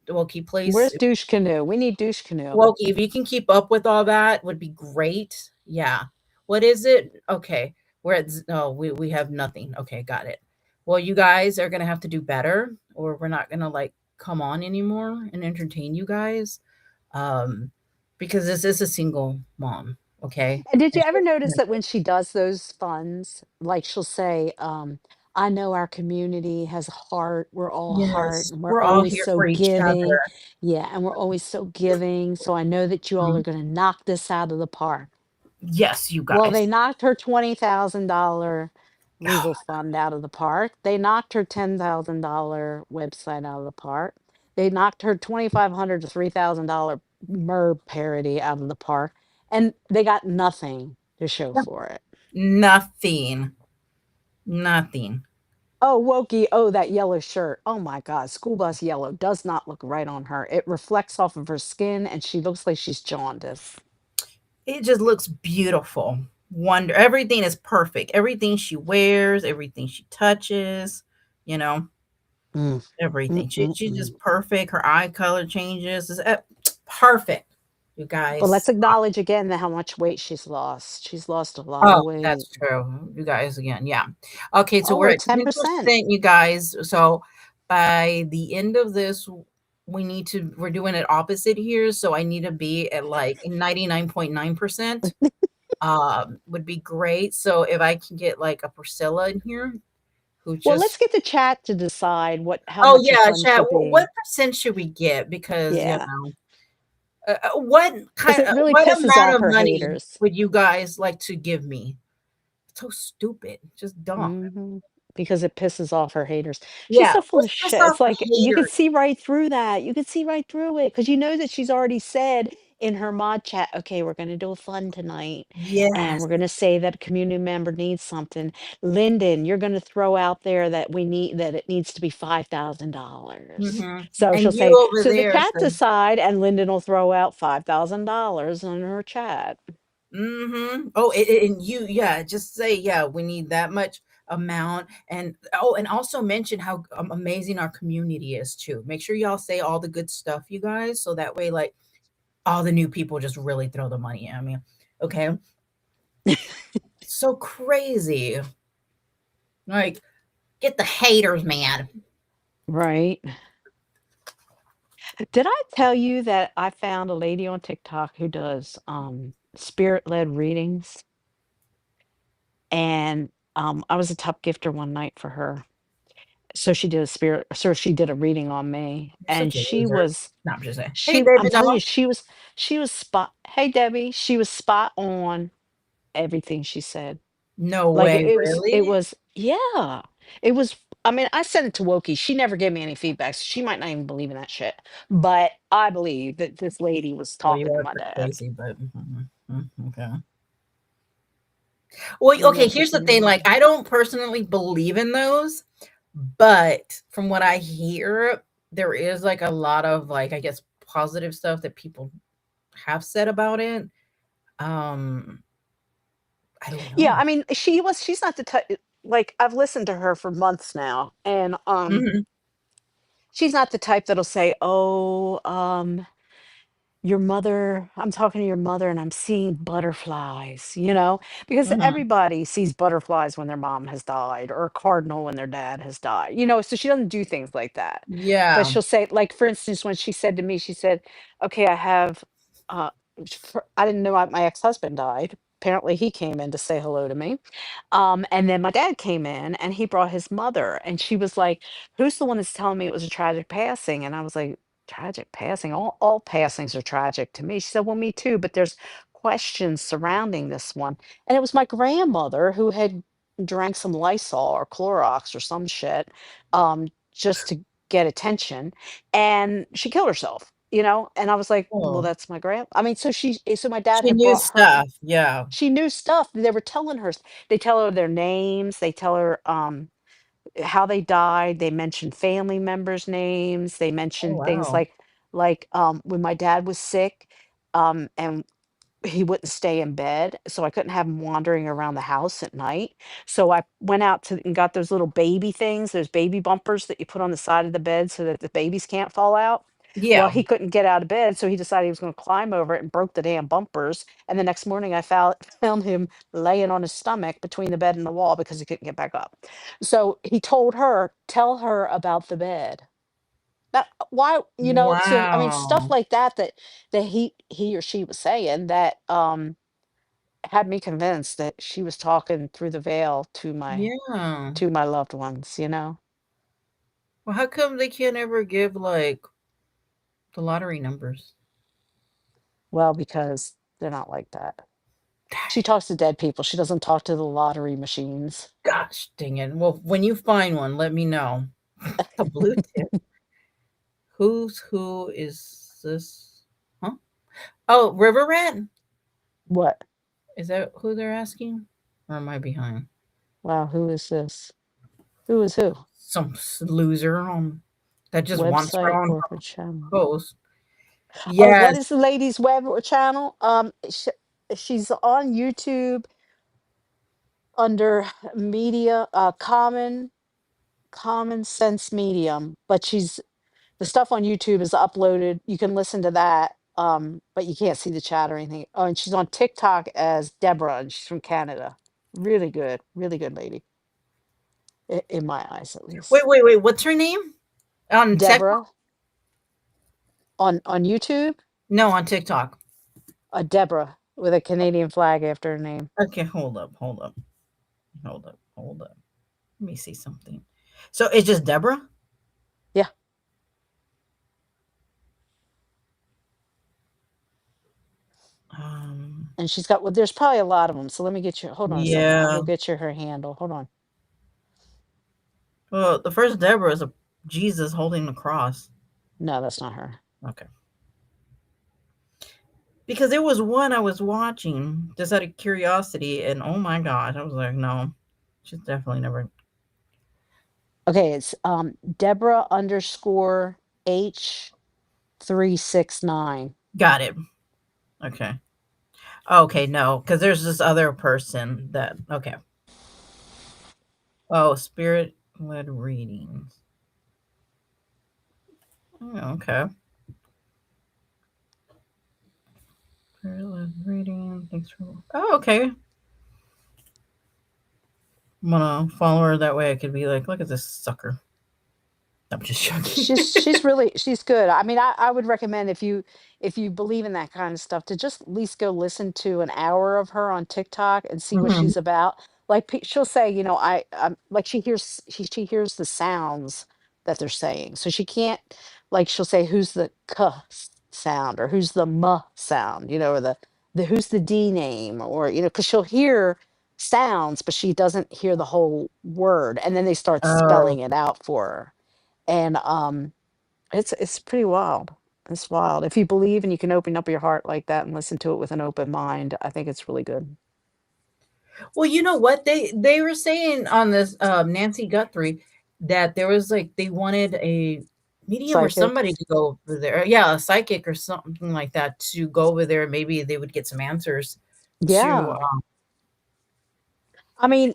Wokey, please. Where's douche canoe? We need douche canoe. Loki, if you can keep up with all that, would be great. Yeah. What is it? Okay. We're at no, we have nothing. Okay, got it. Well, you guys are gonna have to do better, or we're not gonna like come on anymore and entertain you guys. Um, because this is a single mom, okay? And did you And ever notice that when she does those funds, like she'll say, I know our community has a heart, we're all heart, yes, and we're we're all always here so for each giving. other. Yeah, and we're always so giving. So I know that you all are Mhm. going to knock this out of the park. Yes, you Well, they guys. knocked her $20,000 legal fund out of the park. They knocked her $10,000 website out of the park. They knocked her 2,500 to $3,000 MERB parody out of the park, and they got nothing to show Yeah. for it. Nothing. Nothing. Oh, Wokey, oh, that yellow shirt. Oh my God, school bus yellow does not look right on her. It reflects off of her skin, and she looks like she's jaundiced. It just looks beautiful. Wonder everything is perfect. Everything she wears, everything she touches, you know, Mm, mm, everything. mm, She's mm. just perfect. Her eye color changes. It's perfect. You But let's guys. acknowledge again how much weight she's lost. She's lost a lot of Oh, weight. that's true. You guys again. Yeah. Okay, so Oh, we're we're at 10%. 10%, you guys. So by the end of this, we're doing it opposite here. So I need to be at like 99.9%. Would be great. So if I can get like a Priscilla in here who Well, let's just get the chat to decide how oh much a yeah, fund chat. should What be. percent should we get? Because Yeah, what because it really what pisses amount off of her money haters. would you guys like to give me? So stupid, just dumb. Mhm. Because it pisses off her haters. She's Yeah, so full let's of piss shit. off It's the like you could haters. see right through that. You could see right through it because you know that she's already said in her mod chat, okay, we're going to do a fun tonight and Yes. we're going to say that a community member needs something. Lyndon, you're going to throw out there that it needs to be $5,000. Hmm. So she'll And you say, over so the there chat said, decide, and Lyndon will throw out $5,000 in her chat. mm-hmm. Oh, and you, yeah, just say, yeah, we need that much amount. And oh, and also mention how amazing our community is too. Make sure y'all say all the good stuff, you guys, so that way, like, all the new people just really throw the money at me. Okay. So crazy. Like, get the haters mad. Right. Did I tell you that I found a lady on TikTok who does spirit-led readings? And I was a top gifter one night for her. So she did a reading on me. You're And such a loser. No, I'm just saying. Hey, I'm David telling Noah. you, she was spot hey Debbie, she was spot on everything she said. No Like way, it really? was yeah. It was I mean, I sent it to Woki. She never gave me any feedback, so she might not even believe in that shit. But I believe that this lady was Well, you talking to are my pretty dad. crazy, but okay. Well, And okay, that's here's just the thing, me. like, I don't personally believe in those, but from what I hear, there is, like, a lot of, like, I guess, positive stuff that people have said about it. Um, I don't Yeah, know. I mean, she's not the type like I've listened to her for months now, and Mhm, she's not the type that'll say, "Oh, your mother, I'm talking to your mother and I'm seeing butterflies," because mhm. everybody sees butterflies when their mom has died or a cardinal when their dad has died, so she doesn't do things like that. But Yeah. she'll say, like, for instance, when she said to me, she said, okay, I didn't know my ex-husband died. Apparently he came in to say hello to me. And then my dad came in and he brought his mother. And she was like, who's the one that's telling me it was a tragic passing? And I was like, tragic passing? All passings are tragic to me. She said, well, me too, but there's questions surrounding this one. And it was my grandmother who had drank some Lysol or Clorox or some shit, just to get attention, and she killed herself, and I was like, "Well, Oh, that's my grand." I mean, so my dad she had knew brought her. stuff. Yeah. She knew stuff. They were telling her. They tell her their names. They tell her how they died. They mention family members' names. They Oh, mention things wow. like when my dad was sick, and he wouldn't stay in bed, so I couldn't have him wandering around the house at night. So I went out to and got those little baby things, those baby bumpers that you put on the side of the bed so that the babies can't fall out. Well, Yeah. he couldn't get out of bed, so he decided he was going to climb over it and broke the damn bumpers. And the next morning, I found found him laying on his stomach between the bed and the wall because he couldn't get back up. So he told her, "Tell her about the bed." That why, so I mean stuff Wow. like that he or she was saying that had me convinced that she was talking through the veil Yeah. to my loved ones. Well, how come they can't ever give like the lottery numbers? Well, because they're not like that. She talks to dead people. She doesn't talk to the lottery machines. Gosh dang it. Well, when you find one, let me know. The Bluetooth. Who is this? Huh? Oh, River Rat? What? Is that who they're asking? Or am I behind? Wow, who is this? Who is who? Some loser that just wants her Website own or her channel? post. Oh, what Yes. is the lady's web or channel? She's on YouTube under media, common sense medium, but she's the stuff on YouTube is uploaded. You can listen to that, but you can't see the chat or anything. Oh, and she's on TikTok as Deborah, and she's from Canada. Really good lady, in my eyes at Wait, least. wait, wait. What's her name? On TikTok? Deborah on YouTube, No, on TikTok. Deborah with a Canadian flag after her name. Okay, hold up, hold up, hold up, hold up. Let me see something. So it's just Deborah? Yeah, Um, and she's got, well, there's probably a lot of them. So let me get you. Hold on a second. I'll yeah. go get you her handle. Hold on. Well, the first Deborah is a Jesus holding the cross. No, that's not her. Okay. Because there was one I was watching just out of curiosity, and oh my gosh, I was like, no, she's definitely never Okay, it's Deborah underscore H369. got it. Okay. Okay, no, because there's this other person that, okay. Oh, spirit led readings. Oh, okay. Spirit led reading. Thanks for. Oh, okay. I'm gonna follow her that way. I could be like, look at this sucker. I'm just joking. She's good. I mean, I would recommend if you believe in that kind of stuff to just at least go listen to an hour of her on TikTok and see what Hmm. she's about. Like she'll say, like she hears the sounds that they're saying. So she can't, like she'll say who's the sound or who's the sound, or the who's the D name, or because she'll hear sounds but she doesn't hear the whole word, and then they start Oh, spelling it out for her. And it's pretty wild. It's wild. If you believe and you can open up your heart like that and listen to it with an open mind, I think it's really good. well, you know what they were saying on this Nancy Guthrie that there was like they wanted a medium or Psychic. somebody to go over there. Yeah, a psychic or something like that to go over there. Maybe they would get some answers to. Yeah. I mean,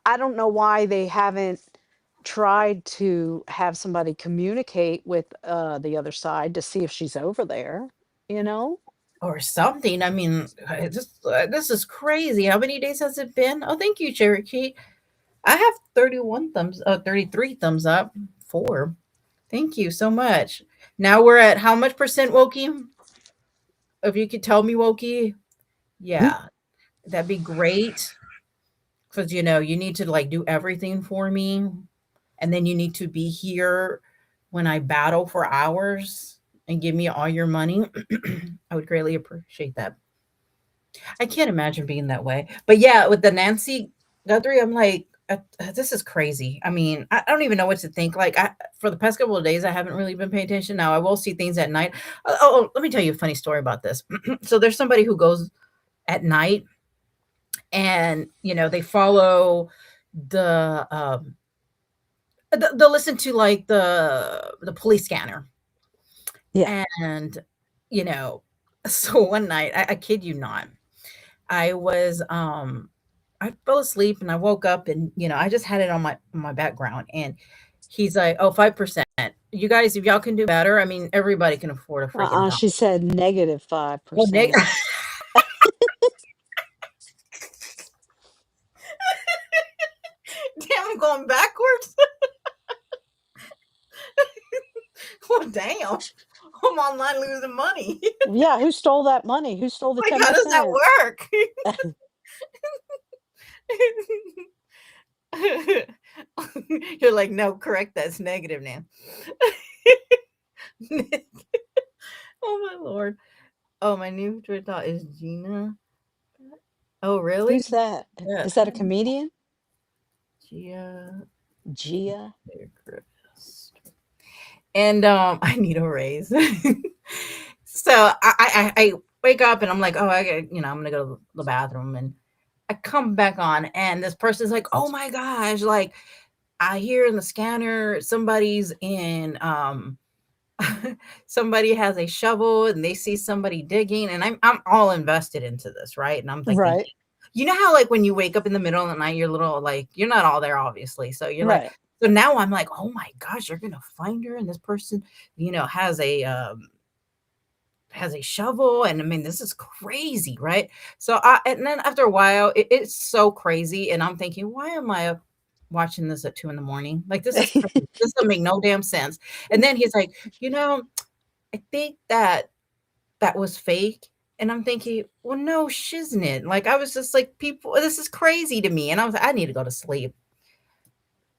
I don't know why they haven't tried to have somebody communicate with the other side to see if she's over there, you know? Or something. I mean, this is crazy. How many days has it been? Oh, thank you, Cherokee. I have 31 thumbs, 33 thumbs up. Four. Thank you so much. Now we're at how much percent, Wokey? If you could tell me, Wokey, yeah, that'd be great. Because you need to like do everything for me, and then you need to be here when I battle for hours and give me all your money. I would greatly appreciate that. I can't imagine being that way. But yeah, with the Nancy, Guthrie, I'm like, this is crazy. I mean, I don't even know what to think. Like, for the past couple of days, I haven't really been paying attention. Now, I will see things at night. Let me tell you a funny story about this. So, there's somebody who goes at night, and they follow the they'll listen to like the police scanner, Yeah. and you know, so one night, I kid you not, I was I fell asleep and I woke up, and I just had it on my background, and he's like, "Oh, 5%. You guys, if y'all can do better, I mean, everybody can afford a freaking dollar." She said negative Oh, 5%. damn, I'm going backwards. Oh, damn. I'm online losing money. Yeah, who stole that money? Who stole the Like, how does that 10%? work? You're like, no, correct. That's negative now. Oh my lord. Oh, my new Twitter thought is Gina. Oh, really? Who's that? Yeah. Is that a comedian? Gia. Gia? Chris. And I need a raise. So I wake up and I'm like, oh, I'm gonna go to the bathroom, and I come back on, and this person's like, oh my gosh, like I hear in the scanner somebody's in somebody has a shovel and they see somebody digging, and I'm all invested into this, right? And I'm like thinking, Right, how like when you wake up in the middle of the night, you're little like you're not all there obviously. So you're like, right. so now I'm like, oh my gosh, you're gonna find her, and this person, has a shovel, and I mean this is crazy, right? So and then after a while it's so crazy, and I'm thinking, why am I up watching this at 2 in the morning? Like, this is crazy. This doesn't make no damn sense. And then he's like, I think that was fake. And I'm thinking, well, no, shiznit. Like, I was just like, people, this is crazy to me. And I was like, I need to go to sleep.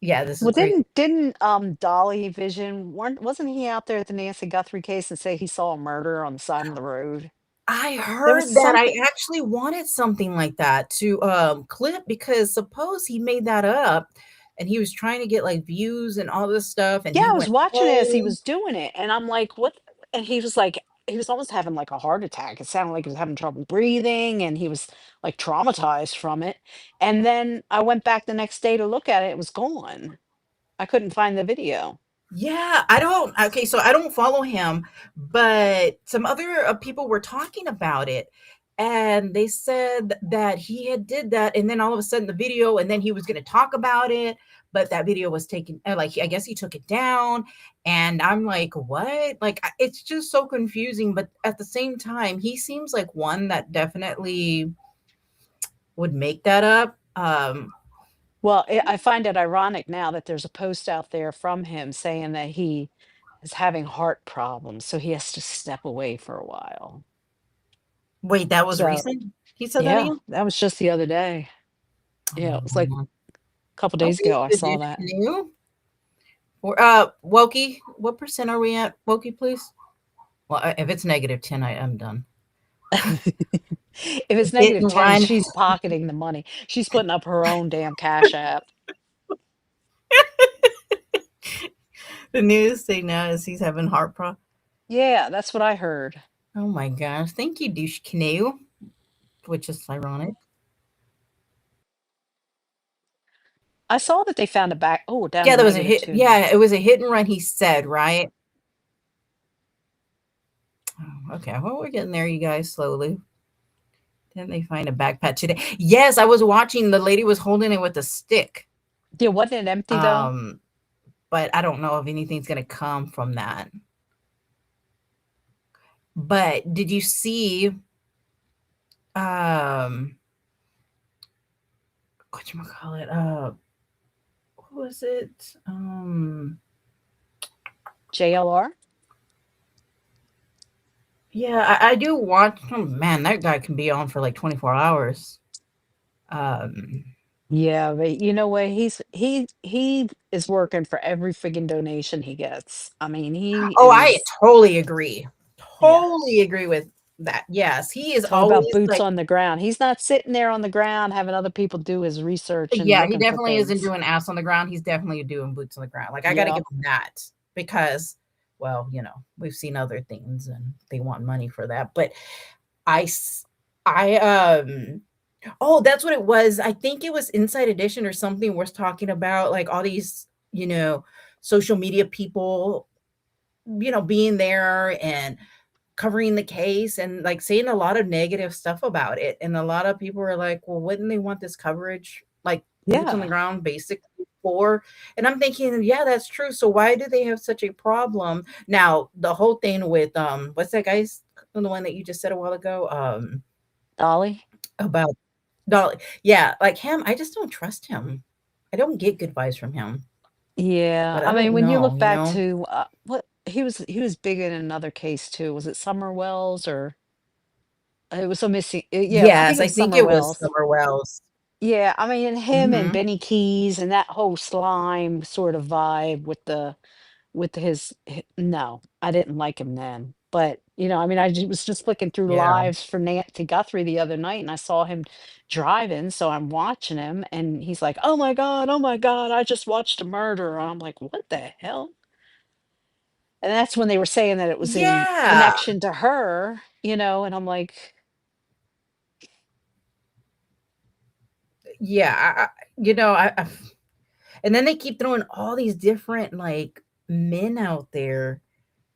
Yeah, this is Well, crazy. didn't Dolly Vision, wasn't he out there at the Nancy Guthrie case and say he saw a murder on the side of the road? I There was heard that. I something. actually wanted something like that to clip, because suppose he made that up and he was trying to get like views and all this stuff, and Yeah, he I was went watching it as he home. was doing it, and I'm like, "What?" And he was like, he was almost having like a heart attack. It sounded like he was having trouble breathing, and he was like traumatized from it. And then I went back the next day to look at it. It was gone. I couldn't find the video. Yeah, I don't okay, so I don't follow him, but some other, people were talking about it, and they said that he had did that, and then all of a sudden the video, and then he was gonna talk about it, but that video was taken, like, I guess he took it down, and I'm like, "What?" Like, it's just so confusing, but at the same time, he seems like one that definitely would make that up. Well, I find it ironic now that there's a post out there from him saying that he is having heart problems, so he has to step away for a while. Wait, that was So, recent? He said that yeah, again? that was just the other day. Yeah, it was like Oh, a couple days okay, ago I the saw douche that. canoe. Or Wokey, what percent are we at? Wokey, please. Well, if it's -10, I am done. If it's Hit negative and 10, run. she's pocketing the money. She's putting up her own damn Cash App. The news thing now is he's having heart problems. Yeah, that's what I heard. Oh my gosh! Thank you, douche canoe. Which is ironic. I saw that they found a back, oh, down Yeah, to there was a negative hit. 2 now. Yeah, it was a hit and run. He said, right? Oh, okay, well, we're getting there, you guys, slowly. Didn't they find a backpack today? Yes, I was watching. The lady was holding it with a stick. Yeah, wasn't it empty though? Um, but I don't know if anything's gonna come from that. But did you see, um whatchamacallit, what was it? JLR? Yeah, I do watch. Oh man, that guy can be on for like 24 hours. Um Yeah, but you know what? He is working for every friggin' donation he gets. I mean, he oh, I is, totally agree. yeah. Totally agree with. that. Yes, he is It's all about always boots like, on the ground. He's not sitting there on the ground having other people do his research and yeah, he looking for definitely isn't things. doing ass on the ground. He's definitely doing boots on the ground. Like, I got to Yep. give him that because, well, we've seen other things and they want money for that. But I, s- I, oh, that's what it was. I think it was Inside Edition or something was talking about like all these, social media people, being there and covering the case and like saying a lot of negative stuff about it. And a lot of people were like, well, wouldn't they want this coverage, like boots on the Yeah. ground, basically for? And I'm thinking, yeah, that's true. So why do they have such a problem? Now, the whole thing with what's that guy's the one that you just said a while ago? Dolly? About Dolly. Yeah, like him, I just don't trust him. I don't get good vibes from him. Yeah. But I I mean, don't when you know, look back to what he was big in another case too. Was it Summer Wells or it was so missing? Yeah, I think Yes, it I was think Summer it was Wells. Summer Wells. Yeah, I mean, him and Mhm. Benny Keys and that whole slime sort of vibe with no, I didn't like him then. But, I mean, was just flicking through Yeah. lives for Nancy Guthrie the other night and I saw him driving, so I'm watching him and he's like, oh my God, I just watched a murder. And I'm like, what the hell? And that's when they were saying that it was in Yeah. connection to her, and I'm like, Yeah, I and then they keep throwing all these different, like, men out there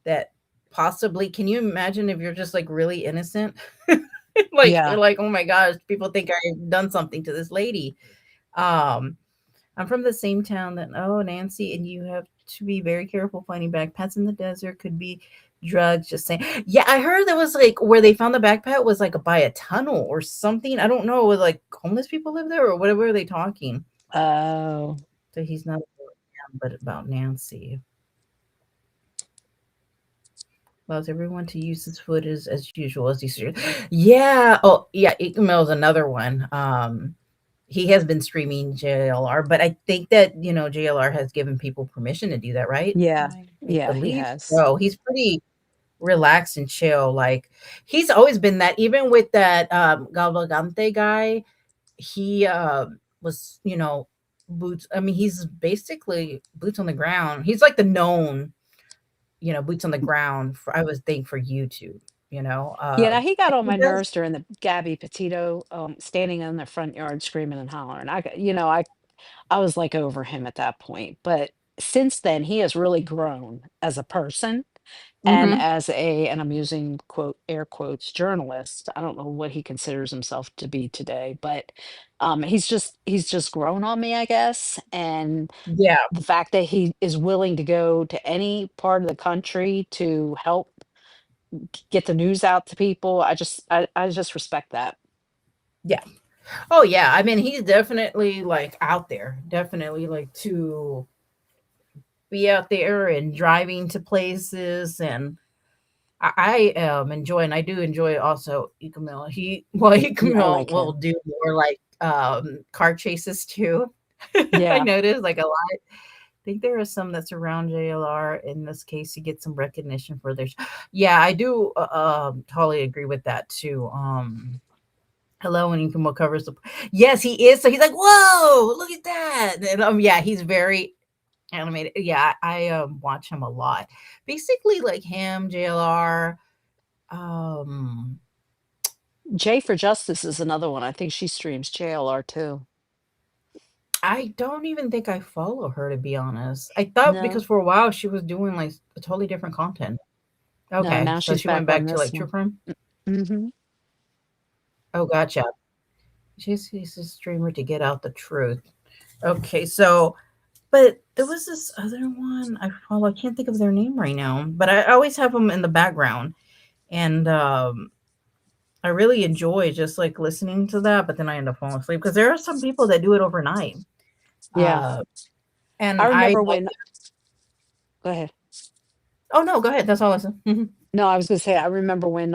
that possibly can you imagine if you're just, like, really innocent? Like, you're yeah, like, "Oh my gosh, people think I've done something to this lady." Um, I'm from the same town that oh, Nancy, and you have to be very careful finding backpacks in the desert, could be drugs, just saying. Yeah, I heard that was, like, where they found the backpack was, like, by a tunnel or something. I don't know, was, like, homeless people live there or what were they talking? oh, So he's not about him, but about Nancy. Allows everyone to use this footage as usual as these. Yeah. Oh, yeah. Email is another one. He has been streaming JLR, but I think that JLR has given people permission to do that, right? yeah, I yeah, he believe has. so. He's pretty relaxed and chill. Like he's always been that. Even with that Galvagante guy, he was boots. I mean, he's basically boots on the ground. He's like the known boots on the ground for I would think for YouTube, you know? Yeah, now he got And on he my does. nerves during the Gabby Petito standing in the front yard screaming and hollering. I was like over him at that point, but since then he has really grown as a person and Mhm. as and I'm using quote air quotes journalist. I don't know what he considers himself to be today, but he's just grown on me, I guess. And Yeah, the fact that he is willing to go to any part of the country to help get the news out to people, I just respect that. yeah. Oh, yeah, I mean, he's definitely, like, out there, definitely, like, to be out there and driving to places, and enjoy and I do enjoy also Ekamil. Yeah, I Ekamil like will him. do more, like, car chases too. I Yeah. noticed, like, a lot. I think there are some that surround JLR in this case to get some recognition for their yeah, I do, totally agree with that too, hello, and Inkumo covers the yes, he is, so he's like, "Whoa, look at that," and, yeah, he's very animated. Yeah, I, watch him a lot. Basically, like him, JLR, um, Jay for Justice is another one. I think she streams JLR too. I don't even think I follow her, to be honest. I thought because No, for a while she was doing, like, a totally different content. no, Okay, now so she's she went back on back to, this like, true one. crime? Mm-hmm. Oh, gotcha. She's a streamer to get out the truth. Okay, so but there was this other one I follow. I can't think of their name right now, but I always have them in the background, and I really enjoy just like listening to that. But then I end up falling asleep because there are some people that do it overnight. Yeah. Uh, I and I remember like. when Go ahead. Oh no, go ahead. That's all. Listen. Mhm. No, I was gonna say I remember when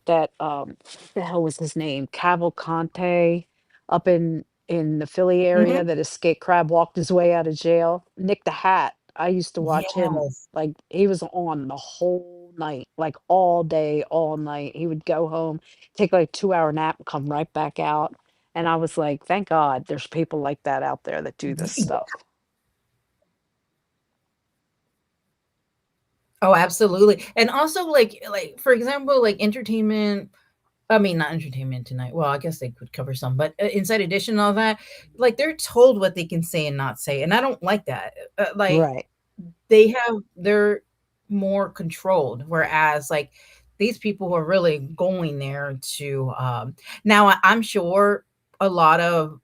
that what the hell was his name? Cavalcante up in the Philly area Mhm. that escaped crab walked his way out of jail. Nick the Hat. I used to watch him Yes. like he was on the whole all night, like all day, all night. He would go home, take like a 2-hour nap, and come right back out. And I was like, thank God there's people like that out there that do this Yeah. stuff. Oh, absolutely. And also like for example, like entertainment, I mean, not entertainment tonight. Well, I guess they could cover some, but Inside Edition, and all that, like they're told what they can say and not say, and I don't like that. Like Right. they're more controlled, whereas like these people who are really going there to. Now, I'm sure a lot of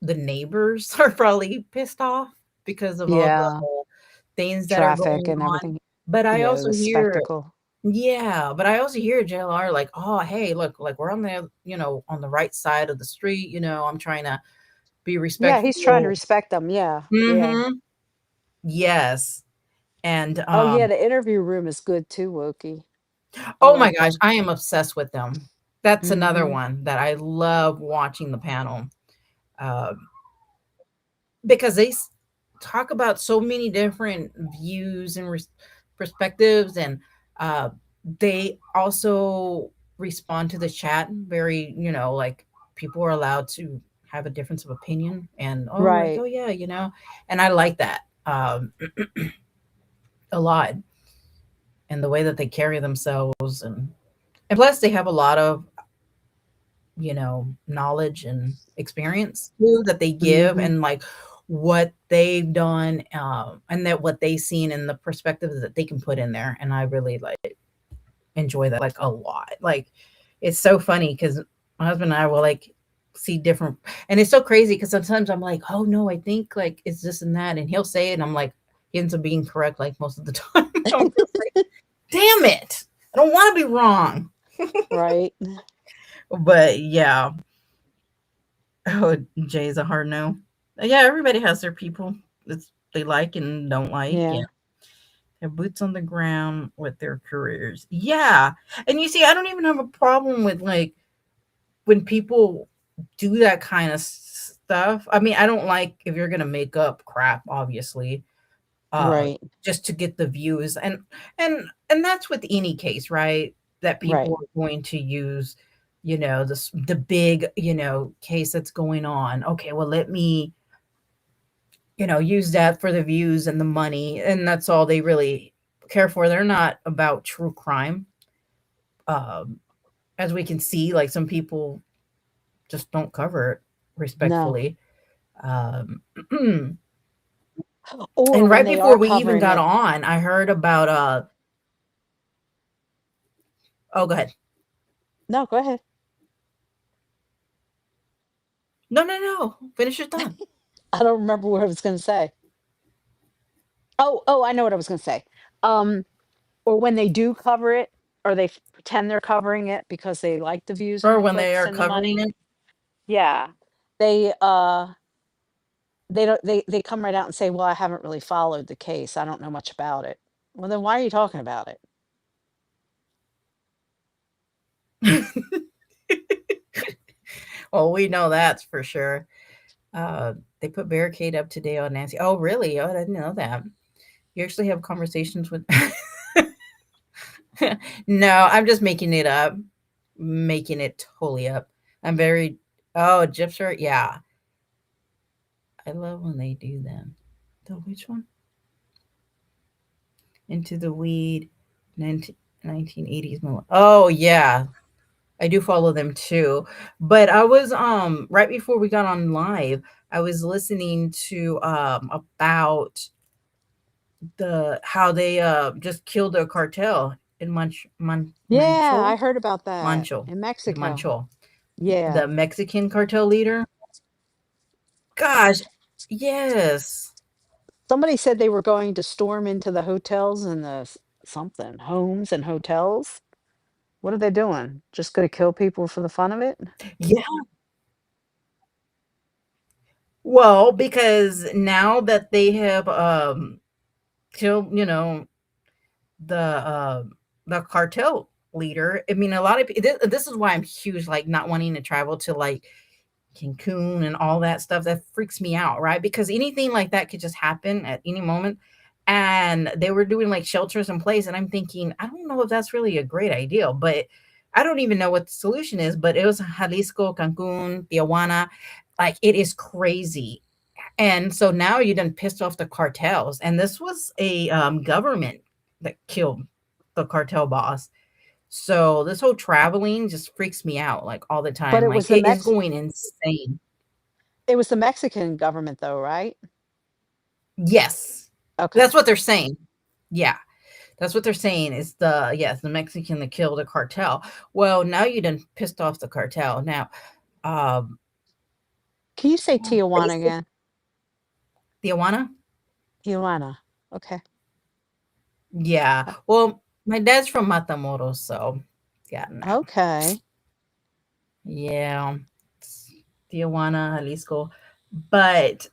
the neighbors are probably pissed off because of all the Yeah. things that are Traffic going and on. everything. But I Yeah, also the hear spectacle. yeah, but I also hear JLR like, "Oh, hey, look, like we're on the, on the right side of the street, I'm trying to be Yeah, he's trying to respectful." respect them. Yeah. Yeah. Mhm. Yes. And Oh yeah, the interview room is good too, Wokey. I oh my like gosh, them. I am obsessed with them. That's another Mhm. one that I love watching the panel. Um, because talk about so many different views and perspectives, and uh, they also respond to the chat very, like people are allowed to have a difference of opinion, and oh, like, Right. oh yeah, and I like that a lot, and the way that they carry themselves, and plus they have a lot of knowledge and experience too that they give, Mhm. and like what they've done, and that what they've seen and the perspectives that they can put in there, and I really like enjoy that like a lot. Like it's so funny because my husband and I will like see different, and it's so crazy because sometimes I'm like, oh no, I think like it's this and that, and he'll say it and I'm like, he ends up being correct like most of the time. I'm just like, damn it, I don't want to be wrong. Right. But yeah. Oh, Jay's a hard no. Yeah, everybody has their people that they like and don't like, and Yeah. have boots on the ground with their careers. Yeah, and you see, I don't even have a problem with like when people do that kind of stuff. I mean, I don't like if you're gonna make up crap, obviously, uh, Right. just to get the views, and that's with any case, right? That Right. people are going to use, the big, case that's going on. Okay, well, let me, use that for the views and the money, and that's all they really care for. They're not about true crime. Um, as we can see, like some people just don't cover it No. respectfully. Um, and Or when right they before are we even covering got it. on, I heard about oh, go ahead. No, go ahead. No, no, no. Finish your thought. I don't remember what I was gonna say. Oh, I know what I was gonna say. Um, or when they do cover it, or they pretend they're covering it because they like the views and Or the when they clicks are and the covering money. it. Yeah. They they don't they come right out and say, "Well, I haven't really followed the case. I don't know much about it." Well, then why are you talking about it? Well, we know that's for sure. They put barricade up today on Nancy. Oh, really? Oh, I didn't know that. You actually have conversations with. No, I'm just making it up, making it totally up. I'm very. Oh, gypser. Yeah, I love when they do them. The which one? Into the weed, 1980s. Oh yeah, I do follow them too. But I was right before we got on live, I was listening to about the how they just killed a cartel in Yeah, I Mancho, heard about that Mancho, in Mexico. Mancho, Yeah. the Mexican cartel leader. Gosh, yes. Somebody said they were going to storm into the hotels and the something, homes and hotels. What are they doing? Just gonna kill people for the fun of it? Yeah. Well, because now that they have killed, the the cartel leader. I mean, a lot of this is why I'm huge, like not wanting to travel to like Cancun and all that stuff. That freaks me out, right? Because anything like that could just happen at any moment. and they were doing like shelters in place. And I'm thinking, I don't know if that's really a great idea, but I don't even know what the solution is. But it was Jalisco, Cancun, Tijuana. Like it is crazy. And so now you done pissed off the cartels. And this was a government that killed the cartel boss. So this whole traveling just freaks me out like all the But time. Like it is going insane. it was the Mexican government though, right? Yes. Okay. That's what they're saying. Yeah. That's what they're saying is the yes, the Mexican that killed the cartel. Well, now you done pissed off the cartel. Now, um, Can you say Tijuana basic again? Tijuana? Tijuana. Okay. Yeah. Uh, Well, my dad's from Matamoros, so yeah, no. Okay. Yeah. It's Tijuana, Jalisco. But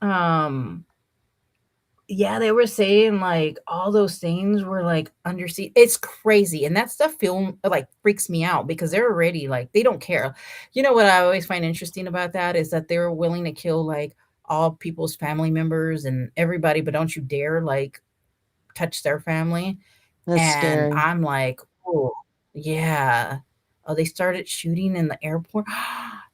yeah, they were saying like all those things were like under siege. It's crazy. And that stuff film like freaks me out because they're already like they don't care. You know what I always find interesting about that is that they're willing to kill like all people's family members and everybody, but don't you dare like touch their family. That's And scary. I'm like, "Oh, yeah." Oh, they started shooting in the airport.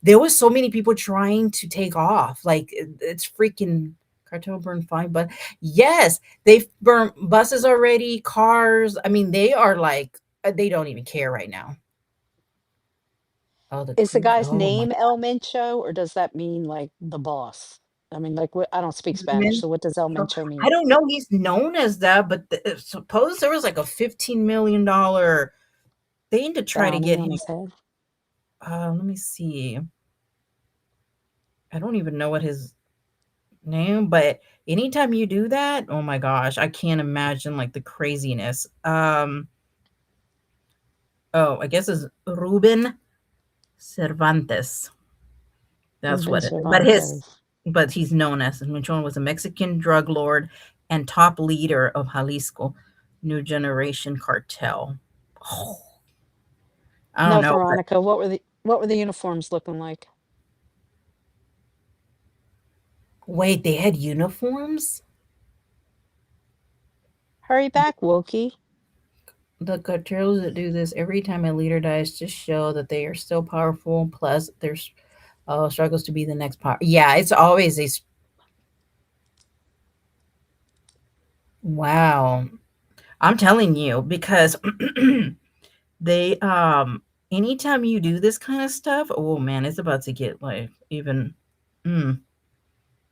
There was so many people trying to take off. Like it's freaking cartel burned 5 but yes, they've burned buses already, cars. I mean, they are like they don't even care right now. Oh, the Is the cruise. guy's Oh my name El Mencho, or does that mean like the boss? I mean, like what I don't speak Spanish, goodness. so what does El So, Mencho I mean? don't know. He's known as that, but suppose there was like a $15 million thing to try to Bounty get on him. his head? Let me see. I don't even know what his name, but anytime you do that, oh my gosh, I can't imagine like the craziness. Oh, I guess it's Ruben Cervantes. That's Ruben what it. But his, Cervantes. but he's known as Menchon was a Mexican drug lord and top leader of Jalisco New Generation Cartel. Oh, I don't Now, know, but Veronica, what were the uniforms looking like? wait, they had uniforms. Hurry back, Wokey. The cartels that do this every time a leader dies just show that they are still powerful. Plus, there's struggles to be the next power. Yeah, it's always these. Wow, I'm telling you because they anytime you do this kind of stuff, oh man, it's about to get like even. Mm,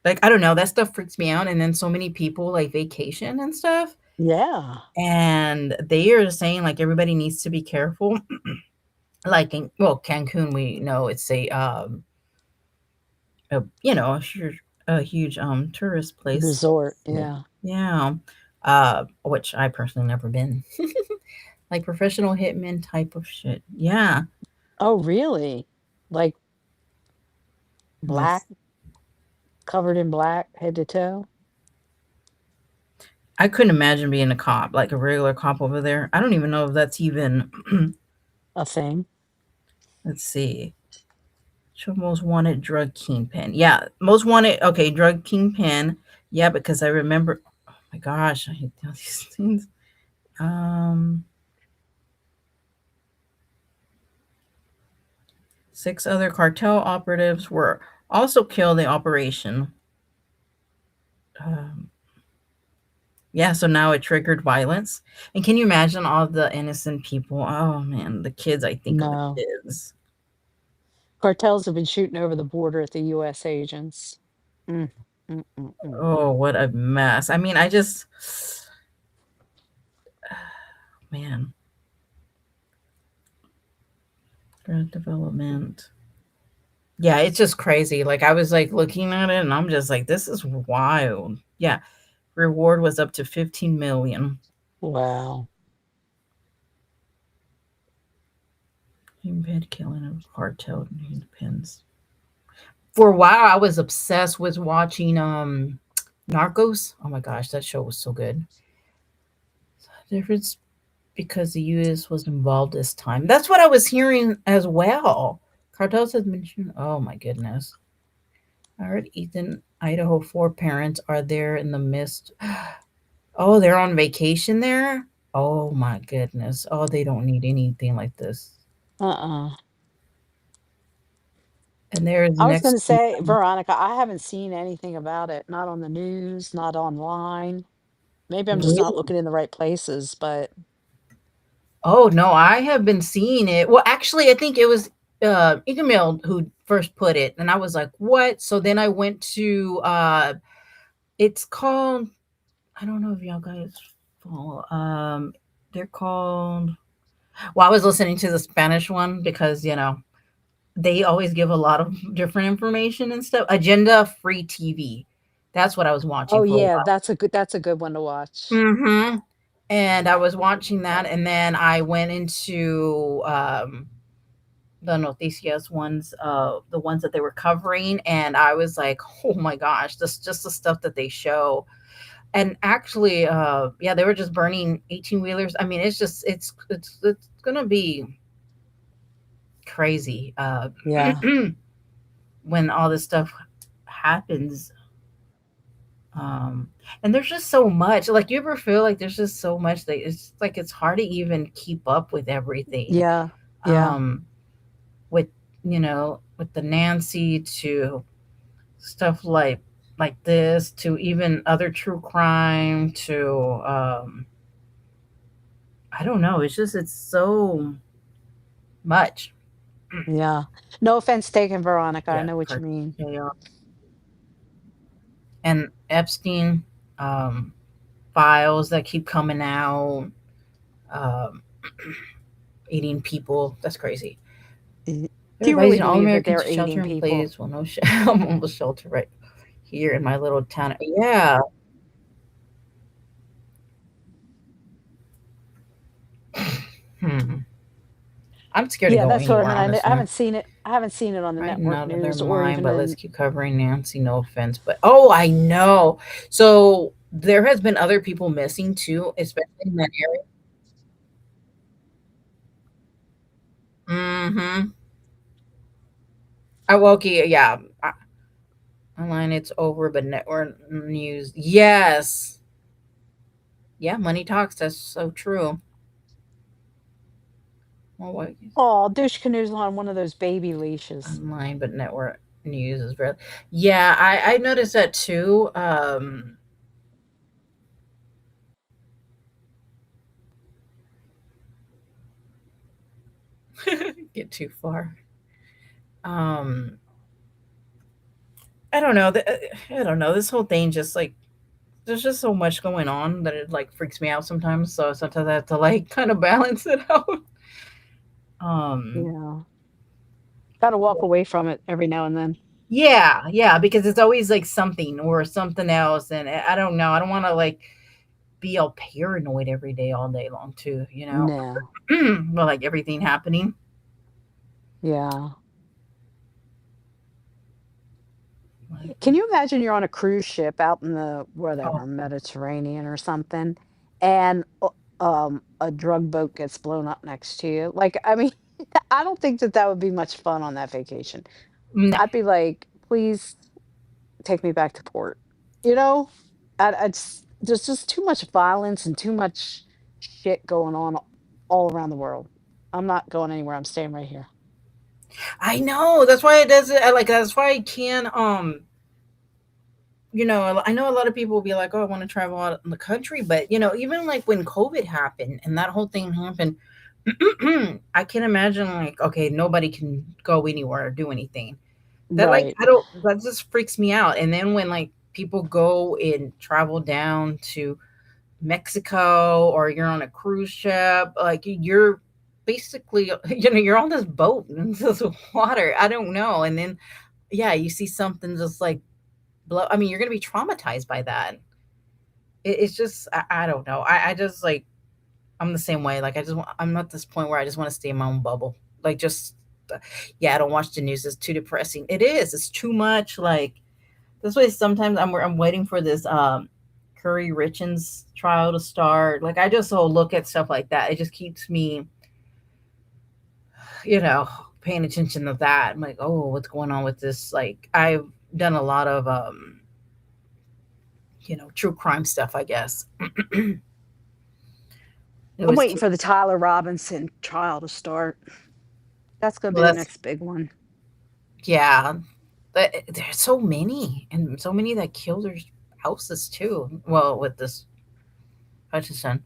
like I don't know, that stuff freaks me out. And then so many people like vacation and stuff, Yeah. and they are saying like everybody needs to be careful. Like in well, Cancun, we know it's you know, a huge tourist place. Resort. So, Yeah. yeah, which I personally never been. Like professional hitman type of shit. Yeah. Oh, really? Like black, Let's covered in black, head to toe? I couldn't imagine being a cop, like a regular cop over there. I don't even know if that's even A thing? let's see. Show most wanted drug kingpin. Yeah, most wanted okay, drug kingpin. Yeah, because I remember oh my gosh, I hate all these things. Um 6 other cartel operatives were also killed in the operation. Um, yeah, so now it triggered violence. And can you imagine all the innocent people? Oh man, the kids, I think of the No. kids. Cartels have been shooting over the border at the US agents. Mm, mm, mm, mm. Oh, what a mess. I mean, I just, man, drug development. Yeah, it's just crazy. Like, I was like looking at it and I'm just like, this is wild. Yeah, reward was up to 15 million. Wow. Impaired killing of cartel pins. For a while, I was obsessed with watching Narcos. Oh my gosh, that show was so good. Difference because the U.S. was involved this time. That's what I was hearing as well. Cartels has mentioned. Oh my goodness. I heard Ethan, Idaho, 4 parents are there in the midst. Oh, they're on vacation there? Oh my goodness. Oh, they don't need anything like this. Uh-uh. And there's I was next gonna to say, them. Veronica, I haven't seen anything about it, not on the news, not online. Maybe I'm just Really? not looking in the right places, but Oh no, I have been seeing it. Well, actually, I think it was Email who first put it, and I was like, "What?" So then I went to it's called, I don't know if y'all guys follow. They're called, well, I was listening to the Spanish one because, they always give a lot of different information and stuff. Agenda Free TV. That's what I was oh watching for a yeah, while. that's a good one to watch. Mhm. And I was watching that, and then I went into, the noticias ones, the ones that they were covering, and I was like, "Oh my gosh, this just the stuff that they show." And actually, yeah, they were just burning 18-wheelers. I mean, it's just it's gonna be crazy, Yeah. when all this stuff happens. Um, and there's just so much. Like, you ever feel like there's just so much that it's like it's hard to even keep up with everything. Yeah. Yeah. Um, with with the Nancy to stuff like this to even other true crime to I don't know. It's just it's so much. Yeah. No offense taken, Veronica. I Yeah, know what you per mean. chaos. And Epstein, um, files that keep coming out, um, eating people. That's crazy. Y- Do you really Everybody's all believe that Americans they're to shelter aiding in people? place. Well, no, I'm almost shelter right here in my little town. Yeah. Hmm. I'm scared to Yeah, go that's what I anywhere, mean. I honestly. haven't seen it. I haven't seen it on the Frightened network out of their news or mind, even but let's in. keep covering Nancy. No offense, but oh, I know. So there has been other people missing too, especially in that area. Mm-hmm. I woke you. Yeah. Online, it's over, but network news. Yes. Yeah. Money talks. That's so true. Well, what? Oh, douche canoes on one of those baby leashes. Online, but network news is real. Yeah, I noticed that too. Get too far. Um, I don't know. I don't know. This whole thing just like there's just so much going on that it like freaks me out sometimes. So sometimes I have to like kind of balance it out. Um, Yeah. Got to walk away from it every now and then. yeah, yeah, because it's always like something or something else, and I don't know. I don't want to like be all paranoid every day, all day long, too. No. Well, like everything happening. Yeah. Like, Can you imagine you're on a cruise ship out in the oh, whatever Mediterranean or something, and a drug boat gets blown up next to you? Like, I mean, I don't think that that would be much fun on that vacation. no, I'd be like, please take me back to port. You know, there's just too much violence and too much shit going on all around the world. I'm not going anywhere. I'm staying right here. I know. That's why it doesn't. Like that's why I can. I know a lot of people will be like, "Oh, I want to travel out in the country," but even like when COVID happened and that whole thing happened, I can imagine like, okay, nobody can go anywhere or do anything. That like Right. I don't. That just freaks me out. And then when like people go and travel down to Mexico or you're on a cruise ship, like you're basically, you're on this boat in this water. I don't know. And then, yeah, you see something just like blow. I mean, you're going to be traumatized by that. It's just, I don't know. I just like, I'm the same way. Like, I'm at this point where I just want to stay in my own bubble. Like, just, yeah, I don't watch the news. It's too depressing. It is. It's too much. Like, this way, sometimes I'm waiting for this Curry Richens trial to start. Like I just look at stuff like that. It just keeps me, you know, paying attention to that. I'm like, oh, what's going on with this? Like I've done a lot of true crime stuff, I guess. It I'm was waiting too, for the Tyler Robinson trial to start. That's gonna be well, the that's, next big one. yeah. There's so many, and so many that kill their spouses too. Well, with this Hutchison,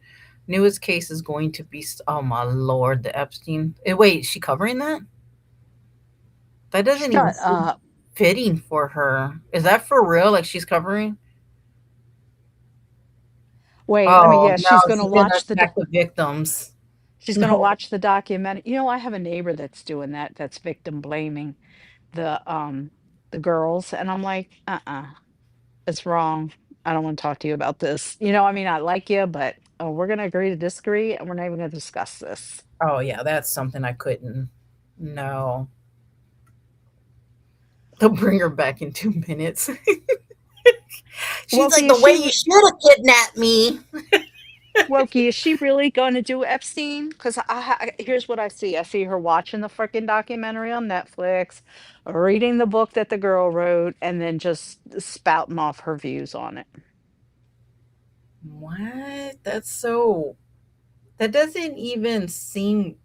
newest case is going to be, oh my lord, the Epstein. Wait, is she covering that? That doesn't even Shut seem up. fitting for her. Is that for real? Like she's covering? Wait, let me Oh guess. no, she's gonna attack the victims. She's gonna No. watch the documentary. You know, I have a neighbor that's doing that. That's victim blaming the girls, and I'm like, it's wrong. I don't want to talk to you about this. I mean, I like you, but we're gonna agree to disagree, and we're not even gonna discuss this. Oh yeah, that's something I couldn't. No. They'll bring her back in 2 minutes. She's like, Wokey, the way you should have kidnapped me. Is she really going to do Epstein? Because here's what I see. I see her watching the freaking documentary on Netflix, reading the book that the girl wrote, and then just spouting off her views on it. What? That's so. That doesn't even seem.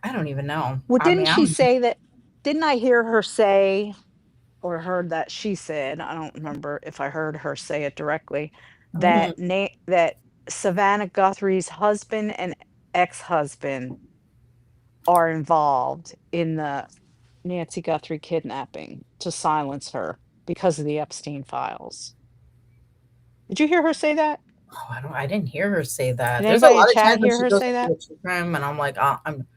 I don't even know. Well, I didn't mean, I she don't. say that? Didn't I hear her say, or heard that she said? I don't remember if I heard her say it directly. Mhm. That Savannah Guthrie's husband and ex-husband are involved in the Nancy Guthrie kidnapping to silence her because of the Epstein files. Did you hear her say that? Oh, I don't. I didn't hear her say Did that. There's a anybody in lot of chat times when hear she her goes say into that? a true crime, and I'm like, I'm.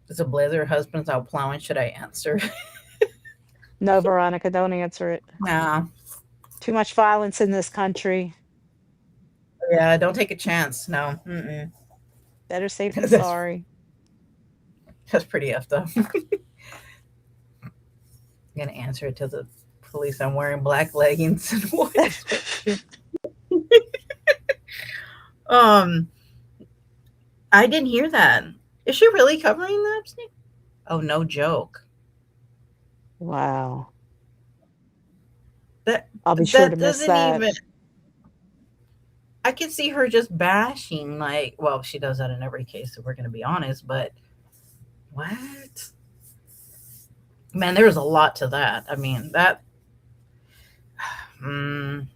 Is a blazer husband's out plowing? Should I answer? No, Veronica, don't answer it. Nah. Too much violence in this country. Yeah, don't take a chance. No. Mm-mm. Better safe than that's sorry. that's pretty effed up. I'm gonna answer it to the police. I'm wearing black leggings and white sweatshirt. Um, I didn't hear that. Is she really covering that? Oh, no joke. Wow. That I'll be sure to that miss doesn't that. even. I could see her just bashing, like, well, she does that in every case, so we're gonna be honest. But what? Man, there's a lot to that. I mean, that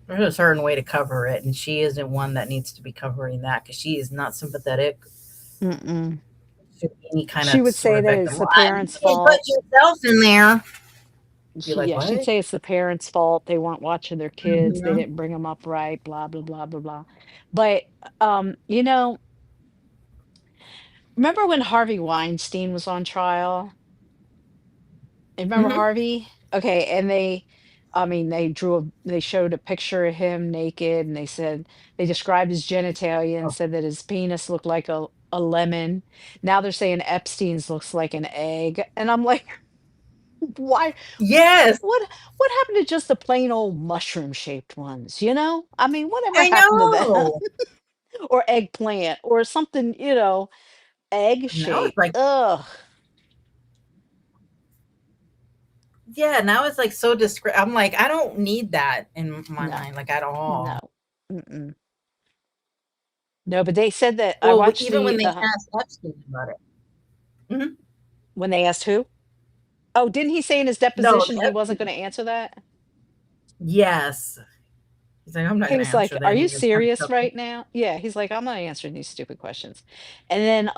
there's a certain way to cover it, and she isn't one that needs to be covering that because she is not sympathetic Mm-mm. to any kind She of would sort say of that victim. it's the Well, you parents' can't put fault. yourself in there. Be like, Yeah, she'd what? say it's the parents' fault. They weren't watching their kids. They Hmm. didn't bring them up right, blah, blah, blah, blah, blah. But, um, you know, remember when Harvey Weinstein was on trial? You remember Hmm. Harvey? Okay, and I mean, they showed a picture of him naked, and they described his genitalia and Oh, said that his penis looked like a lemon. Now they're saying Epstein's looks like an egg, and I'm like, why? yes, What what happened to just the plain old mushroom shaped ones? I mean, whatever I happened to them? know. Or eggplant or something, egg Now it's shaped. like, Ugh, yeah, now it's like so discreet. I'm like, I don't need that in my no, mind, like at all. no. Mm-mm. No, but they said that I Well, watched even when the they asked Epstein about it. Hmm. when they asked who? Oh, didn't he say in his No, deposition he wasn't Epstein. going to answer that? Yes. He's like, I'm not He going to was like, answer "Are that. you He just kind of serious chuckled. right now?" Yeah, he's like, "I'm not answering these stupid questions." And then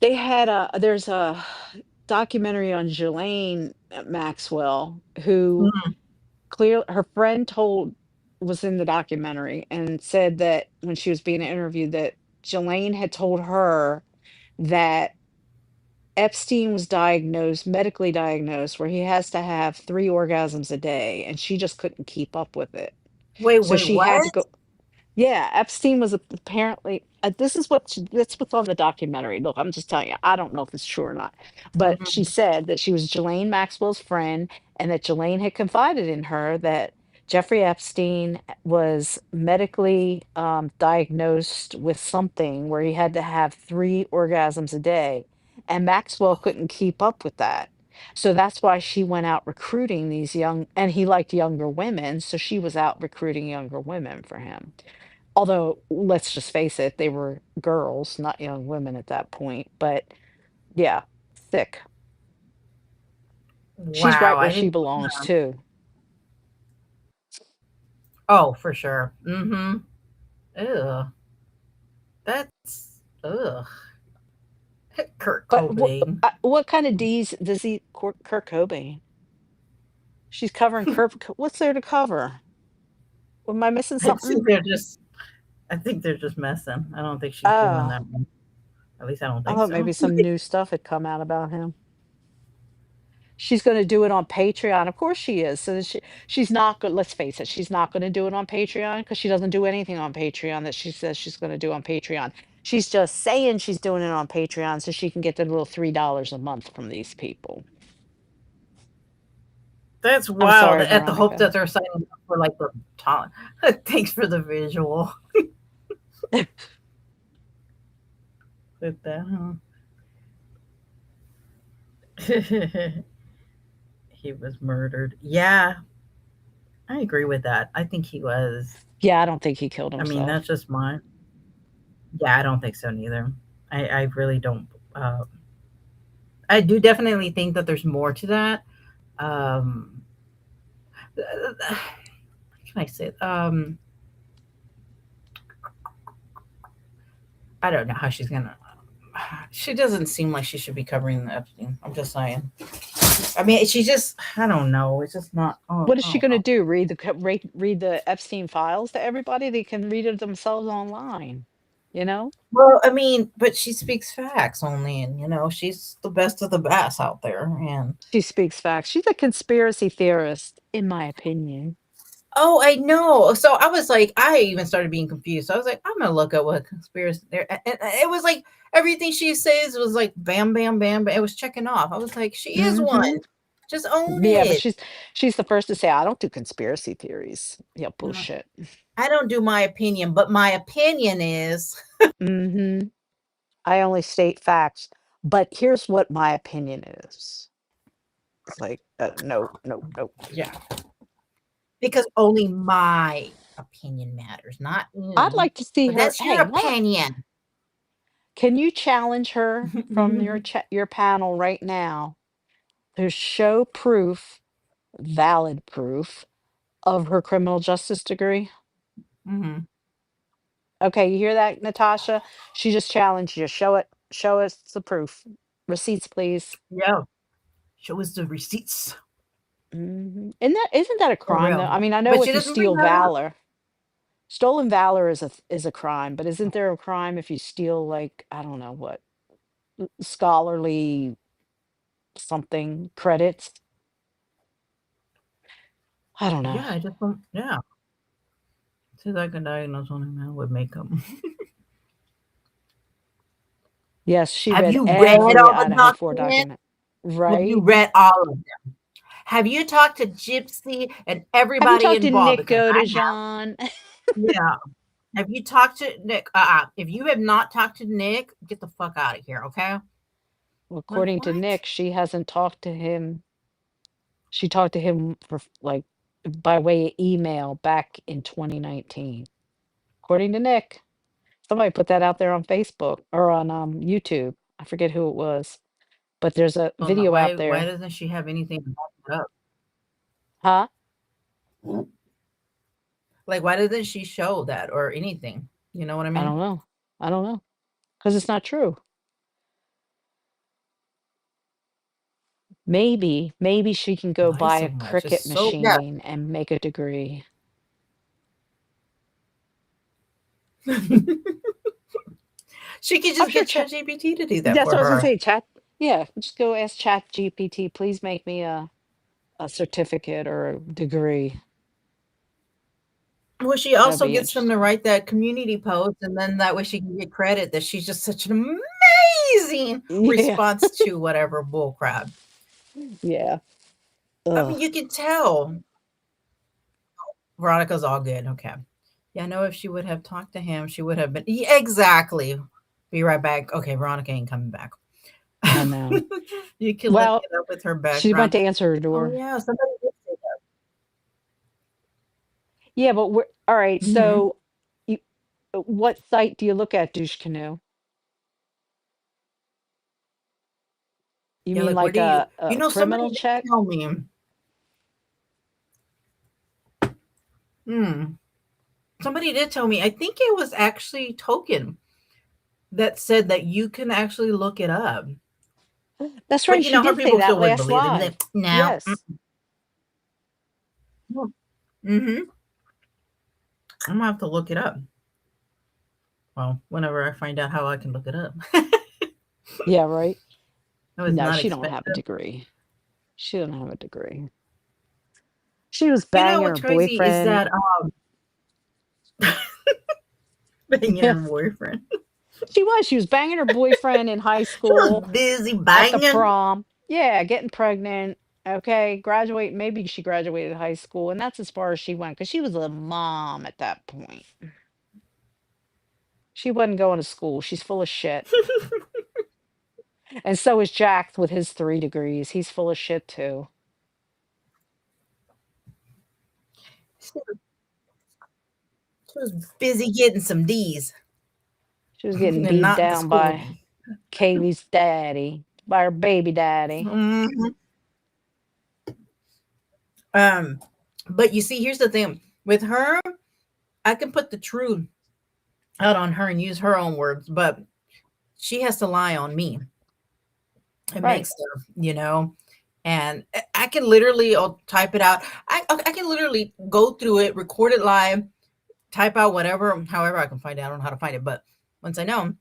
they had there's a documentary on Ghislaine Maxwell who Mhm. her friend told was in the documentary and said that when she was being interviewed that Jelaine had told her that Epstein was diagnosed, medically diagnosed, where he has to have 3 orgasms a day, and she just couldn't keep up with it. Wait, So wait, she had to what? go. Yeah, Epstein was apparently, this is that's what's on the documentary. Look, I'm just telling you, I don't know if it's true or not, but she Mhm. said that she was Ghislaine Maxwell's friend and that Ghislaine had confided in her that Jeffrey Epstein was medically diagnosed with something where he had to have 3 orgasms a day, and Maxwell couldn't keep up with that. So that's why she went out recruiting these young, and he liked younger women, so she was out recruiting younger women for him. Although, let's just face it, they were girls, not young women at that point. But yeah, sick. She's right Wow, where I she didn't. belongs too. Oh, for sure. Mm-hmm. Ugh. That's ugh. Kurt But Cobain. what kind of D's does he Kurt Cobain? She's covering Kurt. What's there to cover? Am I missing I something? think they're just. I think they're just messing. I don't think she's doing Oh, that one. At least I don't I think thought so. maybe some new stuff had come out about him. She's going to do it on Patreon. Of course she is. So she's not good. Let's face it. She's not going to do it on Patreon because she doesn't do anything on Patreon that she says she's going to do on Patreon. She's just saying she's doing it on Patreon so she can get the little $3 a month from these people. That's I'm wild. sorry, At the hope Veronica. that they're signing up for like the talent. Thanks for the visual. With that, huh? He was murdered. Yeah, I agree with that. I think he was. Yeah, I don't think he killed I mean, that's himself. just mine. Yeah, I don't think so neither. I really don't. I do definitely think that there's more to that. Um, how can I say it? I don't know how she's gonna. She doesn't seem like she should be covering the Epstein. I'm just saying. I mean, she just. I don't know. It's just not. Oh, What is I she don't going to know. do? Read the Epstein files to everybody? They can read it themselves online. You know? Well, I mean, but she speaks facts only, and she's the best of the best out there. And She speaks facts. She's a conspiracy theorist, in my opinion. oh, I know. So I was like, I even started being confused. So I was like, I'm gonna look up what conspiracy there. And it was like everything she says was like bam, bam, bam. But it was checking off. I was like, she is one. Hmm. Just own Yeah, but it. she's the first to say, I don't do conspiracy theories. Yeah, Mm, bullshit. I don't do my opinion, but my opinion is, Hmm. I only state facts. But here's what my opinion is. It's like, no, no, no. yeah, because only my opinion matters, not I'd you. like to see But her. that's your Hey, why don't opinion. can you challenge her from your panel right now to show proof, valid proof of her criminal justice degree? Hmm. Okay, you hear that, Natasha? She just challenged you. Show it. Show us the proof. Receipts, please. Yeah, show us the receipts Isn't that a for crime though? real. I mean, I know But she if you doesn't bring steal that up. valor, stolen valor is a crime, but isn't there a crime if you steal, like, I don't know what, scholarly something credits? I don't know. Yeah, I just don't. Yeah, since I can diagnose only man with makeup. Yes, she Have read you read every all the Idaho 4 documents? document. Have you Right? read all of them? Have you talked to Gypsy and Have you everybody talked to involved? Nick Because I have. Godejohn? Yeah. Have you talked to Nick? If you have not talked to Nick, get the fuck out of here, okay? Well, Like according to what? Nick, she hasn't talked to him. She talked to him for like by way of email back in 2019. According to Nick. Somebody put that out there on Facebook or on YouTube. I forget who it was, but there's a So no, video out why there. doesn't she have anything to back it up? Huh? Like why doesn't she show that or anything? You know what I I mean? don't know. I don't know because it's not true. Maybe she can go Lie buy so a much. It's Cricut so yeah. machine and make a degree. She could I'm just sure get chat. ChatGPT to do that That's for what I was gonna her. say. Chat. Yeah, just go ask Chat GPT. Please make me a certificate or a degree. Well, she That'd also be gets them to interesting. write that community post, and then that way she can get credit that she's just such an amazing Yeah. response to whatever bullcrap. Yeah. I Ugh. mean, you can tell Veronica's all good. Okay. Yeah, I know if she would have talked to him, she would have been. Yeah, exactly. Be right back. Okay, Veronica ain't coming back. I know. You can look Well, it up with her she went background. to answer her Oh door. yeah, somebody did say Yeah, but we're all right. that. Hmm. So, you, what site do you look at, douche canoe? You Yeah, mean like where like do you? a Somebody criminal did check? tell me. Hmm. Somebody did tell me. I think it was actually Token that said that you can actually look it up. That's But right. She her did say people that still wouldn't last believe. They'd be live. like, "No." Yes. Mm-hmm. I'm gonna have to look it up. Well, whenever I find out how I can look it up. Yeah, right. That was No, not she don't have a expensive. degree. She don't have a degree. She was banging her What's crazy is boyfriend. that banging her boyfriend. She was banging her boyfriend in high She was school, busy at the banging. prom. Yeah, getting pregnant. Okay, graduate. Maybe she graduated high school, and that's as far as she went because she was a mom at that point. She wasn't going to school. She's full of shit. And so is Jack with his 3 degrees. He's full of shit too. She was busy getting some D's She was getting and beat not the down school by D. Kaylee's daddy, by her baby daddy. Hmm. Um, but you see, here's the thing with her, I can put the truth out on her and use her own words, but she has to lie on me. It Right. makes her, and I can literally, I'll type it out. I can literally go through it, record it live, type out whatever, however I can find it. I don't know how to find it, but once I know,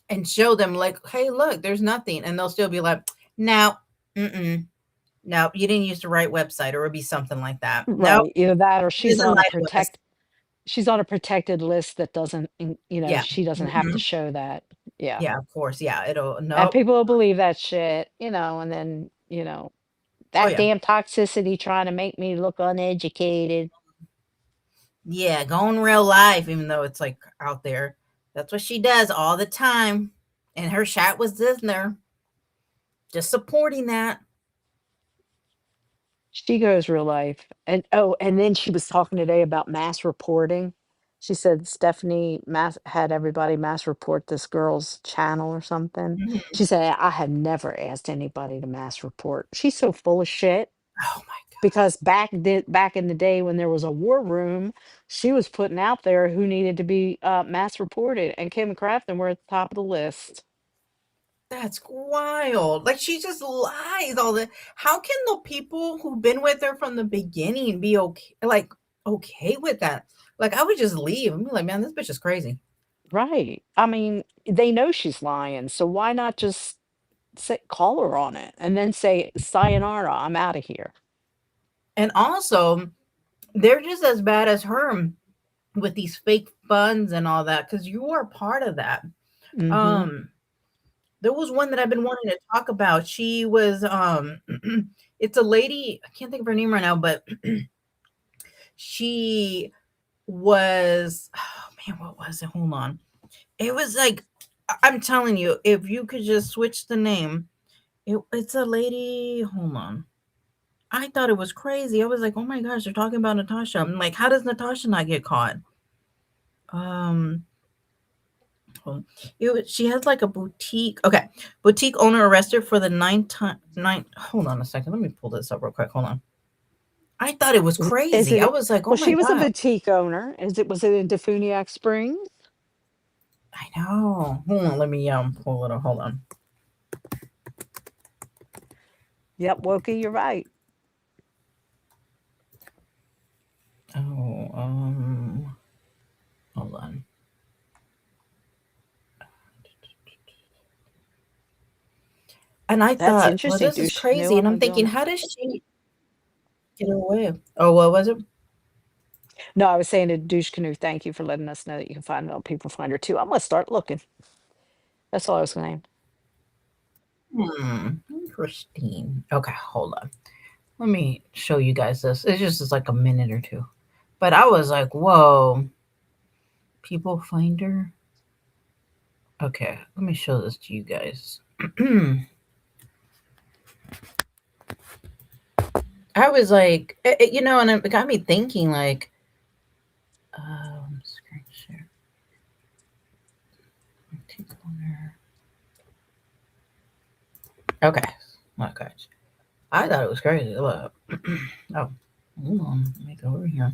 and show them like, hey, look, there's nothing, and they'll still be like, no, mm-mm, no, you didn't use the right website, or it'd be something like that. No, Right. Either that or she doesn't lie to us. she's on a protected list that doesn't Yeah. she doesn't have to Hmm. show that. Yeah. Yeah, of course. Yeah, it'll And nope. people will believe that shit, and then, Oh that yeah. damn toxicity trying to make me look uneducated. Yeah, going real life, even though it's like out there. That's what she does all the time. And her shot was in there, just supporting that. She goes real life. And oh, and then she was talking today about mass reporting. She said Stephanie had everybody mass report this girl's channel or something. Mhm. She said, I had never asked anybody to mass report. She's so full of shit Oh my because back in the day when there was a war room, she was putting out there who needed to be mass reported, and Kim and Crafton were at the top of the list. that's wild. Like she just lies all the how can the people who've been with her from the beginning be okay with that? Like I would just leave and be like, man, this bitch is crazy. Right. I mean, they know she's lying, so why not just call her on it and then say, "Sayonara, I'm out of here." And also, they're just as bad as her with these fake funds and all that, because you are part of that. Mhm. Um, there was one that I've been wanting to talk about. She was it's a lady, I can't think of her name right now, but she was oh man, what was it? Hold on. It was like I'm telling you, if you could just switch the name, it's a lady. Hold on. I thought it was crazy. I was like, oh my gosh, they're talking about Natasha. I'm like, how does Natasha not get caught? Um, she has like a boutique. Okay, boutique owner arrested for the nine. Hold on a second. Let me pull this up real quick. Hold on. I thought it was Is crazy. I it was like, oh well, my she was a god. boutique owner. Was it in Defuniak Springs? I know. Hold on. Let me pull it up. Hold on. Yep, Wokey, you're right. Oh, hold on. And I That's thought, well, interesting, this is douche. No, crazy. And I'm I'm not doing thinking, it. how does she get away? Oh, what was it? No, I was saying to Douche Canoe, thank you for letting us know that you can find out people find her too. I'm gonna start looking. That's all I was saying. Interesting. Okay, hold on. Let me show you guys this. It's just like a minute or two. But I was like, whoa, people find her. Okay, let me show this to you guys. I was like, and it got me thinking, like, screen share, boutique owner. Okay, my gosh, I thought it was crazy. Look, oh, hold on, let me go over here.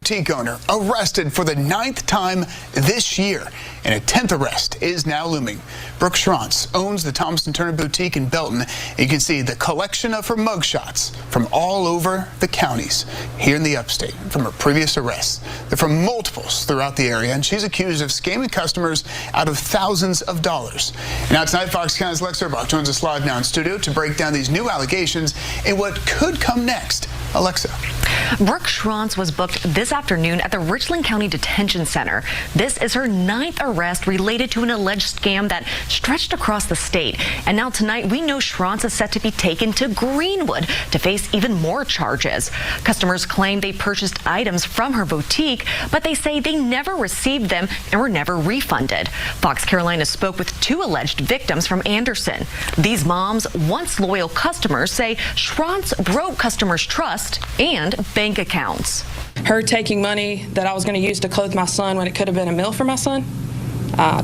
Boutique owner arrested for the 9th time this year, and a 10th arrest is now looming. Brooke Schrantz owns the Thompson Turner Boutique in Belton. You can see the collection of her mugshots from all over the counties here in the upstate from her previous arrests. They're from multiples throughout the area, and she's accused of scamming customers out of thousands of dollars. Now tonight, Fox County's Lex Urbach joins us live now in studio to break down these new allegations and what could come next. Alexa. Brooke Schrantz was booked this afternoon at the Richland County Detention Center. This is her 9th arrest related to an alleged scam that stretched across the state. And now tonight, we know Schrantz is set to be taken to Greenwood to face even more charges. Customers claim they purchased items from her boutique, but they say they never received them and were never refunded. Fox Carolina spoke with 2 alleged victims from Anderson. These moms, once loyal customers, say Schrantz broke customers' trust and bank accounts. Her taking money that I was going to use to clothe my son when it could have been a meal for my son, I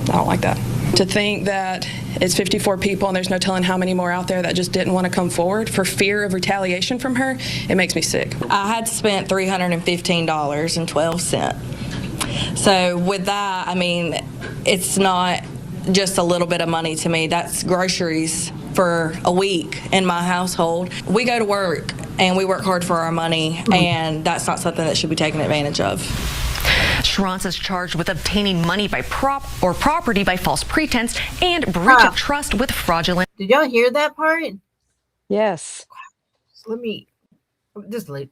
don't like that. To think that it's 54 people and there's no telling how many more out there that just didn't want to come forward for fear of retaliation from her, it makes me sick. I had spent $315.12. So with that, I mean, it's not just a little bit of money to me. That's groceries for a week in my household. We go to work and we work hard for our money, and that's not something that should be taken advantage of. Schrantz is charged with obtaining money by property by false pretense and breach of trust with fraudulent. Did y'all hear that part? Yes. So let me just like.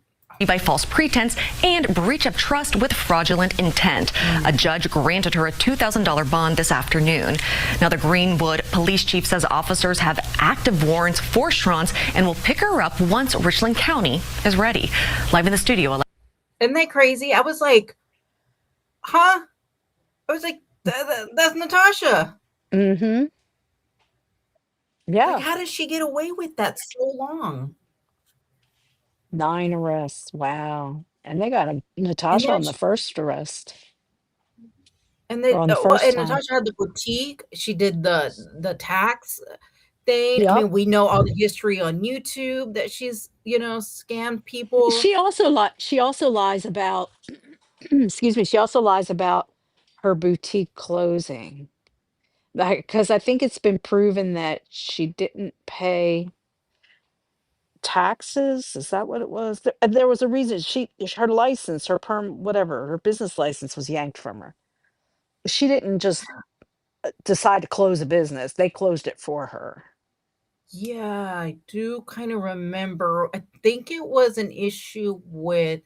By false pretense and breach of trust with fraudulent intent. A judge granted her a $2,000 bond this afternoon. Now, the Greenwood police chief says officers have active warrants for Schrantz and will pick her up once Richland County is ready. Live in the studio. Isn't that crazy? I was like, huh? I was like, that's Natasha. Mm-hmm. Yeah. Like, how does she get away with that so long? 9 arrests. Wow. And they got And Natasha then on the first arrest. and Or then on the first and time. Natasha had the boutique. She did the tax thing. I Yep. mean, we know all the history on YouTube that she's, scammed people. She also lies about excuse me, she also lies about her boutique closing. Because I think it's been proven that she didn't pay taxes. Is that what it was? There was a reason her license, her whatever, her business license was yanked from her. She didn't just decide to close a business. They closed it for her. Yeah, I do kind of remember. I think it was an issue with,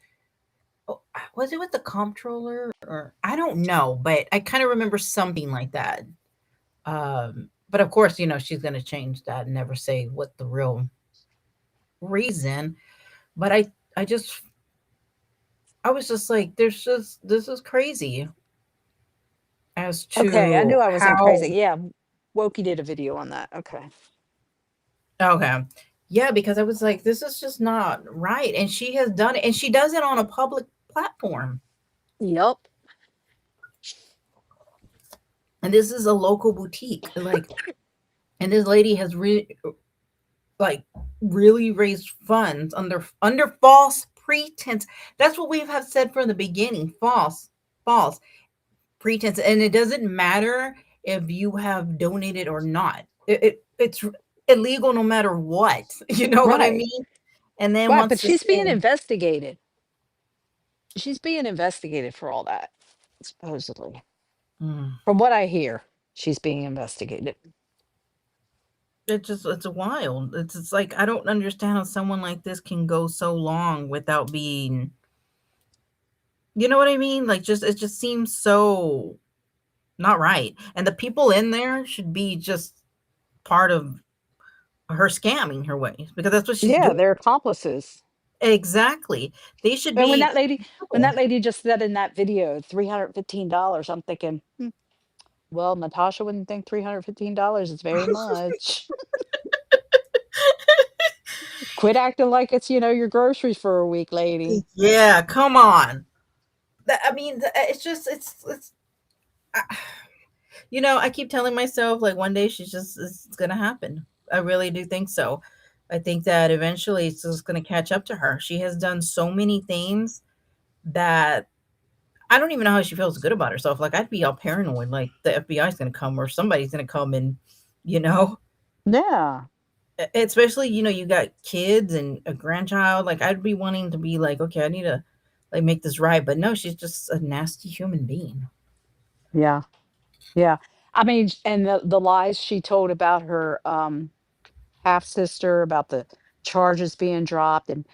was it with the comptroller, or I don't know, but I kind of remember something like that. But of course, she's going to change that and never say what the real reason. But I was just like, this is crazy as Okay, I to knew I wasn't how. crazy. Yeah, Wokey did a video on that. Okay. Okay. Yeah, because I was like, this is just not right. And she has done it, and she does it on a public platform. Yep. And this is a local boutique. Like, and this lady has really raised funds under false pretense. That's what we have said from the beginning. False pretense. And it doesn't matter if you have donated or not. It's illegal no matter what. You know what I Right. mean? And then Right, but wants to she's being say, investigated. She's being investigated for all that, supposedly. mm, From what I hear, she's being investigated. it's wild. It's like, I don't understand how someone like this can go so long without being, you know what I mean? Like, just it just seems so not right. And the people in there should be just part of her scamming her ways, because that's what she's Yeah, doing. they're accomplices. Exactly. They should And be. when that lady just said in that video, $315, I'm thinking, Well, Natasha wouldn't think $315 is very much. Quit acting like it's, your groceries for a week, lady. Yeah, come on. I mean, it's just it's. I, I keep telling myself like one day she's just it's gonna happen. I really do think so. I think that eventually it's just gonna catch up to her. She has done so many things that I don't even know how she feels good about herself. Like I'd be all paranoid, like the FBI is gonna come or somebody's gonna come and, you know, Yeah. especially you got kids and a grandchild. Like I'd be wanting to be like, okay, I need to like make this right, but no, she's just a nasty human being. Yeah. Yeah. I mean, and the lies she told about her half sister, about the charges being dropped, and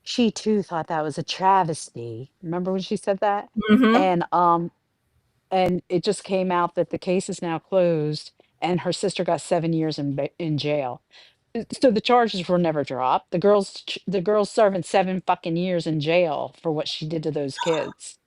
she too thought that was a travesty. Remember when she said that? Hmm. And and it just came out that the case is now closed, and her sister got 7 years in jail. So the charges were never dropped. The girl's serving 7 fucking years in jail for what she did to those kids.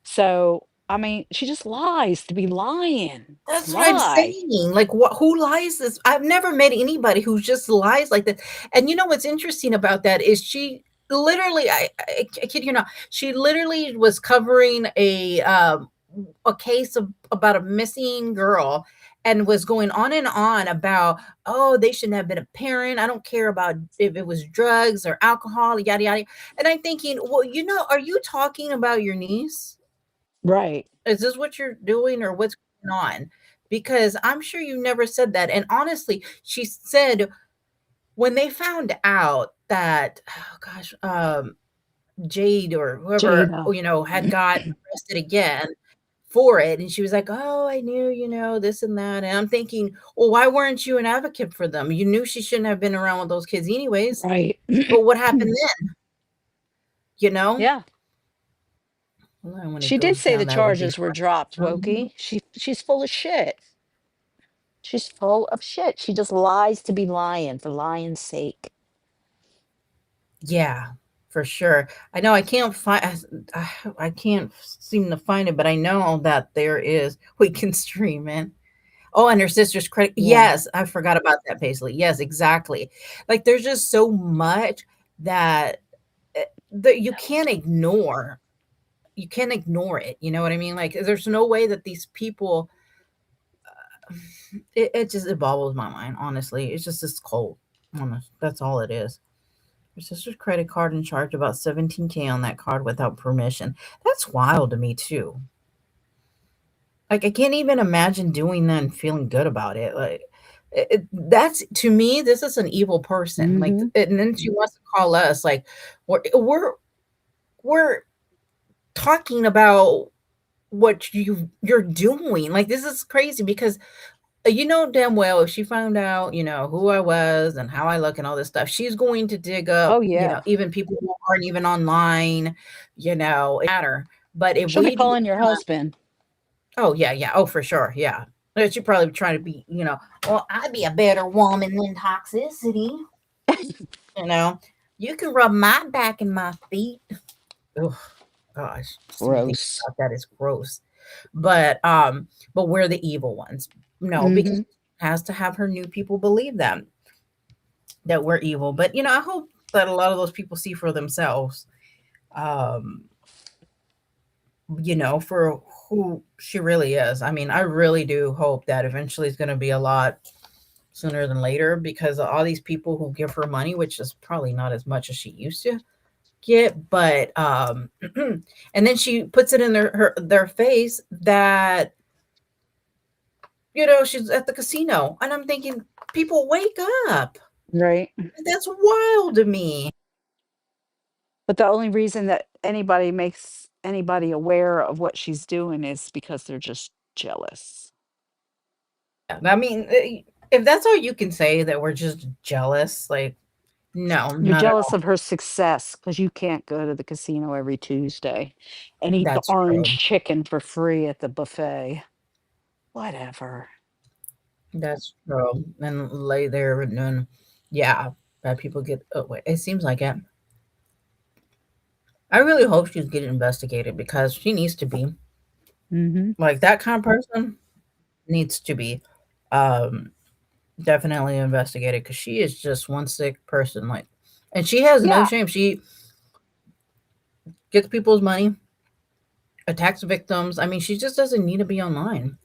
So I mean, she just lies to be lying. That's what I'm Why? saying. Like, what? Who lies this? I've never met anybody who just lies like that. And you know what's interesting about that is she literally, I kid you not, she literally was covering a case about a missing girl and was going on and on about, oh, they shouldn't have been a parent. I don't care about if it was drugs or alcohol, yada yada. And I'm thinking, well, are you talking about your niece? Right. Is this what you're doing or what's going on? Because I'm sure you never said that. And honestly, she said when they found out that, oh gosh, Jade or whoever, Jada. had got arrested again for it. And she was like, oh, I knew, this and that. And I'm thinking, well, why weren't you an advocate for them? You knew she shouldn't have been around with those kids anyways. Right. But what happened then? You know? Yeah. Well, when it She did goes say the down, that would be charges were dropped, fun. Wokey. She's full of shit. She's full of shit. She just lies to be lying for lying's sake. Yeah, for sure. I know I can't find I can't seem to find it, but I know that there is we can stream it. Oh, and her sister's credit. Yeah. Yes, I forgot about that, Paisley. Yes, exactly. Like there's just so much that that you can't ignore. You can't ignore it. You know what I mean? Like there's no way that these people it boggles my mind, honestly. It's just this cold. Honest. That's all it is. Her sister's credit card and charged about 17K on that card without permission. That's wild to me too. Like I can't even imagine doing that and feeling good about it. Like that's to me, this is an evil person. Like, Hmm. and then she wants to call us like we're talking about what you're doing. Like this is crazy because you know damn well if she found out, who I was and how I look and all this stuff, she's going to dig up, Oh yeah. even people who aren't even online, it matter. But if She'll be we do, calling your husband. oh yeah, yeah, oh for sure, yeah. But she probably trying to be, well, I'd be a better woman than toxicity, you know. You can rub my back and my feet. Oh gosh, just even thinking Gross. about that is gross. But we're the evil ones. No, because Hmm. she has to have her new people believe that we're evil. But I hope that a lot of those people see for themselves, um, for who she really is. I mean, I really do hope that eventually it's gonna be a lot sooner than later because of all these people who give her money, which is probably not as much as she used to get, but and then she puts it in their face that she's at the casino. And I'm thinking, people wake up. Right. That's wild to me. But the only reason that anybody makes anybody aware of what she's doing is because they're just jealous. I mean, if that's all you can say, that we're just jealous, like, no, You're not at jealous all. of her success because you can't go to the casino every Tuesday and eat the That's orange true. chicken for free at the buffet. Whatever. That's true. And lay there and then, yeah, bad people get. Oh, wait, it seems like it. I really hope she's getting investigated because she needs to be Hmm. like that kind of person. needs to be um, definitely investigated because she is just one sick person. Like, and she has no Yeah. shame. She gets people's money, attacks victims. I mean, she just doesn't need to be online.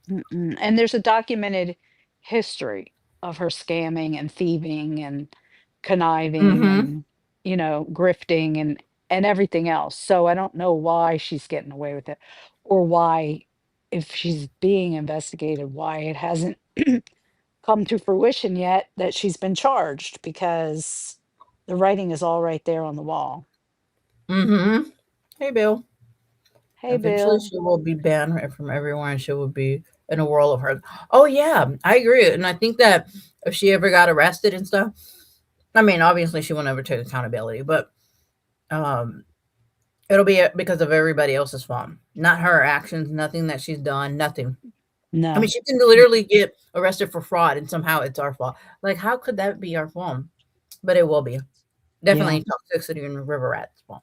Mm-mm. And there's a documented history of her scamming and thieving and conniving Mm-hmm. and, grifting and everything else. So I don't know why she's getting away with it, or why, if she's being investigated, why it hasn't come to fruition yet that she's been charged, because the writing is all right there on the wall. Mm-hmm. Hey, Bill. Hey, Eventually, Bill. she will be banned from everywhere, and she will be in a world of hurt. Oh yeah, I agree, and I think that if she ever got arrested and stuff, I mean, obviously she will never take accountability, but um, it'll be because of everybody else's fault, not her actions, nothing that she's done, nothing. I mean, No. she can literally get arrested for fraud, and somehow it's our fault. Like, how could that be our fault? But it will be Yeah. definitely Toxicity and River Rat's fault.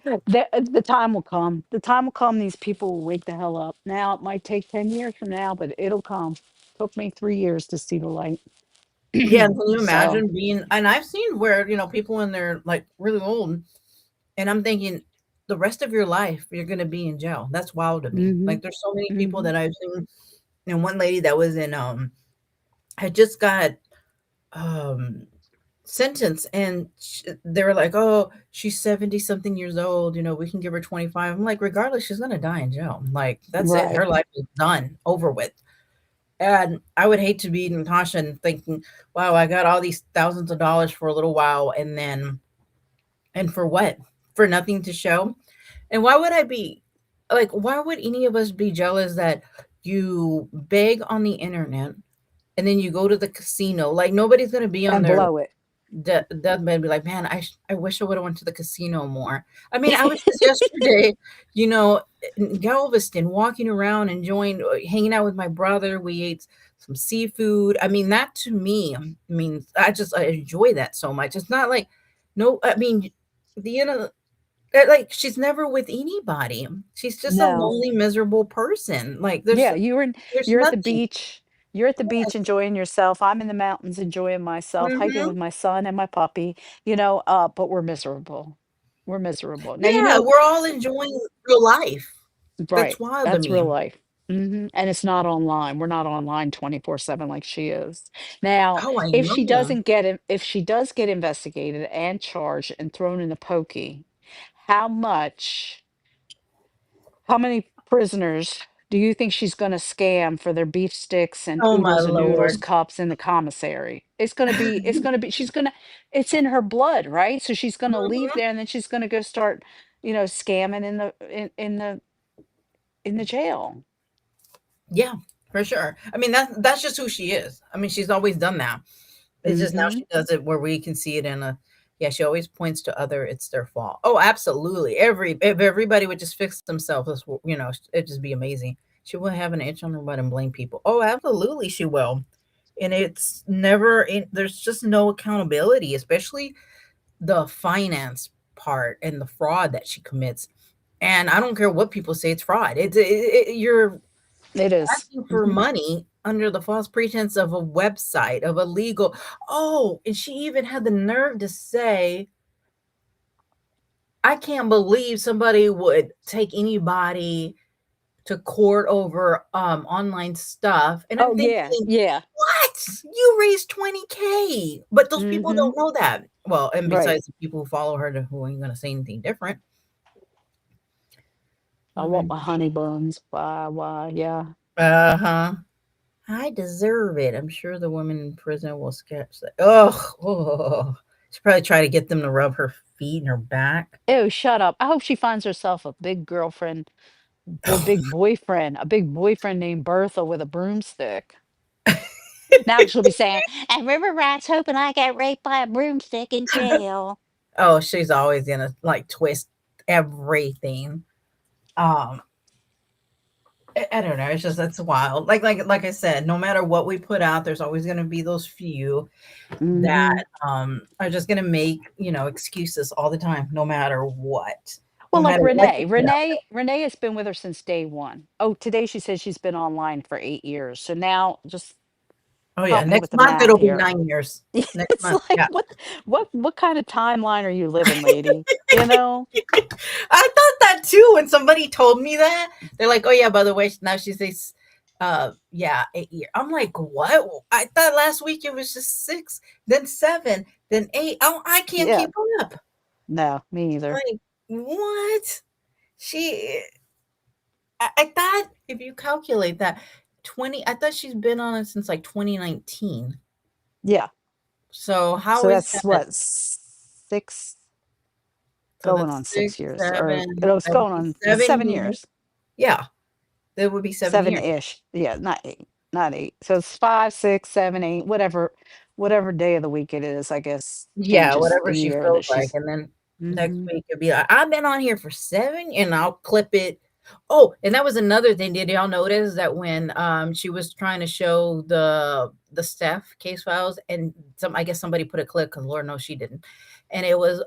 The time will come. The time will come. These people will wake the hell up. Now, it might take 10 years from now, but it'll come. Took me 3 years to see the light. Yeah, and can you So, imagine being? And I've seen where people when they're like really old. And I'm thinking the rest of your life, you're gonna be in jail. That's wild to me. hmm Like, there's so many people hmm that I've seen, and one lady that was in, had just got, um, sentenced, and they were like, "Oh, she's 70 something years old, we can give her 25." I'm like, "Regardless, she's gonna die in jail. Like, that's it. right. Her life is done, over with." And I would hate to be Natasha and thinking, "Wow, I got all these thousands of dollars for a little while, and for what? For nothing to show?" And why would I be like, why would any of us be jealous that you beg on the internet and then you go to the casino? Like, nobody's gonna be on And their blow it. deathbed and be like, man, I wish I would have went to the casino more. I mean, I was just yesterday, you know, in Galveston, walking around, enjoying, hanging out with my brother. We ate some seafood. I mean, that to me, I mean, I enjoy that so much. It's not like, no, I mean, the end of like, she's never with anybody. She's just a No. lonely, miserable person. Like, Yeah, there's you're at the nothing. beach. You're at the beach Yes. enjoying yourself. I'm in the mountains enjoying myself, hiking Mhm. with my son and my puppy, but we're miserable. We're miserable. Now, Yeah, we're all enjoying real life. That's right. wild to That's real me. life. And it's not online. We're not online 24/7 like she is. Now, Oh, I if she know. doesn't get it, if she does get investigated and charged and thrown in the pokey, how much how many prisoners do you think she's gonna scam for their beef sticks and Oh, my oodles and noodles lord. cups in the commissary? It's gonna be it's in her blood, right? So she's gonna leave Mhm. there, and then she's gonna go start, scamming in the jail. Yeah, for sure. I mean, that's just who she is. I mean, she's always done that. It's just now Mhm. she does it where we can see it in a yeah, she always points to other, it's their fault. Oh, absolutely. If everybody would just fix themselves, it'd just be amazing. She will have an itch on her butt and blame people. Oh, absolutely she will. And it's never there's just no accountability, especially the finance part and the fraud that she commits. And I don't care what people say, it's fraud. You're It is. asking for Mhm. money under the false pretense of a website, of a legal. Oh, and she even had the nerve to say, I can't believe somebody would take anybody to court over online stuff. And I'm Oh, yeah, thinking, yeah. what? You raised 20K. But those people Mhm. don't know that. Well, and Right. besides the people who follow her who ain't gonna say anything different. I I want mean, my honey buns. Why, yeah. uh-huh. I deserve it. I'm sure the woman in prison will sketch that. Oh, she probably try to get them to rub her feet and her back. Ew, shut up. I hope she finds herself a big girlfriend, a big boyfriend named Bertha with a broomstick. Now she'll be saying, and River Rat's hoping I get raped by a broomstick in jail. Oh, she's always gonna like twist everything. Um, I don't know. It's just that's wild. Like I said, no matter what we put out, there's always gonna be those few that Mhm. are just gonna make excuses all the time, no matter what. Well, no like matter what you Renee. put out. Renee has been with her since day one. Oh, today she said she's been online for 8 years. So now just Oh, yeah, help me next with the month math it'll be here. 9 years. Next It's month, like yeah. what kind of timeline are you living, lady? You know? I thought that too when somebody told me that. They're like, "Oh, yeah, by the way, now she says, yeah, 8 year." I'm like, "What? I thought last week it was just 6, then 7, then 8." Oh, I can't Yeah. keep up. No, me either. Like, what? She I thought if you calculate that 20 I thought she's been on it since, like, 2019. Yeah. So how So is that's that? what, 6 So going that's on 6, 6 years, or 7, it's that would going be on, it's 7 7 years. years. Yeah, that would be 7 years. 7-ish. Yeah, not 8. Not 8. So it's 5, 6, 7, 8, whatever day of the week it is, I guess, Yeah, changes whatever the she year feels that like, she's. and then next Mhm. week it'll be like, "I've been on here for 7," and I'll clip it. Oh, and that was another thing. Did y'all notice that when, she was trying to show the Steph case files and I guess somebody put a clip because Lord knows she didn't, and it was,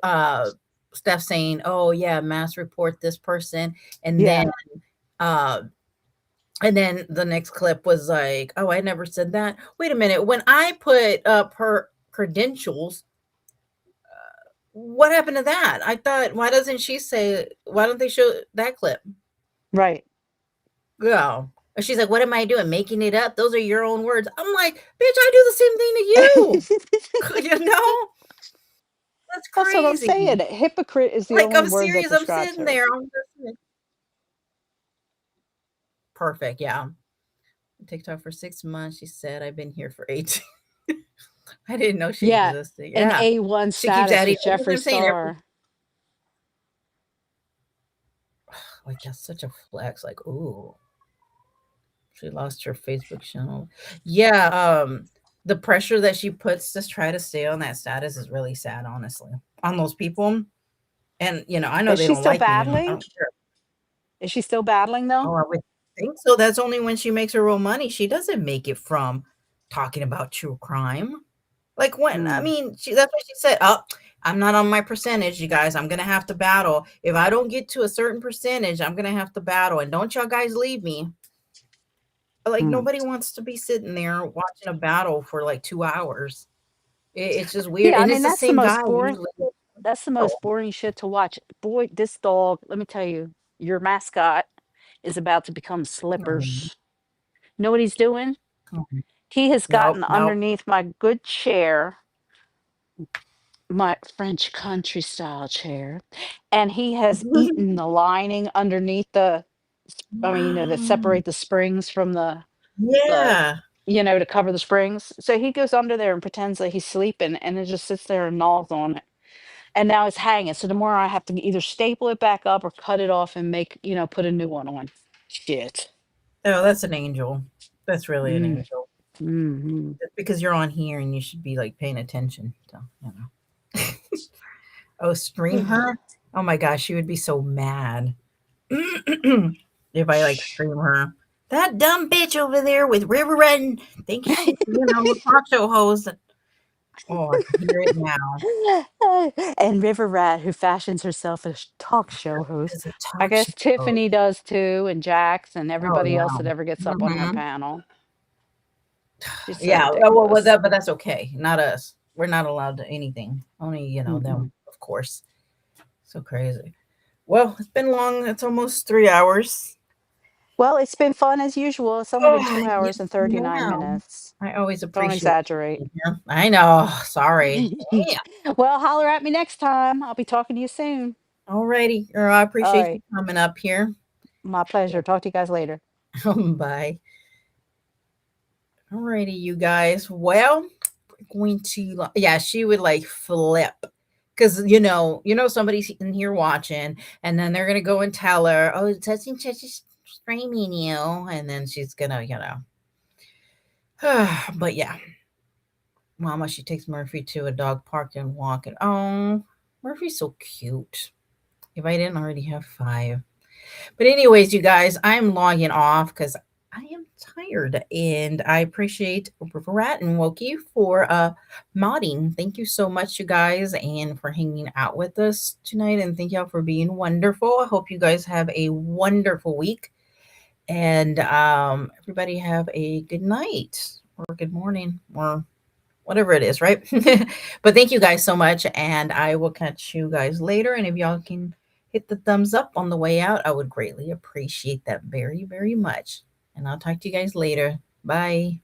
Steph saying, "Oh, yeah, mass report this person," and Yeah, uh and then the next clip was like, "Oh, I never said that. Wait a minute, when I put up her credentials, what happened to that? I thought, why don't they show that clip?" right. Yeah. And she's like, "What am I doing? Making it up? Those are your own words." I'm like, "Bitch, I do the same thing to you." You know? That's That's what I'm crazy. saying. Hypocrite is the Like, only I'm word that serious. I'm describes sitting her. there. I'm listening. Perfect. Yeah. TikTok for 6 months. She said, "I've been here for 18." I didn't know she Yeah, existed. an Yeah. A1 She keeps status adding, with that's what Jeffree I'm saying. Star. Like, that's such a flex. Like, ooh, she lost her Facebook channel. Yeah, the pressure that she puts to try to stay on that status is really sad, honestly, on those people. And, I know Is they she don't still like me, and I battling? don't care. Is she still battling though? Oh, I would think so. That's only when she makes her real money. She doesn't make it from talking about true crime. Like, when I Hmm. mean, that's what she said. "Oh, I'm not on my percentage, you guys. I'm gonna have to battle. If I don't get to a certain percentage, I'm gonna have to battle. And don't y'all guys leave me." Like, Hmm. nobody wants to be sitting there watching a battle for like 2 hours. It's just weird, Yeah, I and mean it's the that's the same guy most boring. usually. That's the Oh, most boring shit to watch. Boy, this dog. Let me tell you, your mascot is about to become mm, Slippers. Know what he's doing? mm. He has Nope, gotten nope. underneath my good chair, my French country style chair, and he has eaten the lining underneath I mean, that Wow. separate the springs from the Yeah. to cover the springs. So he goes under there and pretends that he's sleeping, and it just sits there and gnaws on it. And now it's hanging. So tomorrow I have to either staple it back up or cut it off and put a new one on. Shit. Oh, that's an angel. That's really an Mm, angel. mhm. Just because you're on here and you should be like paying attention. So, Oh, stream her? Oh my gosh, she would be so mad if I like Shh. stream her. That dumb bitch over there with River Run thinking she's, talk show host. Oh, I can hear it now. And River Rat, who fashions herself as talk show host. As a I talk show guess host. Tiffany does too, and Jax, and Oh everybody else that yeah. ever gets up on her Hmm. panel. She's so Yeah. Well, ridiculous. but that's okay. Not us. We're not allowed to anything. Only them, Mm-mm. of course. So crazy. Well, it's been long. It's almost 3 hours. Well, it's been fun as usual. It's only been Oh, 2 yes, hours and 39 ma'am. minutes. I always Don't appreciate exaggerate. you being here. I know. Sorry. Yeah. Well, holler at me next time. I'll be talking to you soon. Alrighty. Girl, I All appreciate you right. coming up here. My pleasure. Talk to you guys later. Bye. Alrighty, you guys. Well, we're going to, yeah, she would like flip because somebody's in here watching, and then they're gonna go and tell her, "Oh, touching touch is streaming you," and then she's gonna, but yeah, Mama, she takes Murphy to a dog park and walk, and oh, Murphy's so cute. If I didn't already have 5. But anyways, you guys, I'm logging off because I am tired. And I appreciate Rat and Wokey for modding. Thank you so much, you guys, and for hanging out with us tonight. And thank y'all for being wonderful. I hope you guys have a wonderful week. And everybody have a good night or good morning or whatever it is, right? But thank you guys so much. And I will catch you guys later. And if y'all can hit the thumbs up on the way out, I would greatly appreciate that very, very much. And I'll talk to you guys later. Bye.